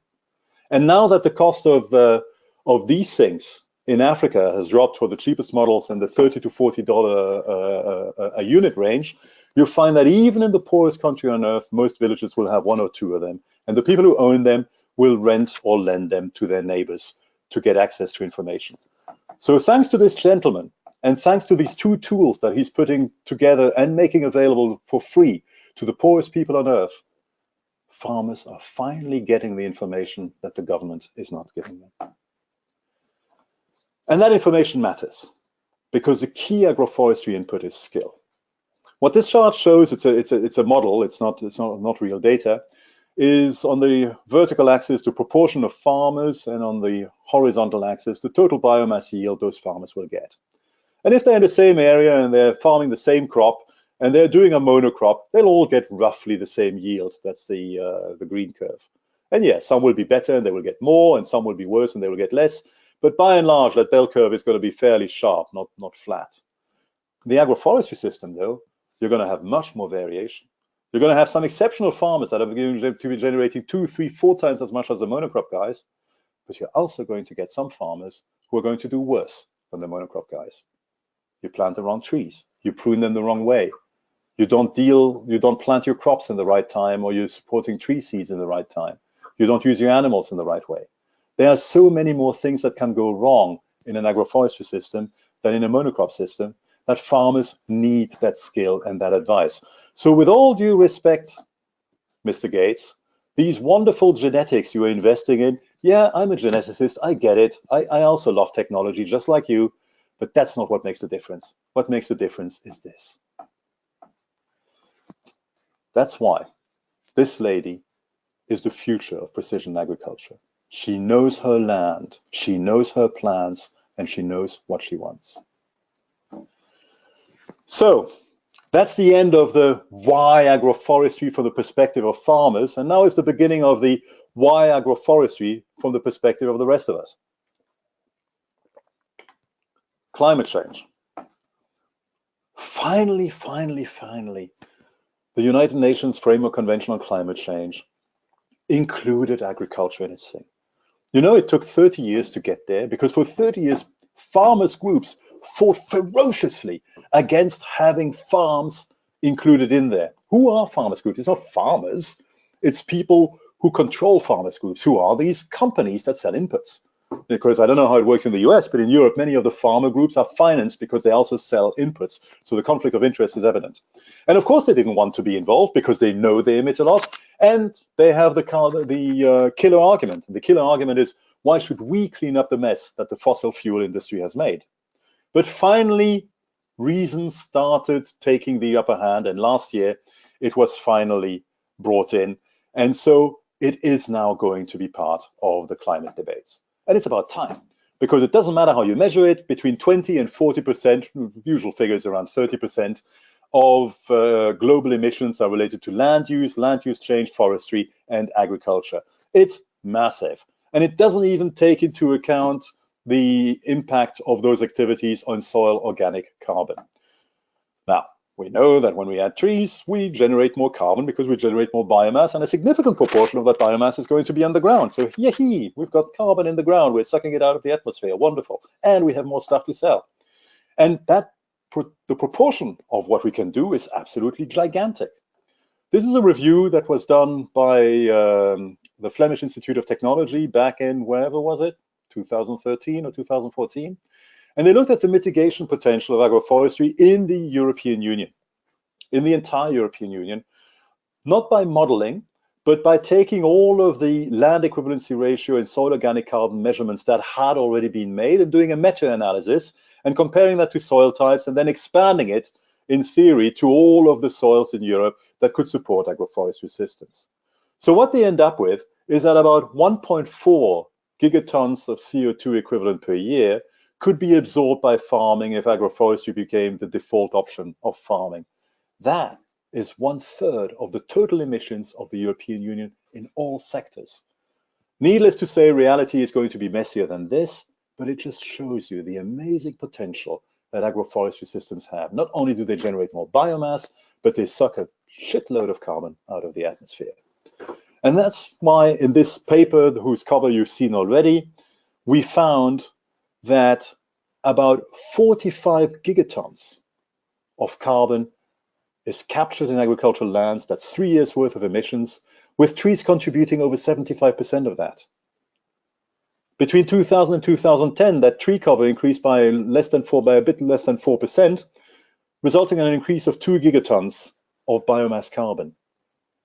S3: And now that the cost of these things in Africa has dropped for the cheapest models in the $30 to $40 a unit range, you'll find that even in the poorest country on earth, most villages will have 1 or 2 of them. And the people who own them will rent or lend them to their neighbors to get access to information. So thanks to this gentleman, and thanks to these 2 tools that he's putting together and making available for free to the poorest people on earth, farmers are finally getting the information that the government is not giving them. And that information matters because the key agroforestry input is skill. What this chart shows, it's a model, it's not real data, is on the vertical axis the proportion of farmers, and on the horizontal axis the total biomass yield those farmers will get. And if they're in the same area and they're farming the same crop and they're doing a monocrop, they'll all get roughly the same yield. That's the green curve. And yes, some will be better and they will get more, and some will be worse and they will get less. But by and large, that bell curve is going to be fairly sharp, not flat. The agroforestry system, though, you're going to have much more variation. You're going to have some exceptional farmers that are going to be generating 2, 3, 4 times as much as the monocrop guys. But you're also going to get some farmers who are going to do worse than the monocrop guys. You plant the wrong trees. You prune them the wrong way. You don't plant your crops in the right time, or you're supporting tree seeds in the right time. You don't use your animals in the right way. There are so many more things that can go wrong in an agroforestry system than in a monocrop system, that farmers need that skill and that advice. So with all due respect, Mr. Gates, these wonderful genetics you are investing in, yeah, I'm a geneticist, I get it. I also love technology just like you, but that's not what makes the difference. What makes the difference is this. That's why this lady is the future of precision agriculture. She knows her land, she knows her plants, and she knows what she wants. So that's the end of the why agroforestry from the perspective of farmers, and now is the beginning of the why agroforestry from the perspective of the rest of us. Climate change. Finally, the United Nations Framework Convention on Climate Change included agriculture in its thing. You know, it took 30 years to get there, because for 30 years, farmers' groups fought ferociously against having farms included in there. Who are farmers' groups? It's not farmers. It's people who control farmers' groups, who are these companies that sell inputs. Because I don't know how it works in the US, but in Europe, many of the farmer groups are financed because they also sell inputs. So the conflict of interest is evident. And of course, they didn't want to be involved because they know they emit a lot. And they have the killer argument. The killer argument is, why should we clean up the mess that the fossil fuel industry has made? But finally, reason started taking the upper hand. And last year, it was finally brought in. And so it is now going to be part of the climate debates. And it's about time, because it doesn't matter how you measure it, between 20 and 40%, usual figures around 30%, of global emissions are related to land use change, forestry, and agriculture. It's massive. And it doesn't even take into account the impact of those activities on soil organic carbon. Now, we know that when we add trees, we generate more carbon because we generate more biomass, and a significant proportion of that biomass is going to be underground. So, yay, we've got carbon in the ground, we're sucking it out of the atmosphere, wonderful. And we have more stuff to sell. And that the proportion of what we can do is absolutely gigantic. This is a review that was done by the Flemish Institute of Technology back in, wherever was it, 2013 or 2014. And they looked at the mitigation potential of agroforestry in the European Union, in the entire European Union, not by modeling, but by taking all of the land equivalency ratio and soil organic carbon measurements that had already been made and doing a meta-analysis and comparing that to soil types and then expanding it, in theory, to all of the soils in Europe that could support agroforestry systems. So what they end up with is that about 1.4 gigatons of CO2 equivalent per year could be absorbed by farming if agroforestry became the default option of farming. That is 1/3 of the total emissions of the European Union in all sectors. Needless to say, reality is going to be messier than this, but it just shows you the amazing potential that agroforestry systems have. Not only do they generate more biomass, but they suck a shitload of carbon out of the atmosphere. And that's why in this paper, whose cover you've seen already, we found that about 45 gigatons of carbon is captured in agricultural lands. That's 3 years worth of emissions, with trees contributing over 75% of that. Between 2000 and 2010, that tree cover increased by a bit less than 4%, resulting in an increase of 2 gigatons of biomass carbon.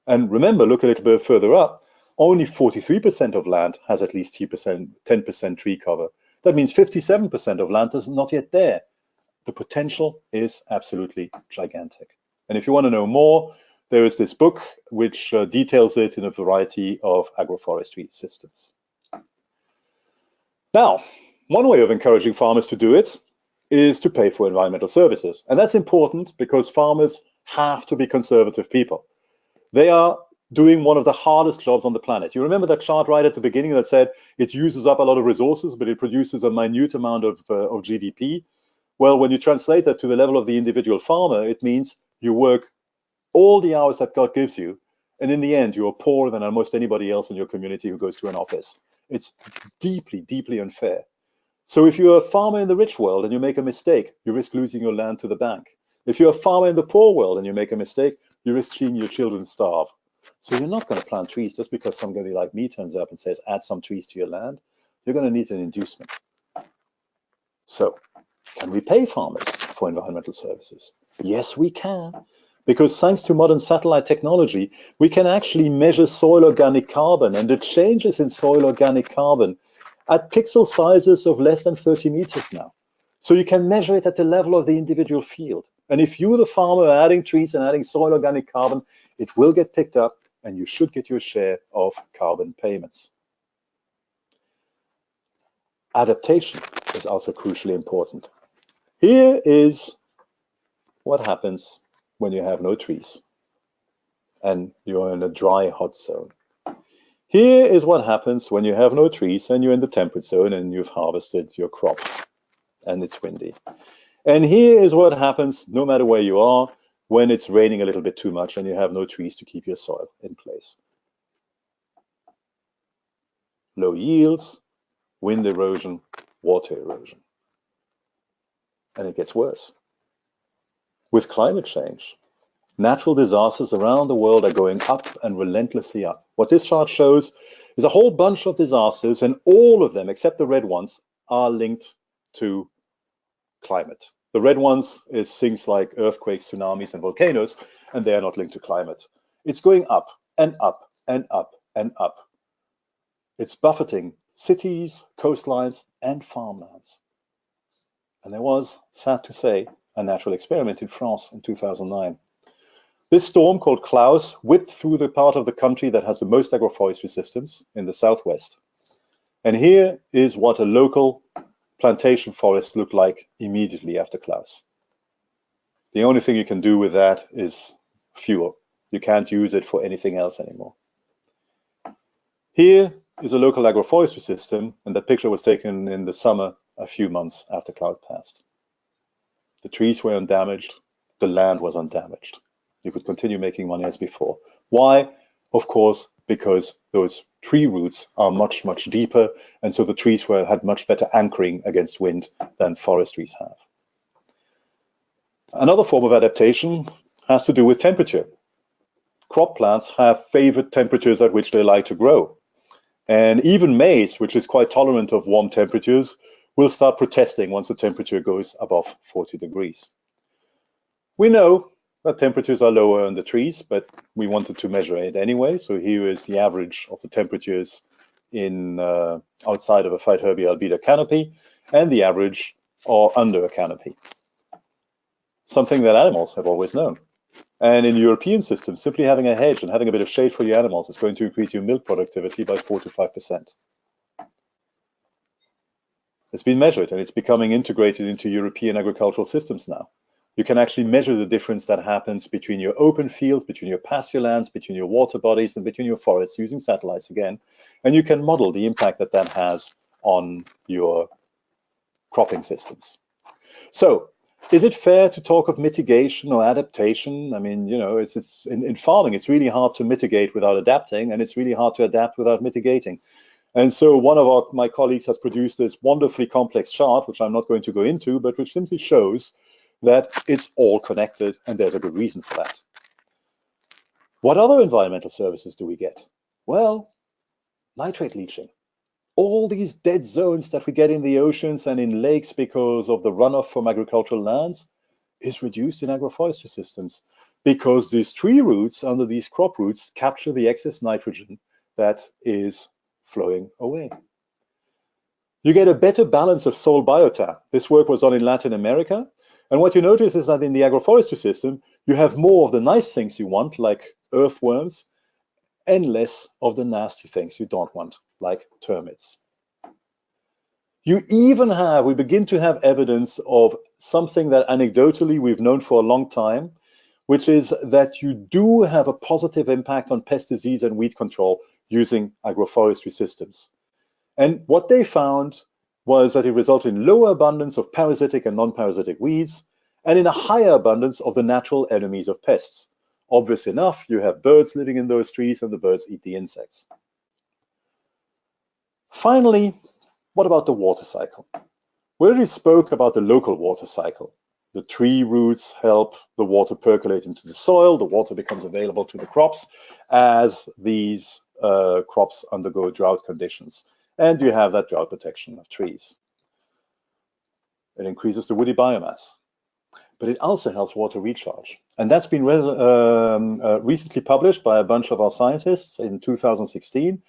S3: And remember, look a little bit further up, only 43% of land has at least 10% tree cover. That means 57% of land is not yet there. The potential is absolutely gigantic. And if you want to know more, there is this book which details it in a variety of agroforestry systems. Now, one way of encouraging farmers to do it is to pay for environmental services. And that's important because farmers have to be conservative people. They are doing one of the hardest jobs on the planet. You remember that chart right at the beginning that said it uses up a lot of resources, but it produces a minute amount of GDP? Well, when you translate that to the level of the individual farmer, it means you work all the hours that God gives you, and in the end, you are poorer than almost anybody else in your community who goes to an office. It's deeply, deeply unfair. So if you're a farmer in the rich world and you make a mistake, you risk losing your land to the bank. If you're a farmer in the poor world and you make a mistake, you risk seeing your children starve. So you're not going to plant trees just because somebody like me turns up and says, add some trees to your land. You're going to need an inducement. So can we pay farmers for environmental services? Yes, we can. Because thanks to modern satellite technology, we can actually measure soil organic carbon and the changes in soil organic carbon at pixel sizes of less than 30 meters now. So you can measure it at the level of the individual field. And if you, the farmer, are adding trees and adding soil organic carbon, it will get picked up and you should get your share of carbon payments. Adaptation is also crucially important. Here is what happens when you have no trees and you're in a dry, hot zone. Here is what happens when you have no trees and you're in the temperate zone and you've harvested your crop and it's windy. And here is what happens no matter where you are when it's raining a little bit too much and you have no trees to keep your soil in place. Low yields, wind erosion, water erosion. And it gets worse. With climate change, natural disasters around the world are going up and relentlessly up. What this chart shows is a whole bunch of disasters, and all of them, except the red ones, are linked to climate. The red ones is things like earthquakes, tsunamis, and volcanoes, and they are not linked to climate. It's going up and up and up and up. It's buffeting cities, coastlines, and farmlands. And there was, sad to say, a natural experiment in France in 2009. This storm called Klaus whipped through the part of the country that has the most agroforestry systems in the southwest. And here is what a local plantation forest looked like immediately after Klaus. The only thing you can do with that is fuel. You can't use it for anything else anymore. Here is a local agroforestry system, and that picture was taken in the summer, a few months after Klaus passed. The trees were undamaged, the land was undamaged. You could continue making money as before. Why? Of course, because those tree roots are much, much deeper, and so the trees had much better anchoring against wind than forest trees have. Another form of adaptation has to do with temperature. Crop plants have favored temperatures at which they like to grow. And even maize, which is quite tolerant of warm temperatures, will start protesting once the temperature goes above 40 degrees. We know that temperatures are lower on the trees, but we wanted to measure it anyway. So here is the average of the temperatures in outside of a Phytophthora albida canopy and the average or under a canopy. Something that animals have always known. And in European systems, simply having a hedge and having a bit of shade for your animals is going to increase your milk productivity by 4 to 5%. It's been measured and it's becoming integrated into European agricultural systems now. You can actually measure the difference that happens between your open fields, between your pasture lands, between your water bodies, and between your forests using satellites again. And you can model the impact that that has on your cropping systems. So, is it fair to talk of mitigation or adaptation? I mean, you know, it's in farming, it's really hard to mitigate without adapting, and it's really hard to adapt without mitigating. And so one of my colleagues has produced this wonderfully complex chart, which I'm not going to go into, but which simply shows that it's all connected, and there's a good reason for that. What other environmental services do we get? Well, nitrate leaching. All these dead zones that we get in the oceans and in lakes because of the runoff from agricultural lands is reduced in agroforestry systems because these tree roots under these crop roots capture the excess nitrogen that is flowing away. You get a better balance of soil biota. This work was done in Latin America. And what you notice is that in the agroforestry system, You have more of the nice things you want, like earthworms, and less of the nasty things you don't want, like termites. You even have, we begin to have evidence of something that anecdotally we've known for a long time, which is that you do have a positive impact on pest disease and weed control using agroforestry systems. And what they found was that it resulted in lower abundance of parasitic and non-parasitic weeds, and in a higher abundance of the natural enemies of pests. Obvious enough, you have birds living in those trees, and the birds eat the insects. Finally, what about the water cycle? We already spoke about the local water cycle. The tree roots help the water percolate into the soil. The water becomes available to the crops as these crops undergo drought conditions. And you have that drought protection of trees. It increases the woody biomass. But it also helps water recharge. And that's been recently published by a bunch of our scientists in 2016.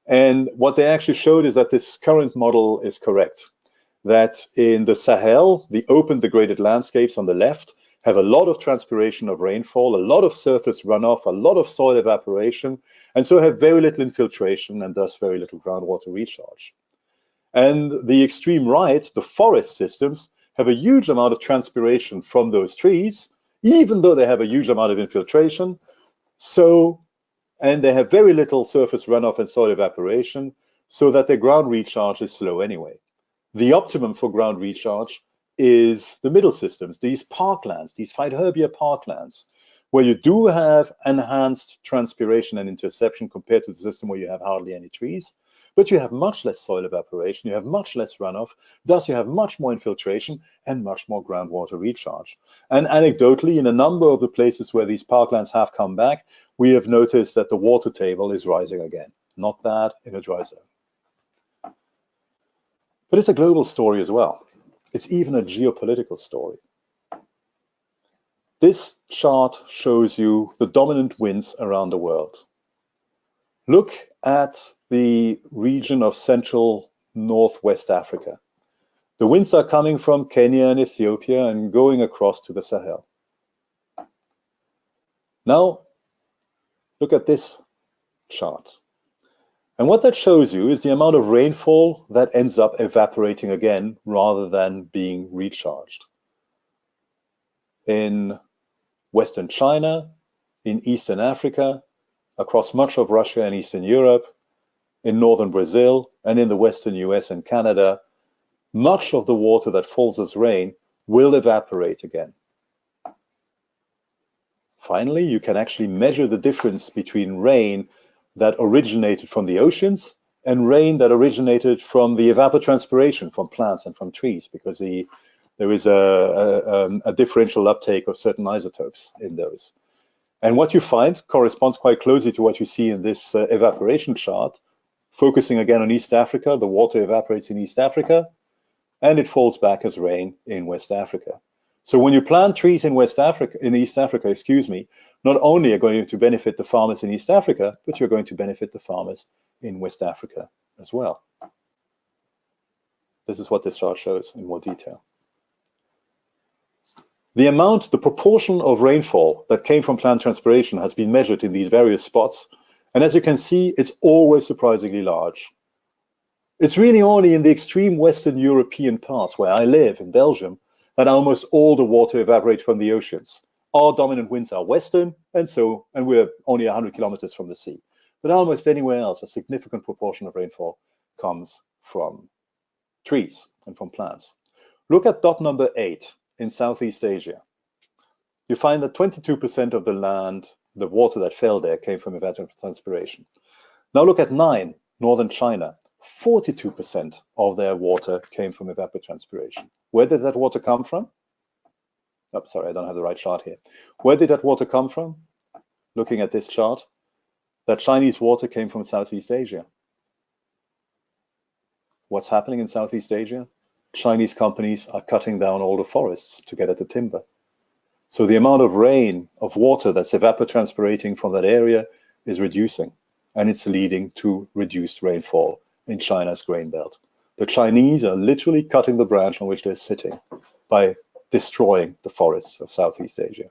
S3: And what they actually showed is that this current model is correct. That in the Sahel, the open degraded landscapes on the left have a lot of transpiration of rainfall, a lot of surface runoff, a lot of soil evaporation, and so have very little infiltration and thus very little groundwater recharge. And the extreme right, the forest systems, have a huge amount of transpiration from those trees, even though they have a huge amount of infiltration. And they have very little surface runoff and soil evaporation, so that their ground recharge is slow anyway. The optimum for ground recharge is the middle systems, these parklands, these phytoherbia parklands, where you do have enhanced transpiration and interception compared to the system where you have hardly any trees, but you have much less soil evaporation, you have much less runoff, thus you have much more infiltration and much more groundwater recharge. And anecdotally, in a number of the places where these parklands have come back, we have noticed that the water table is rising again. Not bad in a dry zone. But it's a global story as well. It's even a geopolitical story. This chart shows you the dominant winds around the world. Look at the region of Central Northwest Africa. The winds are coming from Kenya and Ethiopia and going across to the Sahel. Now, look at this chart. And what that shows you is the amount of rainfall that ends up evaporating again rather than being recharged. In Western China, in Eastern Africa, across much of Russia and Eastern Europe, in northern Brazil, and in the Western US and Canada, much of the water that falls as rain will evaporate again. Finally, you can actually measure the difference between rain that originated from the oceans and rain that originated from the evapotranspiration from plants and from trees, because there is a differential uptake of certain isotopes in those. And what you find corresponds quite closely to what you see in this evaporation chart, focusing again on East Africa. The water evaporates in East Africa, and it falls back as rain in West Africa. So when you plant trees in East Africa, not only are going to benefit the farmers in East Africa, but you're going to benefit the farmers in West Africa as well. This is what this chart shows in more detail. The proportion of rainfall that came from plant transpiration has been measured in these various spots. And as you can see, it's always surprisingly large. It's really only in the extreme Western European parts where I live, in Belgium, that almost all the water evaporates from the oceans. Our dominant winds are western, and we're only 100 kilometers from the sea. But almost anywhere else, a significant proportion of rainfall comes from trees and from plants. Look at dot number 8 in Southeast Asia. You find that 22% of the land, the water that fell there, came from evapotranspiration. Now look at 9, northern China. 42% of their water came from evapotranspiration. Where did that water come from? Oh, sorry, I don't have the right chart here. Where did that water come from? Looking at this chart, that Chinese water came from Southeast Asia. What's happening in Southeast Asia? Chinese companies are cutting down all the forests to get at the timber. So the amount of rain, of water that's evapotranspirating from that area is reducing, and it's leading to reduced rainfall in China's grain belt. The Chinese are literally cutting the branch on which they're sitting by destroying the forests of Southeast Asia.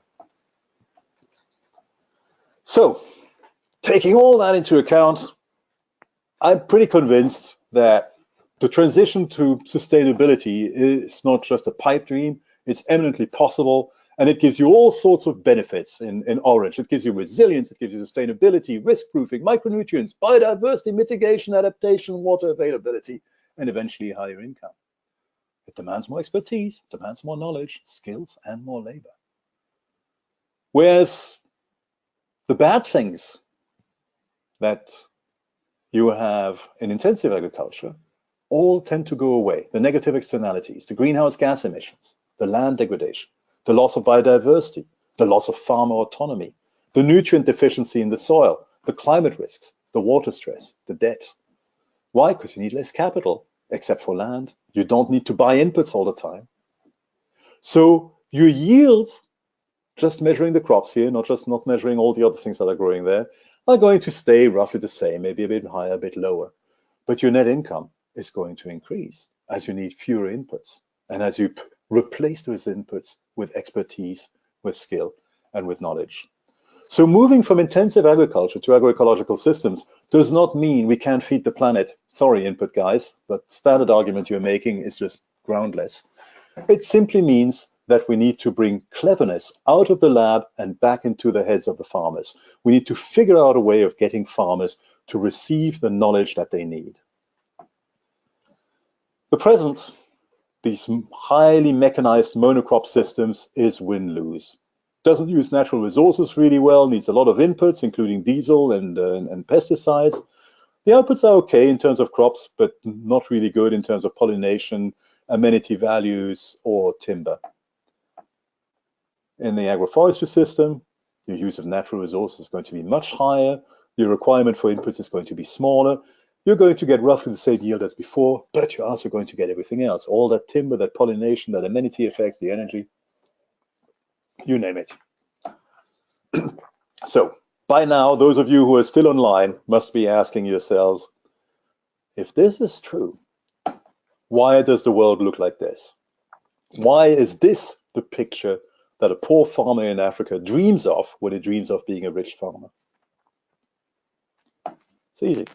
S3: So, taking all that into account, I'm pretty convinced that the transition to sustainability is not just a pipe dream, it's eminently possible, and it gives you all sorts of benefits in orange. It gives you resilience, it gives you sustainability, risk-proofing, micronutrients, biodiversity mitigation, adaptation, water availability, and eventually higher income. It demands more expertise, demands more knowledge, skills, and more labor. Whereas the bad things that you have in intensive agriculture all tend to go away. The negative externalities, the greenhouse gas emissions, the land degradation, the loss of biodiversity, the loss of farmer autonomy, the nutrient deficiency in the soil, the climate risks, the water stress, the debt. Why? Because you need less capital, except for land. You don't need to buy inputs all the time. So your yields, just measuring the crops here, not measuring all the other things that are growing there, are going to stay roughly the same, maybe a bit higher, a bit lower. But your net income is going to increase as you need fewer inputs and as you replace those inputs with expertise, with skill, and with knowledge. So moving from intensive agriculture to agroecological systems does not mean we can't feed the planet. Sorry, input guys, but standard argument you're making is just groundless. It simply means that we need to bring cleverness out of the lab and back into the heads of the farmers. We need to figure out a way of getting farmers to receive the knowledge that they need. The present, these highly mechanized monocrop systems, is win-lose. Doesn't use natural resources really well, needs a lot of inputs, including diesel and pesticides. The outputs are okay in terms of crops, but not really good in terms of pollination, amenity values, or timber. In the agroforestry system, your use of natural resources is going to be much higher. Your requirement for inputs is going to be smaller. You're going to get roughly the same yield as before, but you're also going to get everything else. All that timber, that pollination, that amenity effects, the energy, you name it. So by now, those of you who are still online must be asking yourselves, if this is true, why does the world look like this? Why is this the picture that a poor farmer in Africa dreams of when he dreams of being a rich farmer? It's easy.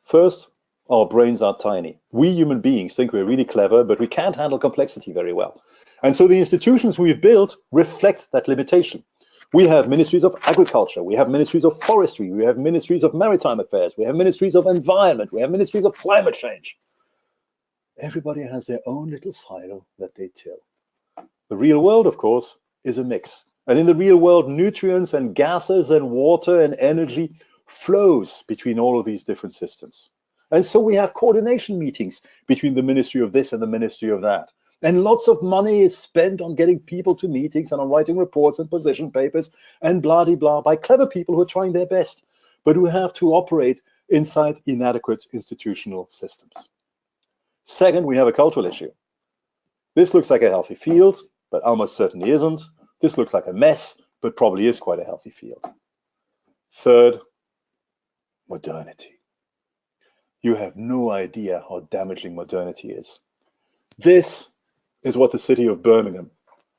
S3: First, our brains are tiny. We human beings think we're really clever, but we can't handle complexity very well. And so the institutions we've built reflect that limitation. We have ministries of agriculture, we have ministries of forestry, we have ministries of maritime affairs, we have ministries of environment, we have ministries of climate change. Everybody has their own little silo that they till. The real world, of course, is a mix. And in the real world, nutrients and gases and water and energy flows between all of these different systems. And so we have coordination meetings between the ministry of this and the ministry of that. And lots of money is spent on getting people to meetings and on writing reports and position papers and blah-de-blah by clever people who are trying their best, but who have to operate inside inadequate institutional systems. Second, we have a cultural issue. This looks like a healthy field, but almost certainly isn't. This looks like a mess, but probably is quite a healthy field. Third, modernity. You have no idea how damaging modernity is. This is what the city of Birmingham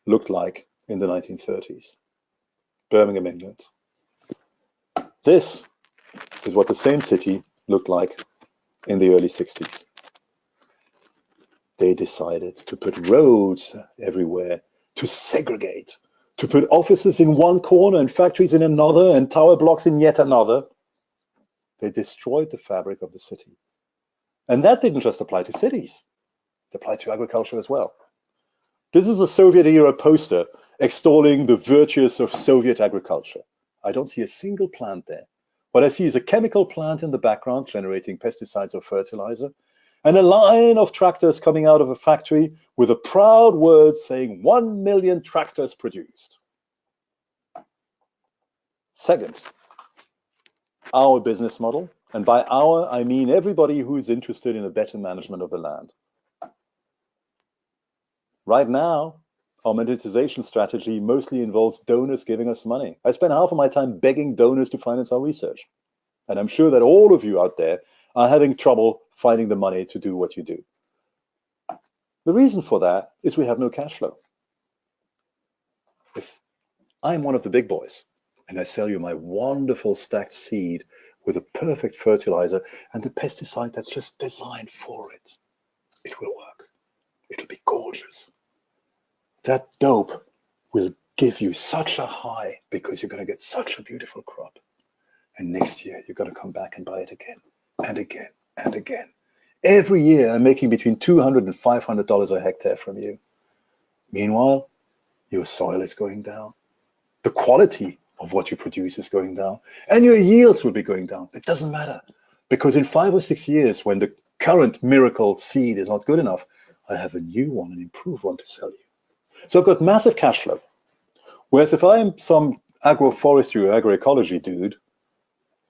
S3: looked like in the 1930s. Birmingham, England. This is what the same city looked like in the early 60s. They decided to put roads everywhere, to segregate, to put offices in one corner and factories in another and tower blocks in yet another. They destroyed the fabric of the city. And that didn't just apply to cities. It applied to agriculture as well. This is a Soviet-era poster extolling the virtues of Soviet agriculture. I don't see a single plant there. What I see is a chemical plant in the background generating pesticides or fertilizer, and a line of tractors coming out of a factory with a proud word saying 1 million tractors produced. Second, our business model, and by our, I mean everybody who is interested in a better management of the land. Right now, our monetization strategy mostly involves donors giving us money. I spend half of my time begging donors to finance our research. And I'm sure that all of you out there are having trouble finding the money to do what you do. The reason for that is we have no cash flow. If I'm one of the big boys, and I sell you my wonderful stacked seed with a perfect fertilizer and the pesticide that's just designed for it, it will work. It'll be gorgeous. That dope will give you such a high because you're going to get such a beautiful crop. And next year, you're going to come back and buy it again and again and again. Every year, I'm making between $200 and $500 a hectare from you. Meanwhile, your soil is going down. The quality of what you produce is going down. And your yields will be going down. It doesn't matter. Because in 5 or 6 years, when the current miracle seed is not good enough, I have a new one, an improved one to sell you. So I've got massive cash flow. Whereas if I'm some agroforestry or agroecology dude,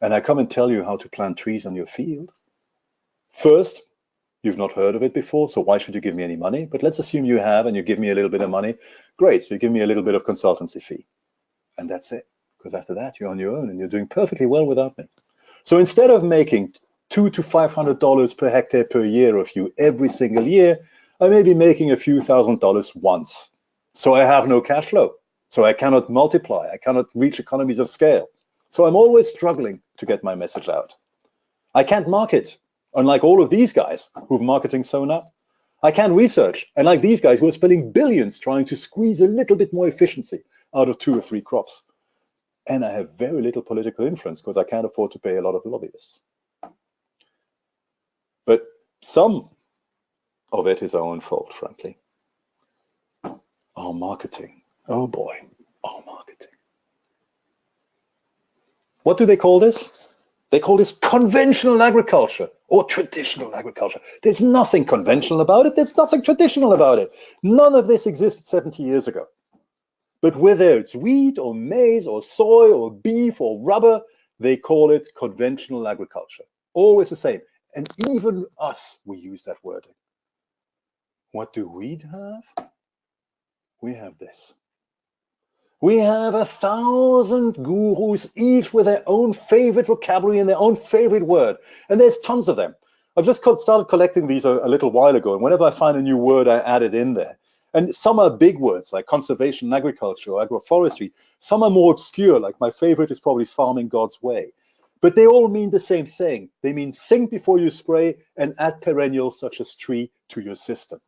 S3: and I come and tell you how to plant trees on your field, first, you've not heard of it before, so why should you give me any money? But let's assume you have and you give me a little bit of money. Great, so you give me a little bit of consultancy fee. And that's it, because after that, you're on your own and you're doing perfectly well without me. So instead of making $200 to $500 per hectare per year of you every single year, I may be making a few $1,000s once. So I have no cash flow. So I cannot multiply. I cannot reach economies of scale. So I'm always struggling to get my message out. I can't market, unlike all of these guys who've marketing sewn up. I can't research, unlike these guys who are spending billions trying to squeeze a little bit more efficiency out of 2 or 3 crops. And I have very little political influence because I can't afford to pay a lot of lobbyists. But some of it is our own fault, frankly. Our marketing. Oh boy, our marketing. What do they call this? They call this conventional agriculture or traditional agriculture. There's nothing conventional about it. There's nothing traditional about it. None of this existed 70 years ago. But whether it's wheat or maize or soy or beef or rubber, they call it conventional agriculture. Always the same. And even us, we use that wording. What do we have? We have this. We have 1,000 gurus, each with their own favorite vocabulary and their own favorite word. And there's tons of them. I've just started collecting these a little while ago. And whenever I find a new word, I add it in there. And some are big words like conservation, agriculture, or agroforestry. Some are more obscure, like my favorite is probably farming God's way. But they all mean the same thing. They mean think before you spray and add perennials such as tree to your system.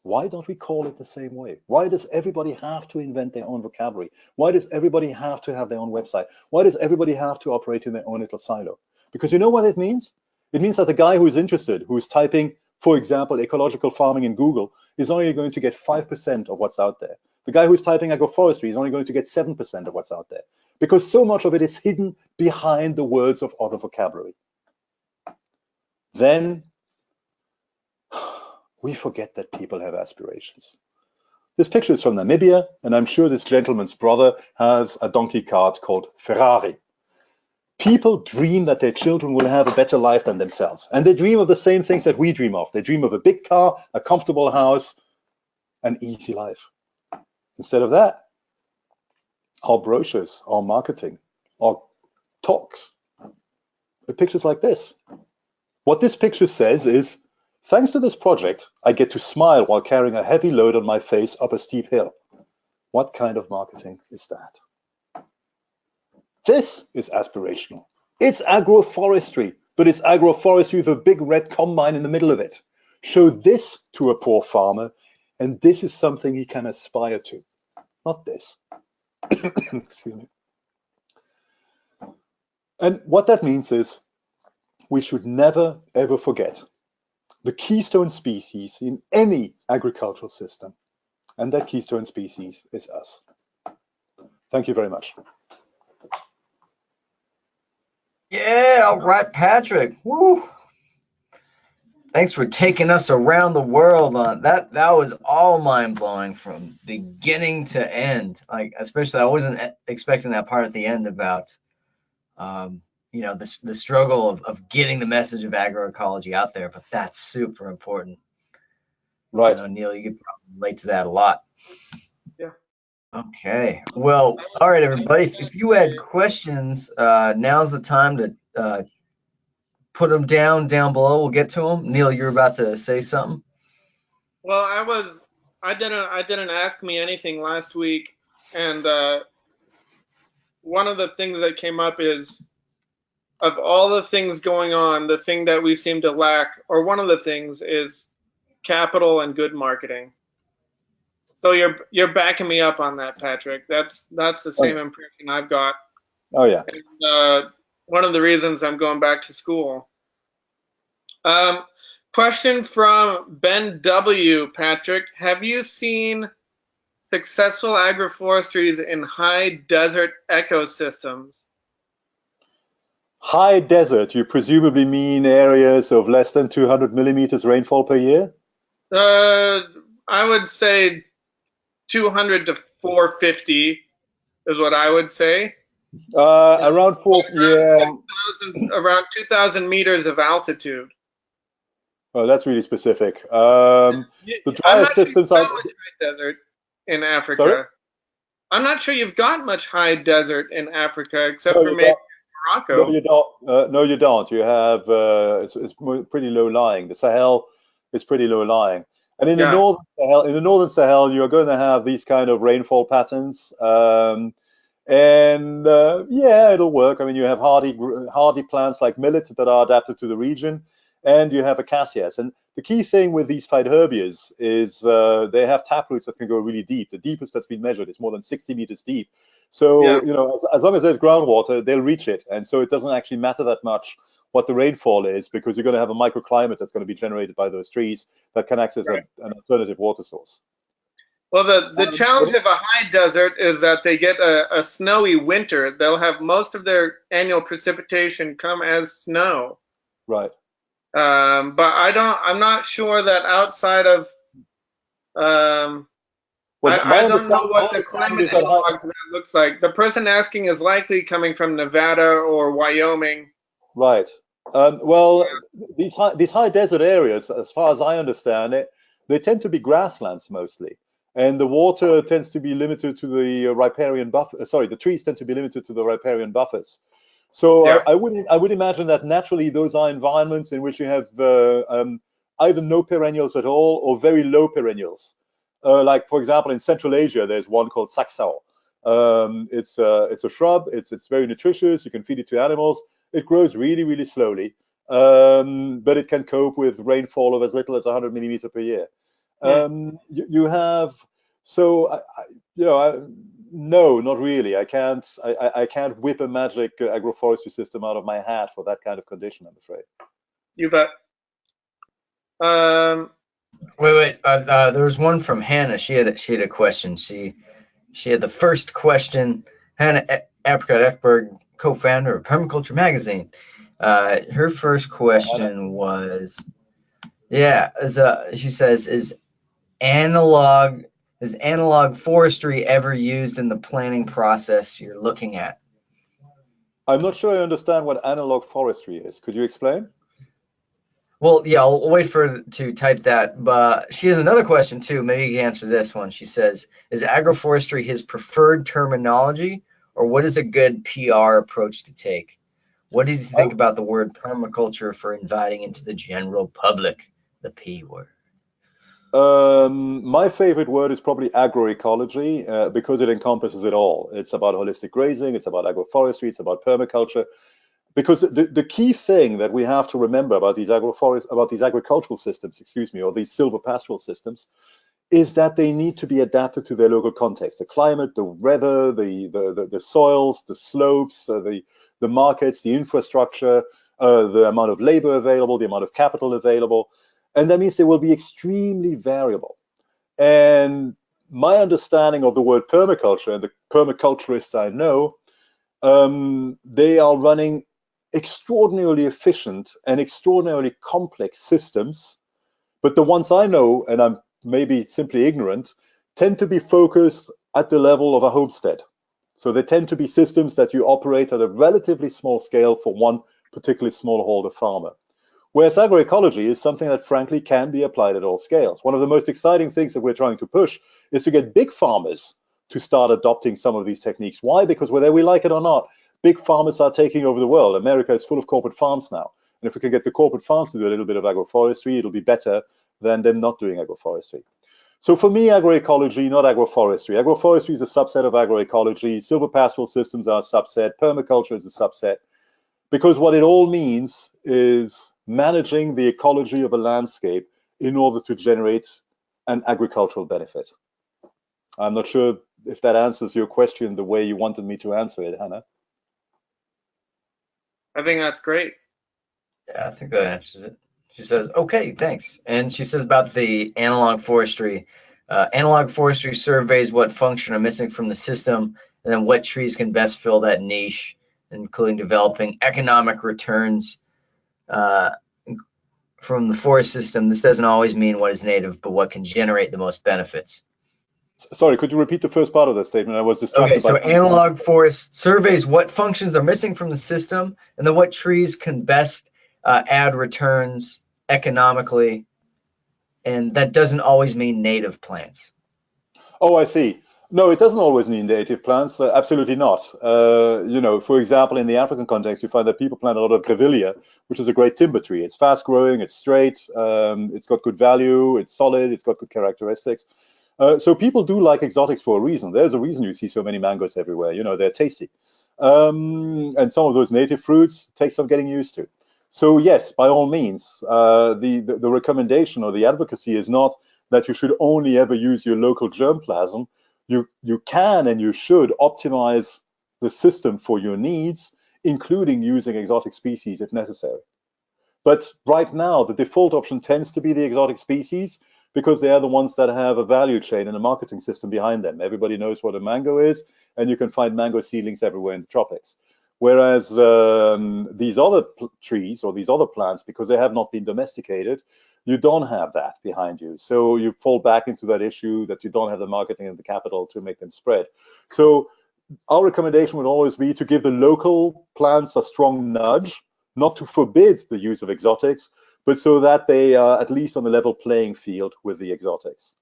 S3: Why don't we call it the same way? Why does everybody have to invent their own vocabulary? Why does everybody have to have their own website? Why does everybody have to operate in their own little silo? Because you know what it means? It means that the guy who's interested, who's typing, for example, ecological farming in Google, is only going to get 5% of what's out there. The guy who's typing agroforestry is only going to get 7% of what's out there. Because so much of it is hidden behind the words of other vocabulary. Then we forget that people have aspirations. This picture is from Namibia, and I'm sure this gentleman's brother has a donkey cart called Ferrari. People dream that their children will have a better life than themselves. And they dream of the same things that we dream of. They dream of a big car, a comfortable house, an easy life. Instead of that, our brochures, our marketing, our talks, the pictures like this. What this picture says is, thanks to this project, I get to smile while carrying a heavy load on my face up a steep hill. What kind of marketing is that? This is aspirational. It's agroforestry, but it's agroforestry with a big red combine in the middle of it. Show this to a poor farmer, and this is something he can aspire to. Not this. Excuse me. And what that means is we should never, ever forget the keystone species in any agricultural system. And that keystone species is us. Thank you very much.
S2: Yeah, all right, Patrick. Woo. Thanks for taking us around the world on that. That was all mind-blowing from beginning to end. Like, especially I wasn't expecting that part at the end about you know, the struggle of getting the message of agroecology out there, but that's super important.
S3: Right.
S2: You know, Neil, you could probably relate to that a lot.
S1: Yeah.
S2: Okay. Well, all right, everybody. If you had questions, now's the time to put them down below. We'll get to them. Neil, you're about to say something.
S1: Well, I didn't ask me anything last week, and one of the things that came up is, of all the things going on, the thing that we seem to lack, or one of the things, is capital and good marketing. So you're backing me up on that, Patrick. That's the same impression I've got.
S3: Oh yeah.
S1: And, one of the reasons I'm going back to school. Question from Ben W. Patrick: have you seen successful agroforestries in high desert ecosystems?
S3: High desert, you presumably mean areas of less than 200 millimeters rainfall per year?
S1: I would say 200 to 450 is what I would say.
S3: Around
S1: around 2,000 meters of altitude.
S3: Oh, that's really specific. The driest systems are
S1: much high desert in Africa.
S3: Sorry?
S1: I'm not sure you've got much high desert in Africa, except for maybe Morocco.
S3: No, you don't. No, you don't. You have it's pretty low lying. The Sahel is pretty low lying, and in the northern Sahel, you're going to have these kind of rainfall patterns. Yeah, it'll work. I mean, you have hardy plants like millet that are adapted to the region, and you have acacias. And the key thing with these phytherbias is they have taproots that can go really deep. The deepest that's been measured is more than 60 meters deep. So, you know, as long as there's groundwater, they'll reach it. And so it doesn't actually matter that much what the rainfall is, because you're going to have a microclimate that's going to be generated by those trees that can access an alternative water source.
S1: Well, the challenge of a high desert is that they get a snowy winter. They'll have most of their annual precipitation come as snow.
S3: Right.
S1: But I'm not sure that outside of, I don't know what the climate analogs looks like. The person asking is likely coming from Nevada or Wyoming.
S3: Right. Well, these high desert areas, as far as I understand it, they tend to be grasslands mostly. And the water tends to be limited to the riparian buffer. Sorry, the trees tend to be limited to the riparian buffers. So I would imagine that naturally those are environments in which you have either no perennials at all or very low perennials. Like for example, in Central Asia, there's one called saksao. It's a shrub. It's very nutritious. You can feed it to animals. It grows really, really slowly, but it can cope with rainfall of as little as 100 millimeters per year. You have, so no, not really. I can't whip a magic agroforestry system out of my hat for that kind of condition, I'm afraid.
S1: You bet.
S2: Wait. There was one from Hannah. She had a question. She had the first question. Hannah Apricot-Ekberg, co-founder of Permaculture Magazine. Her first question was, she says, is analog forestry ever used in the planning process you're looking at?
S3: I'm not sure I understand what analog forestry is. Could you explain?
S2: Well, yeah, I'll wait for her to type that. But she has another question too. Maybe you can answer this one. She says, is agroforestry his preferred terminology, or what is a good PR approach to take? What does he think about the word permaculture for inviting into the general public, the P word?
S3: My favorite word is probably agroecology, because it encompasses it all. It's about holistic grazing, it's about agroforestry, it's about permaculture. Because the key thing that we have to remember about these agricultural systems, or these silvopastoral systems, is that they need to be adapted to their local context: the climate, the weather, the soils, the slopes, the markets, the infrastructure, the amount of labor available, the amount of capital available. And that means they will be extremely variable. And my understanding of the word permaculture, and the permaculturists I know, they are running extraordinarily efficient and extraordinarily complex systems. But the ones I know, and I'm maybe simply ignorant, tend to be focused at the level of a homestead. So they tend to be systems that you operate at a relatively small scale for one particularly smallholder farmer. Whereas agroecology is something that frankly can be applied at all scales. One of the most exciting things that we're trying to push is to get big farmers to start adopting some of these techniques. Why? Because whether we like it or not, big farmers are taking over the world. America is full of corporate farms now. And if we can get the corporate farms to do a little bit of agroforestry, it'll be better than them not doing agroforestry. So for me, agroecology, not agroforestry. Agroforestry is a subset of agroecology. Silvopastoral systems are a subset. Permaculture is a subset. Because what it all means is managing the ecology of a landscape in order to generate an agricultural benefit. I'm not sure if that answers your question the way you wanted me to answer it, Hannah.
S1: I think that's great.
S2: Yeah, I think that answers it. She says, okay, thanks. And she says about the analog forestry. Analog forestry surveys what function are missing from the system, and then what trees can best fill that niche, including developing economic returns from the forest system. This doesn't always mean what is native, but what can generate the most benefits.
S3: Sorry, could you repeat the first part of that statement? I was distracted.
S2: Okay, so analog forest surveys what functions are missing from the system, and then what trees can best add returns economically, and that doesn't always mean native plants.
S3: Oh, I see. No, it doesn't always need native plants. Absolutely not. You know, for example, in the African context, you find that people plant a lot of grevillea, which is a great timber tree. It's fast growing, it's straight, it's got good value, it's solid, it's got good characteristics. So people do like exotics for a reason. There's a reason you see so many mangoes everywhere. You know, they're tasty. And some of those native fruits take some getting used to. So yes, by all means, the recommendation or the advocacy is not that you should only ever use your local germplasm. You can and you should optimize the system for your needs, including using exotic species if necessary. But right now, the default option tends to be the exotic species because they are the ones that have a value chain and a marketing system behind them. Everybody knows what a mango is, and you can find mango seedlings everywhere in the tropics. Whereas these other trees or these other plants, because they have not been domesticated, you don't have that behind you. So you fall back into that issue that you don't have the marketing and the capital to make them spread. So our recommendation would always be to give the local plants a strong nudge, not to forbid the use of exotics, but so that they are at least on the level playing field with the exotics.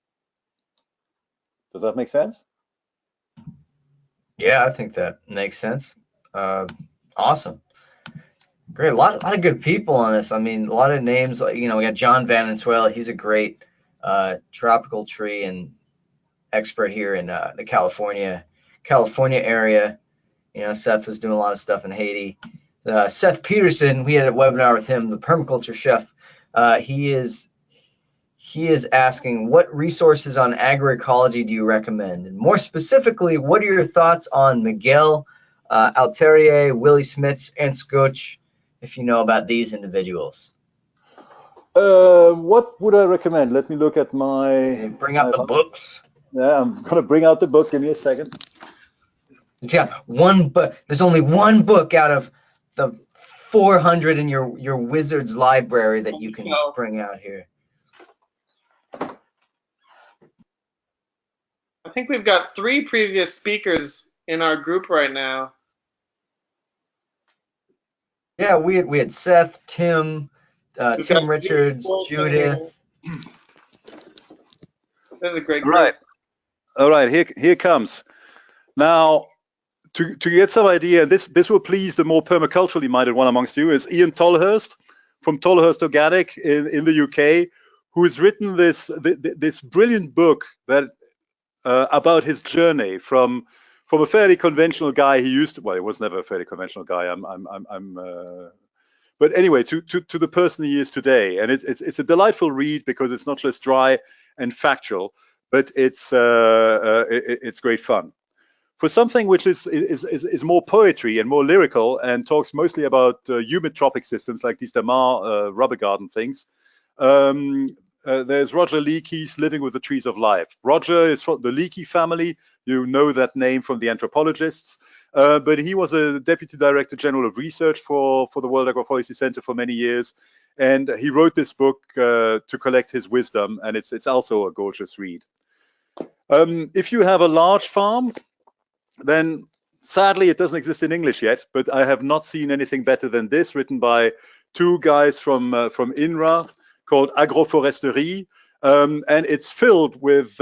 S3: Does that make sense?
S2: Yeah, I think that makes sense. Awesome. Great. A lot of good people on this. I mean, a lot of names, like, you know, we got John Valenzuela. He's a great tropical tree and expert here in the California area. You know, Seth was doing a lot of stuff in Haiti. Seth Peterson, we had a webinar with him, the permaculture chef. He is asking, what resources on agroecology do you recommend? And more specifically, what are your thoughts on Miguel Alterier, Willie Smits, and Scotch, if you know about these individuals?
S3: What would I recommend? Let me look at my...
S2: Bring out the books.
S3: Yeah, I'm going to bring out the book. Give me a second.
S2: Yeah, one book. There's only one book out of the 400 in your wizard's library that you can bring out here.
S1: I think we've got 3 previous speakers in our group right now.
S2: Yeah, we had Seth, Tim, Tim Richards, Judith.
S1: This is a great
S3: group. All right, here comes. Now, to get some idea, this will please the more permaculturally minded one amongst you, is Ian Tolhurst from Tolhurst Organic in the UK, who has written this brilliant book that about his journey from a fairly conventional guy he used to. Well, he was never a fairly conventional guy. But anyway, to the person he is today, and it's a delightful read because it's not just dry and factual, but it's great fun. For something which is more poetry and more lyrical and talks mostly about humid tropic systems like these Damar rubber garden things, there's Roger Leakey's Living with the Trees of Life. Roger is from the Leakey family. You know that name from the anthropologists. But he was a Deputy Director General of Research for the World Agroforestry Center for many years. And he wrote this book to collect his wisdom. And it's also a gorgeous read. If you have a large farm, then sadly it doesn't exist in English yet. But I have not seen anything better than this, written by 2 guys from INRA, called Agroforestry, and it's filled with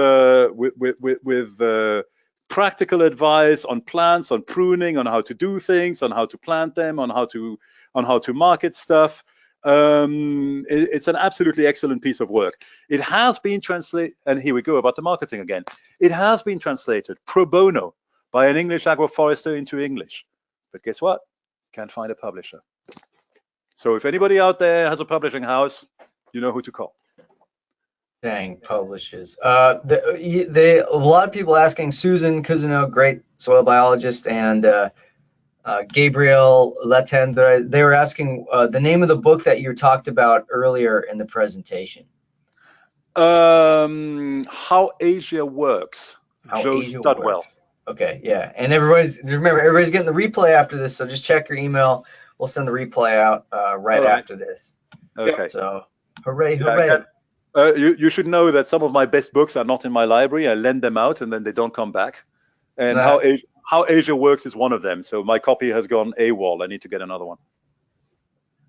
S3: practical advice on plants, on pruning, on how to do things, on how to plant them, on how to market stuff. It's an absolutely excellent piece of work. It has been translated, and here we go about the marketing again. It has been translated pro bono by an English agroforester into English. But guess what? Can't find a publisher. So if anybody out there has a publishing house, you know who to call.
S2: Dang, publishes. A lot of people asking Susan Cousineau, great soil biologist, and Gabriel Latendre, they were asking the name of the book that you talked about earlier in the presentation.
S3: How Asia Works. Joe Studwell.
S2: Okay, yeah. And remember, everybody's getting the replay after this, so just check your email. We'll send the replay out right after this.
S3: Okay.
S2: So, hooray, hooray.
S3: You should know that some of my best books are not in my library. I lend them out and then they don't come back. And How Asia Works is one of them. So my copy has gone AWOL. I need to get another one.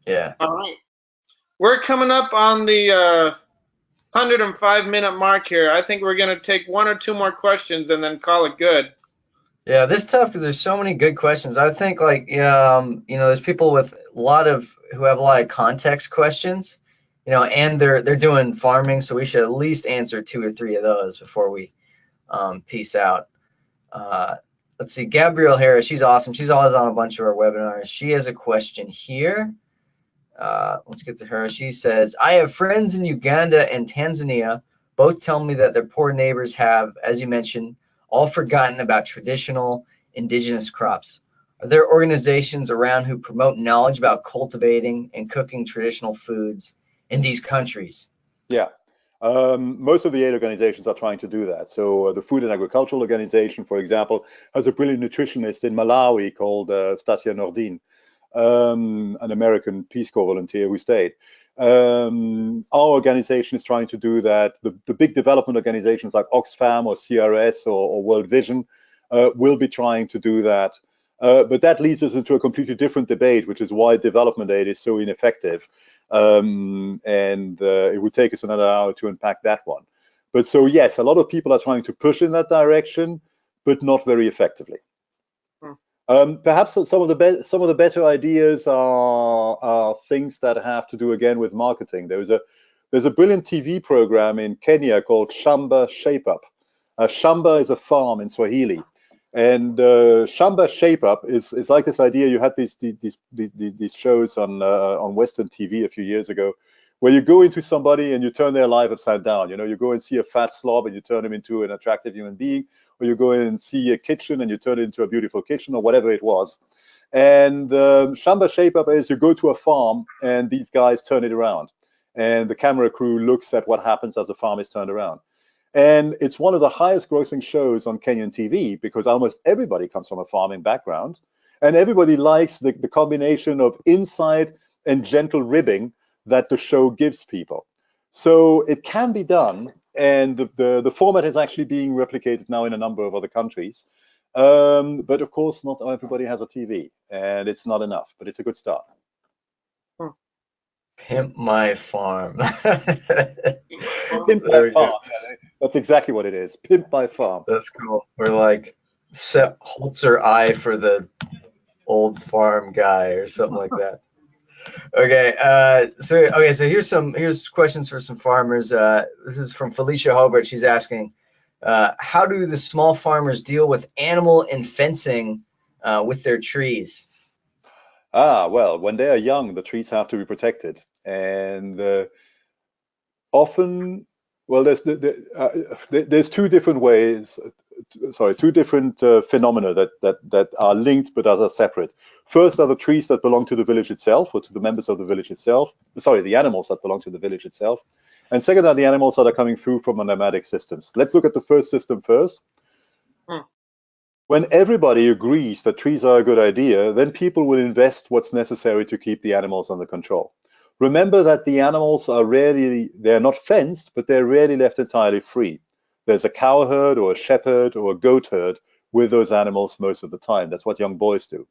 S2: Yeah.
S1: All right. We're coming up on the 105-minute mark here. I think we're going to take one or two more questions and then call it good.
S2: Yeah, this is tough because there's so many good questions. I think there's people with who have a lot of context questions, and they're doing farming, so we should at least answer 2 or 3 of those before we peace out. Let's see, Gabrielle Harris, she's awesome. She's always on a bunch of our webinars. She has a question here. Let's get to her. She says, I have friends in Uganda and Tanzania. Both tell me that their poor neighbors have, as you mentioned, all forgotten about traditional indigenous crops. Are there organizations around who promote knowledge about cultivating and cooking traditional foods in these countries?
S3: Yeah. Most of the aid organizations are trying to do that. So the Food and Agricultural Organization, for example, has a brilliant nutritionist in Malawi called Stasia Nordin, an American Peace Corps volunteer who stayed. Our organization is trying to do that. The big development organizations like Oxfam or CRS or World Vision will be trying to do that. But that leads us into a completely different debate, which is why development aid is so ineffective. It would take us another hour to unpack that one. But so, yes, a lot of people are trying to push in that direction, but not very effectively. Perhaps some of the better ideas are things that have to do again with marketing. There's a brilliant TV program in Kenya called Shamba Shape Up. Shamba is a farm in Swahili, and Shamba Shape Up is like this idea. You had these shows on Western TV a few years ago, where you go into somebody and you turn their life upside down. You go and see a fat slob and you turn him into an attractive human being, or you go in and see a kitchen and you turn it into a beautiful kitchen, or whatever it was. And Shamba Shape Up is you go to a farm and these guys turn it around, and the camera crew looks at what happens as the farm is turned around. And it's one of the highest grossing shows on Kenyan TV because almost everybody comes from a farming background, and everybody likes the combination of insight and gentle ribbing that the show gives people. So it can be done, and the format is actually being replicated now in a number of other countries. But of course, not everybody has a TV, and it's not enough, but it's a good start.
S2: Pimp my farm.
S3: Pimp my farm. That's exactly what it is. Pimp my farm.
S2: That's cool. We're like Sepp Holzer eye for the old farm guy or something like that. Okay. So here's questions for some farmers. This is from Felicia Hobart. She's asking, how do the small farmers deal with animal and fencing with their trees?
S3: Well, when they are young, the trees have to be protected, and often, well, there's 2 different ways. Two different phenomena that are linked but are separate. First are the trees that belong to the village itself, or to the members of the village itself. Sorry, the animals that belong to the village itself. And second are the animals that are coming through from nomadic systems. Let's look at the first system first. When everybody agrees that trees are a good idea, then people will invest what's necessary to keep the animals under control. Remember that the animals they're not fenced, but they're rarely left entirely free. There's a cow herd or a shepherd or a goat herd with those animals most of the time. That's what young boys do.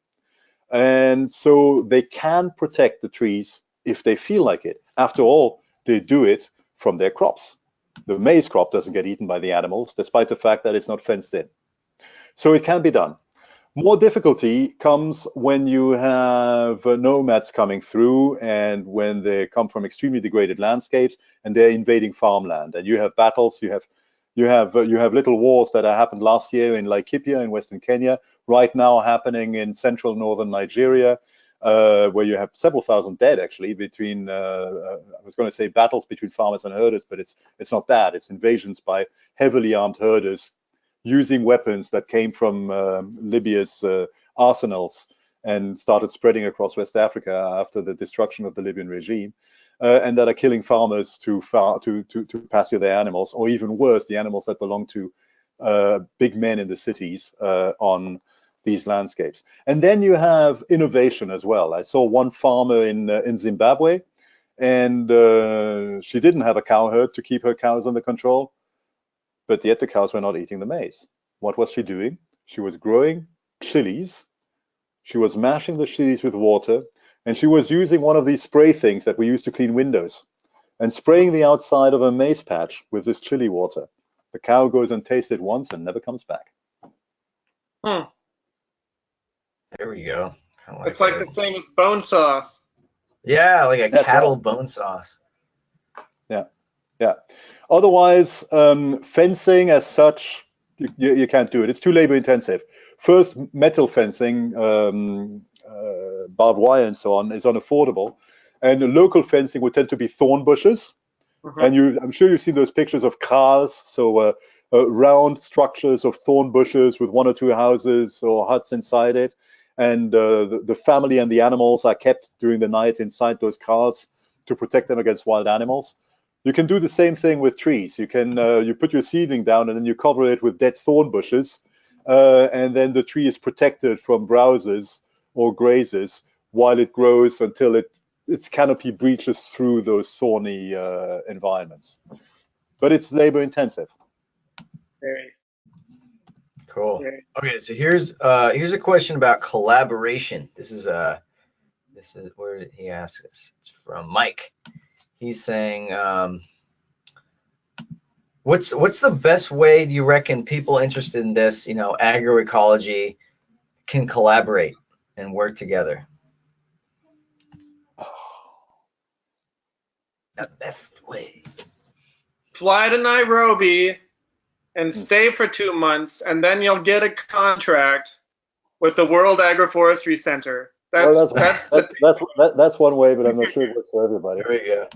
S3: And so they can protect the trees if they feel like it. After all, they do it from their crops. The maize crop doesn't get eaten by the animals, despite the fact that it's not fenced in. So it can be done. More difficulty comes when you have nomads coming through, and when they come from extremely degraded landscapes and they're invading farmland, and you have battles, you have little wars that happened last year in Laikipia in Western Kenya, right now happening in central northern Nigeria, where you have several thousand dead actually between I was going to say battles between farmers and herders, but it's not that. It's invasions by heavily armed herders using weapons that came from Libya's arsenals and started spreading across West Africa after the destruction of the Libyan regime, and that are killing farmers to pasture their animals, or even worse, the animals that belong to big men in the cities on these landscapes. And then you have innovation as well. I saw one farmer in Zimbabwe, and she didn't have a cow herd to keep her cows under control, but yet the cows were not eating the maize. What was she doing? She was growing chilies. She was mashing the chilies with water, and she was using one of these spray things that we use to clean windows, and spraying the outside of a maize patch with this chili water. The cow goes and tastes it once and never comes back.
S1: Hmm.
S2: There we go.
S1: It's like the famous bone sauce.
S2: Yeah, like a cattle bone sauce.
S3: Yeah, yeah. Otherwise, fencing as such, you can't do it. It's too labor intensive. First, metal fencing, barbed wire and so on, is unaffordable. And local fencing would tend to be thorn bushes. And I'm sure you've seen those pictures of kraals, so round structures of thorn bushes with one or two houses or huts inside it. And the family and the animals are kept during the night inside those kraals to protect them against wild animals. You can do the same thing with trees. You can you put your seedling down and then you cover it with dead thorn bushes, and then the tree is protected from browsers or grazers while it grows until its canopy breaches through those thorny environments. But it's labor intensive.
S1: Very
S2: cool. Okay, so here's a question about collaboration. This is where he asks us. It's from Mike. He's saying, what's the best way do you reckon people interested in this, agroecology, can collaborate and work together? The best way.
S1: Fly to Nairobi and stay for 2 months, and then you'll get a contract with the World Agroforestry Center. That's
S3: one way, but I'm not sure it works for everybody.
S2: There we go.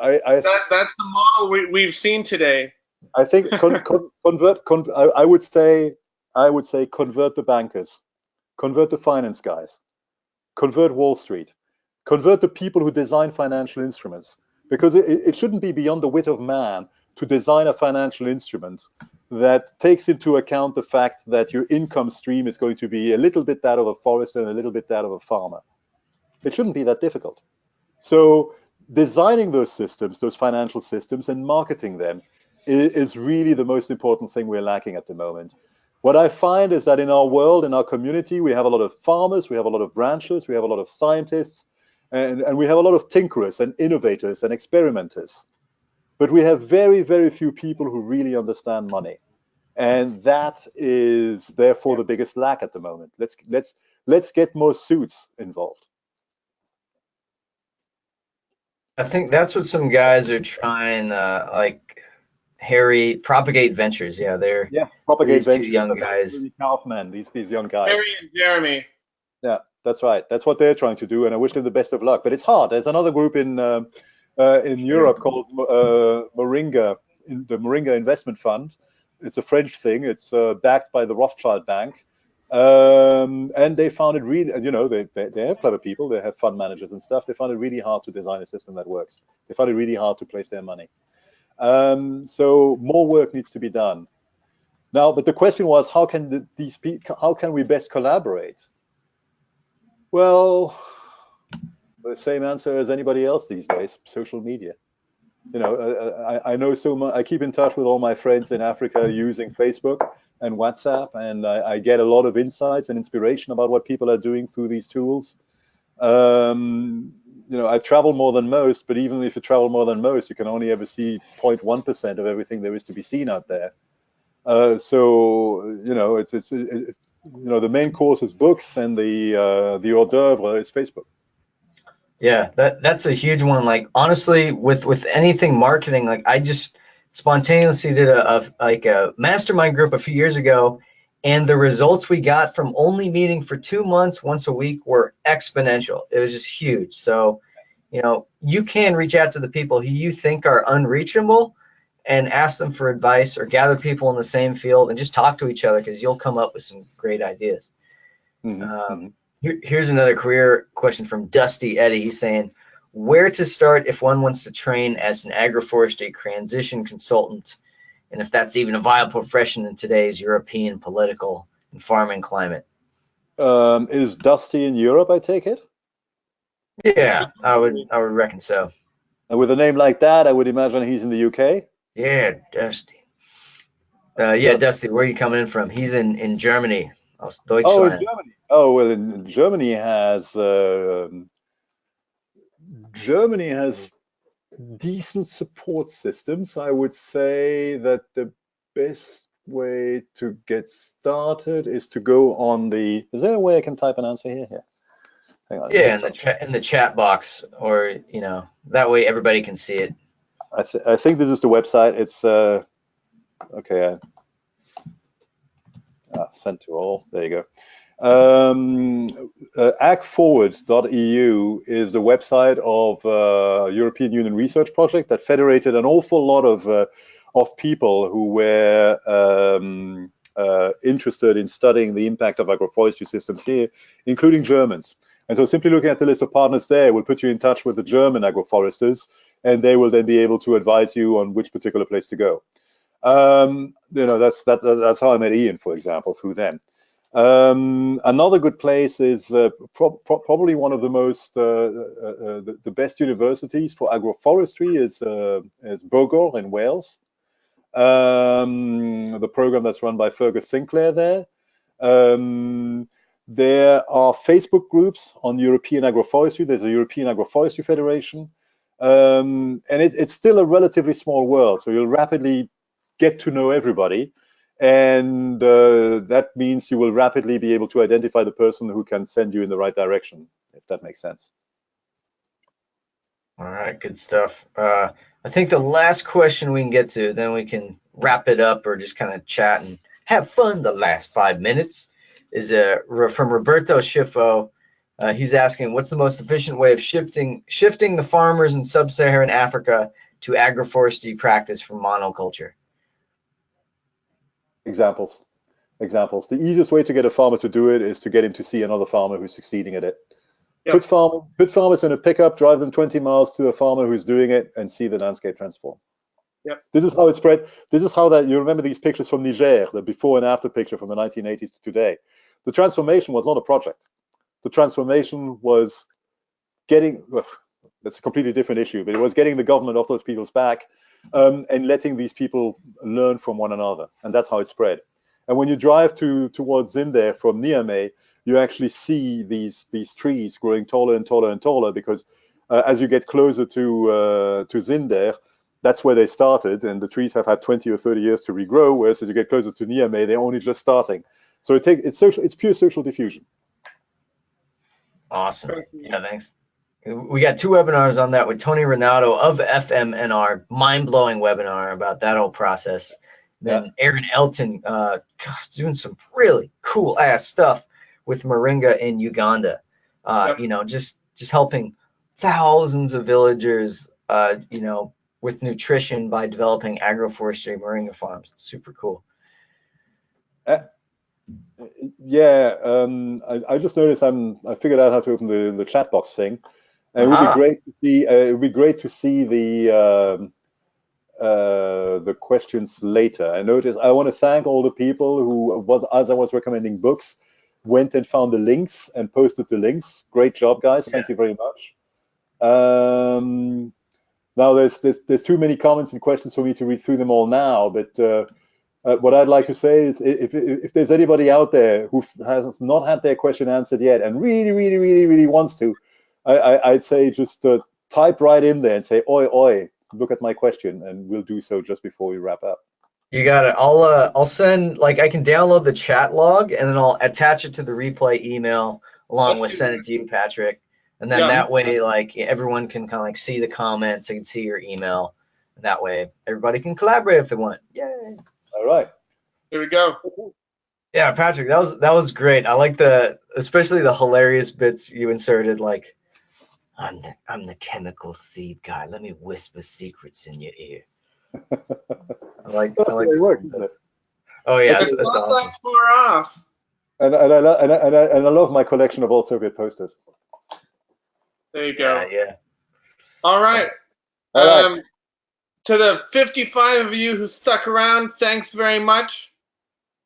S1: That's the model we've seen today.
S3: I think I would say convert the bankers, convert the finance guys, convert Wall Street, convert the people who design financial instruments, because it shouldn't be beyond the wit of man to design a financial instrument that takes into account the fact that your income stream is going to be a little bit that of a forester and a little bit that of a farmer. It shouldn't be that difficult. So designing those systems, those financial systems, and marketing them is really the most important thing we're lacking at the moment. What I find is that in our world, in our community, we have a lot of farmers, we have a lot of ranchers, we have a lot of scientists, and we have a lot of tinkerers and innovators and experimenters. But we have very, very few people who really understand money. And that is therefore the biggest lack at the moment. Let's get more suits involved.
S2: I think that's what some guys are trying, like Propagate Ventures. Yeah, Propagate Ventures. Two young guys.
S3: Kaufman, these young guys.
S1: Harry and Jeremy.
S3: Yeah, that's right. That's what they're trying to do, and I wish them the best of luck. But it's hard. There's another group in Europe called Moringa, the Moringa Investment Fund. It's a French thing. It's backed by the Rothschild Bank. And they found it really, they have clever people, they have fund managers and stuff. They found it really hard to design a system that works. They found it really hard to place their money. So more work needs to be done. Now, but the question was, how can we best collaborate? Well, the same answer as anybody else these days: social media. I know so much. I keep in touch with all my friends in Africa using Facebook and WhatsApp, and I get a lot of insights and inspiration about what people are doing through these tools. I travel more than most, but even if you travel more than most, you can only ever see 0.1% of everything there is to be seen out there. the main course is books, and the hors d'oeuvre is Facebook.
S2: Yeah, that's a huge one. Like honestly, with anything marketing, like I just spontaneously did a mastermind group a few years ago, and the results we got from only meeting for 2 months once a week were exponential. It was just huge. So, you can reach out to the people who you think are unreachable and ask them for advice, or gather people in the same field and just talk to each other, because you'll come up with some great ideas. Here's another career question from Dusty Eddie. He's saying, where to start if one wants to train as an agroforestry transition consultant, and if that's even a viable profession in today's European political and farming climate?
S3: Is Dusty in Europe, I take it?
S2: Yeah, I would reckon so.
S3: And with a name like that, I would imagine he's in the UK.
S2: Yeah, Dusty. Yeah, Dusty, where are you coming in from? He's in Germany. Aus Deutschland.
S3: Oh, in Germany. Oh, well, in Germany has decent support systems. I would say that the best way to get started is to go on the. Is there a way I can type an answer here? Here. Hang on.
S2: Yeah, in the chat box, or that way everybody can see it.
S3: I think this is the website. It's okay. Sent to all. There you go. agforward.eu is the website of European Union research project that federated an awful lot of people who were interested in studying the impact of agroforestry systems here, including Germans. And so simply looking at the list of partners there will put you in touch with the German agroforesters, and they will then be able to advise you on which particular place to go. That's how I met Ian, for example, through them. Another good place is probably one of the most the best universities for agroforestry is Bogor in Wales. The program that's run by Fergus Sinclair there. There are Facebook groups on European agroforestry. There's a European Agroforestry Federation, and it's still a relatively small world, so you'll rapidly get to know everybody. And that means you will rapidly be able to identify the person who can send you in the right direction, if that makes sense.
S2: All right, good stuff. I think the last question we can get to, then we can wrap it up or just kind of chat and have fun the last 5 minutes, is from Roberto Schiffo. He's asking, what's the most efficient way of shifting the farmers in sub-Saharan Africa to agroforestry practice from monoculture?
S3: Examples. The easiest way to get a farmer to do it is to get him to see another farmer who's succeeding at it. Yep. Put farmers in a pickup, drive them 20 miles to a farmer who's doing it, and see the landscape transform.
S1: Yep.
S3: This is how it spread. This is how you remember these pictures from Niger, the before and after picture from the 1980s to today. The transformation was not a project. The transformation was getting, that's a completely different issue, but it was getting the government off those people's back and letting these people learn from one another. And that's how it spread. And when you drive towards Zinder from Niamey, you actually see these trees growing taller and taller and taller, because as you get closer to Zinder, that's where they started, and the trees have had 20 or 30 years to regrow, whereas as you get closer to Niamey, they're only just starting. So it's pure social diffusion.
S2: Awesome. Yeah, thanks. We got 2 webinars on that with Tony Renato of FMNR, mind-blowing webinar about that whole process. Then Aaron Elton, doing some really cool ass stuff with Moringa in Uganda. Just helping thousands of villagers, with nutrition by developing agroforestry Moringa farms. It's super cool.
S3: I just noticed I figured out how to open the chat box thing. And it would be great to see. It would be great to see the questions later. I want to thank all the people who as I was recommending books, went and found the links and posted the links. Great job, guys! Thank you very much. Now there's too many comments and questions for me to read through them all now, but what I'd like to say is, if there's anybody out there who has not had their question answered yet and really, really, really, really wants to, I'd say just type right in there and say, oi, oi, look at my question, and we'll do so just before we wrap up.
S2: You got it. I'll send, like, I can download the chat log and then I'll attach it to the replay email along with send it to you, Patrick. And then that way, like, everyone can kind of like see the comments, they can see your email. And that way everybody can collaborate if they want. Yay.
S3: All right.
S1: Here we go.
S2: Yeah, Patrick, that was great. I like especially the hilarious bits you inserted, like, I'm the chemical seed guy. Let me whisper secrets in your ear. I like that. Oh yeah,
S1: it's
S2: that's
S1: not
S2: awesome.
S1: that far off.
S3: And I love my collection of old Soviet posters.
S1: There you go.
S2: Yeah.
S1: All right.
S3: All right.
S1: To the 55 of you who stuck around, thanks very much.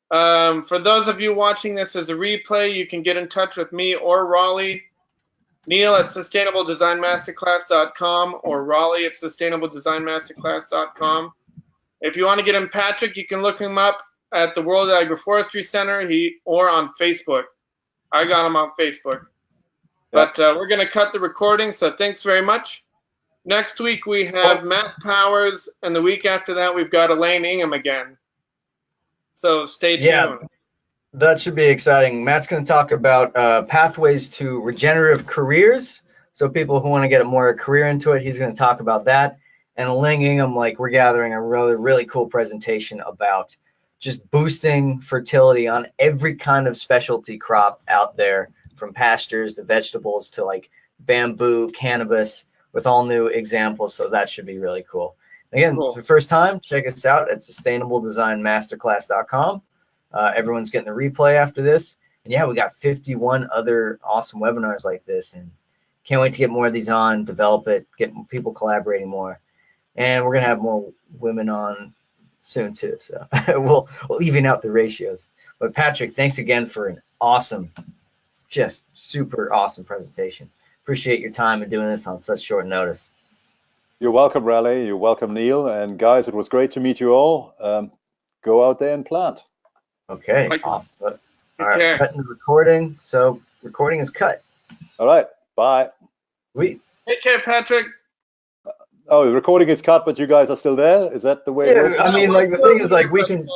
S1: For those of you watching this as a replay, you can get in touch with me or Raleigh. Neil at sustainabledesignmasterclass.com or Raleigh at sustainabledesignmasterclass.com. If you want to get him, Patrick, you can look him up at the World Agroforestry Center or on Facebook. I got him on Facebook. But we're going to cut the recording, so thanks very much. Next week we have Matt Powers, and the week after that we've got Elaine Ingham again. So stay tuned.
S2: Yeah, that should be exciting. Matt's going to talk about pathways to regenerative careers. So people who want to get more career into it, he's going to talk about that. And Elaine Ingham, like, we're gathering a really cool presentation about just boosting fertility on every kind of specialty crop out there, from pastures to vegetables to like bamboo, cannabis, with all new examples. So that should be really cool. Again, It's the first time, check us out at sustainabledesignmasterclass.com. Everyone's getting the replay after this. And yeah, we got 51 other awesome webinars like this, and can't wait to get more of these on, develop it, get people collaborating more. And we're going to have more women on soon too. So we'll even out the ratios. But Patrick, thanks again for an awesome, just super awesome presentation. Appreciate your time and doing this on such short notice.
S3: You're welcome, Raleigh. You're welcome, Neil. And guys, it was great to meet you all. Go out there and plant.
S2: Okay, awesome. All right, cutting the recording. So recording is cut.
S3: All right, bye.
S1: Take care, Patrick.
S3: Oh, the recording is cut, but you guys are still there? Is that the way it works?
S2: I mean, like, the thing is, like, we can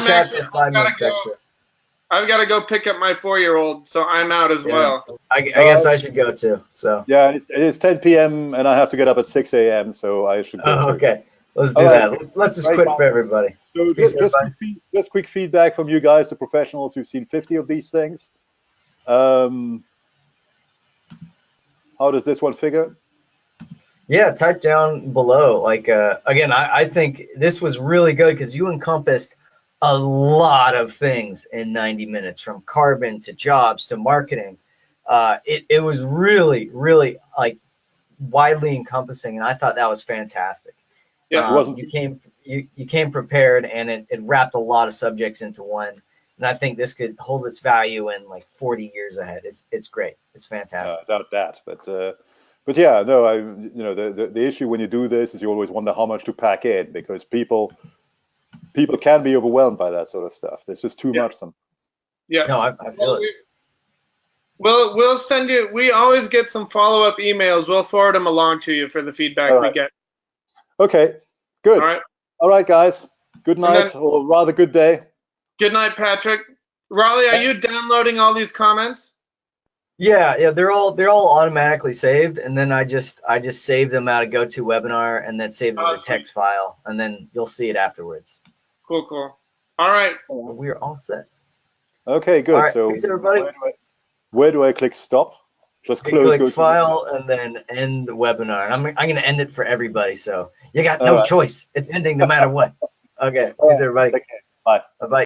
S2: chat for 5 minutes extra.
S1: I've got to go pick up my 4-year-old, so I'm out as well.
S2: I guess I should go too. So
S3: yeah, it's 10 p.m. and I have to get up at 6 a.m. So I should go.
S2: Okay, let's do that. Let's just quit for everybody.
S3: So just quick feedback from you guys, the professionals who've seen 50 of these things. How does this one figure?
S2: Yeah, type down below. Like, again, I think this was really good because you encompassed a lot of things in 90 minutes, from carbon to jobs to marketing. It was really, really, like, widely encompassing, and I thought that was fantastic. Yeah, you came prepared, and it wrapped a lot of subjects into one. And I think this could hold its value in like 40 years ahead. It's great. It's fantastic.
S3: Doubt that, but yeah, no, the issue when you do this is you always wonder how much to pack in, because people can be overwhelmed by that sort of stuff. There's just too much sometimes.
S1: Yeah.
S2: No, I feel it.
S1: Well, we'll send you. We always get some follow-up emails. We'll forward them along to you for the feedback we get.
S3: Okay. Good. All right, guys. Good night, or rather, good day.
S1: Good night, Patrick. Raleigh, are you downloading all these comments?
S2: Yeah, they're all automatically saved, and then I just save them out of GoToWebinar, and then save it as a text file, and then you'll see it afterwards.
S1: Cool. All right.
S2: We're all set.
S3: Okay, good.
S2: All right,
S3: so
S2: thanks, everybody.
S3: Where do I click stop? Just close.
S2: Click file and then end the webinar. And I'm going to end it for everybody, so you got no choice. It's ending no matter what. Okay, thanks, everybody.
S3: Okay. Bye.
S2: Bye-bye.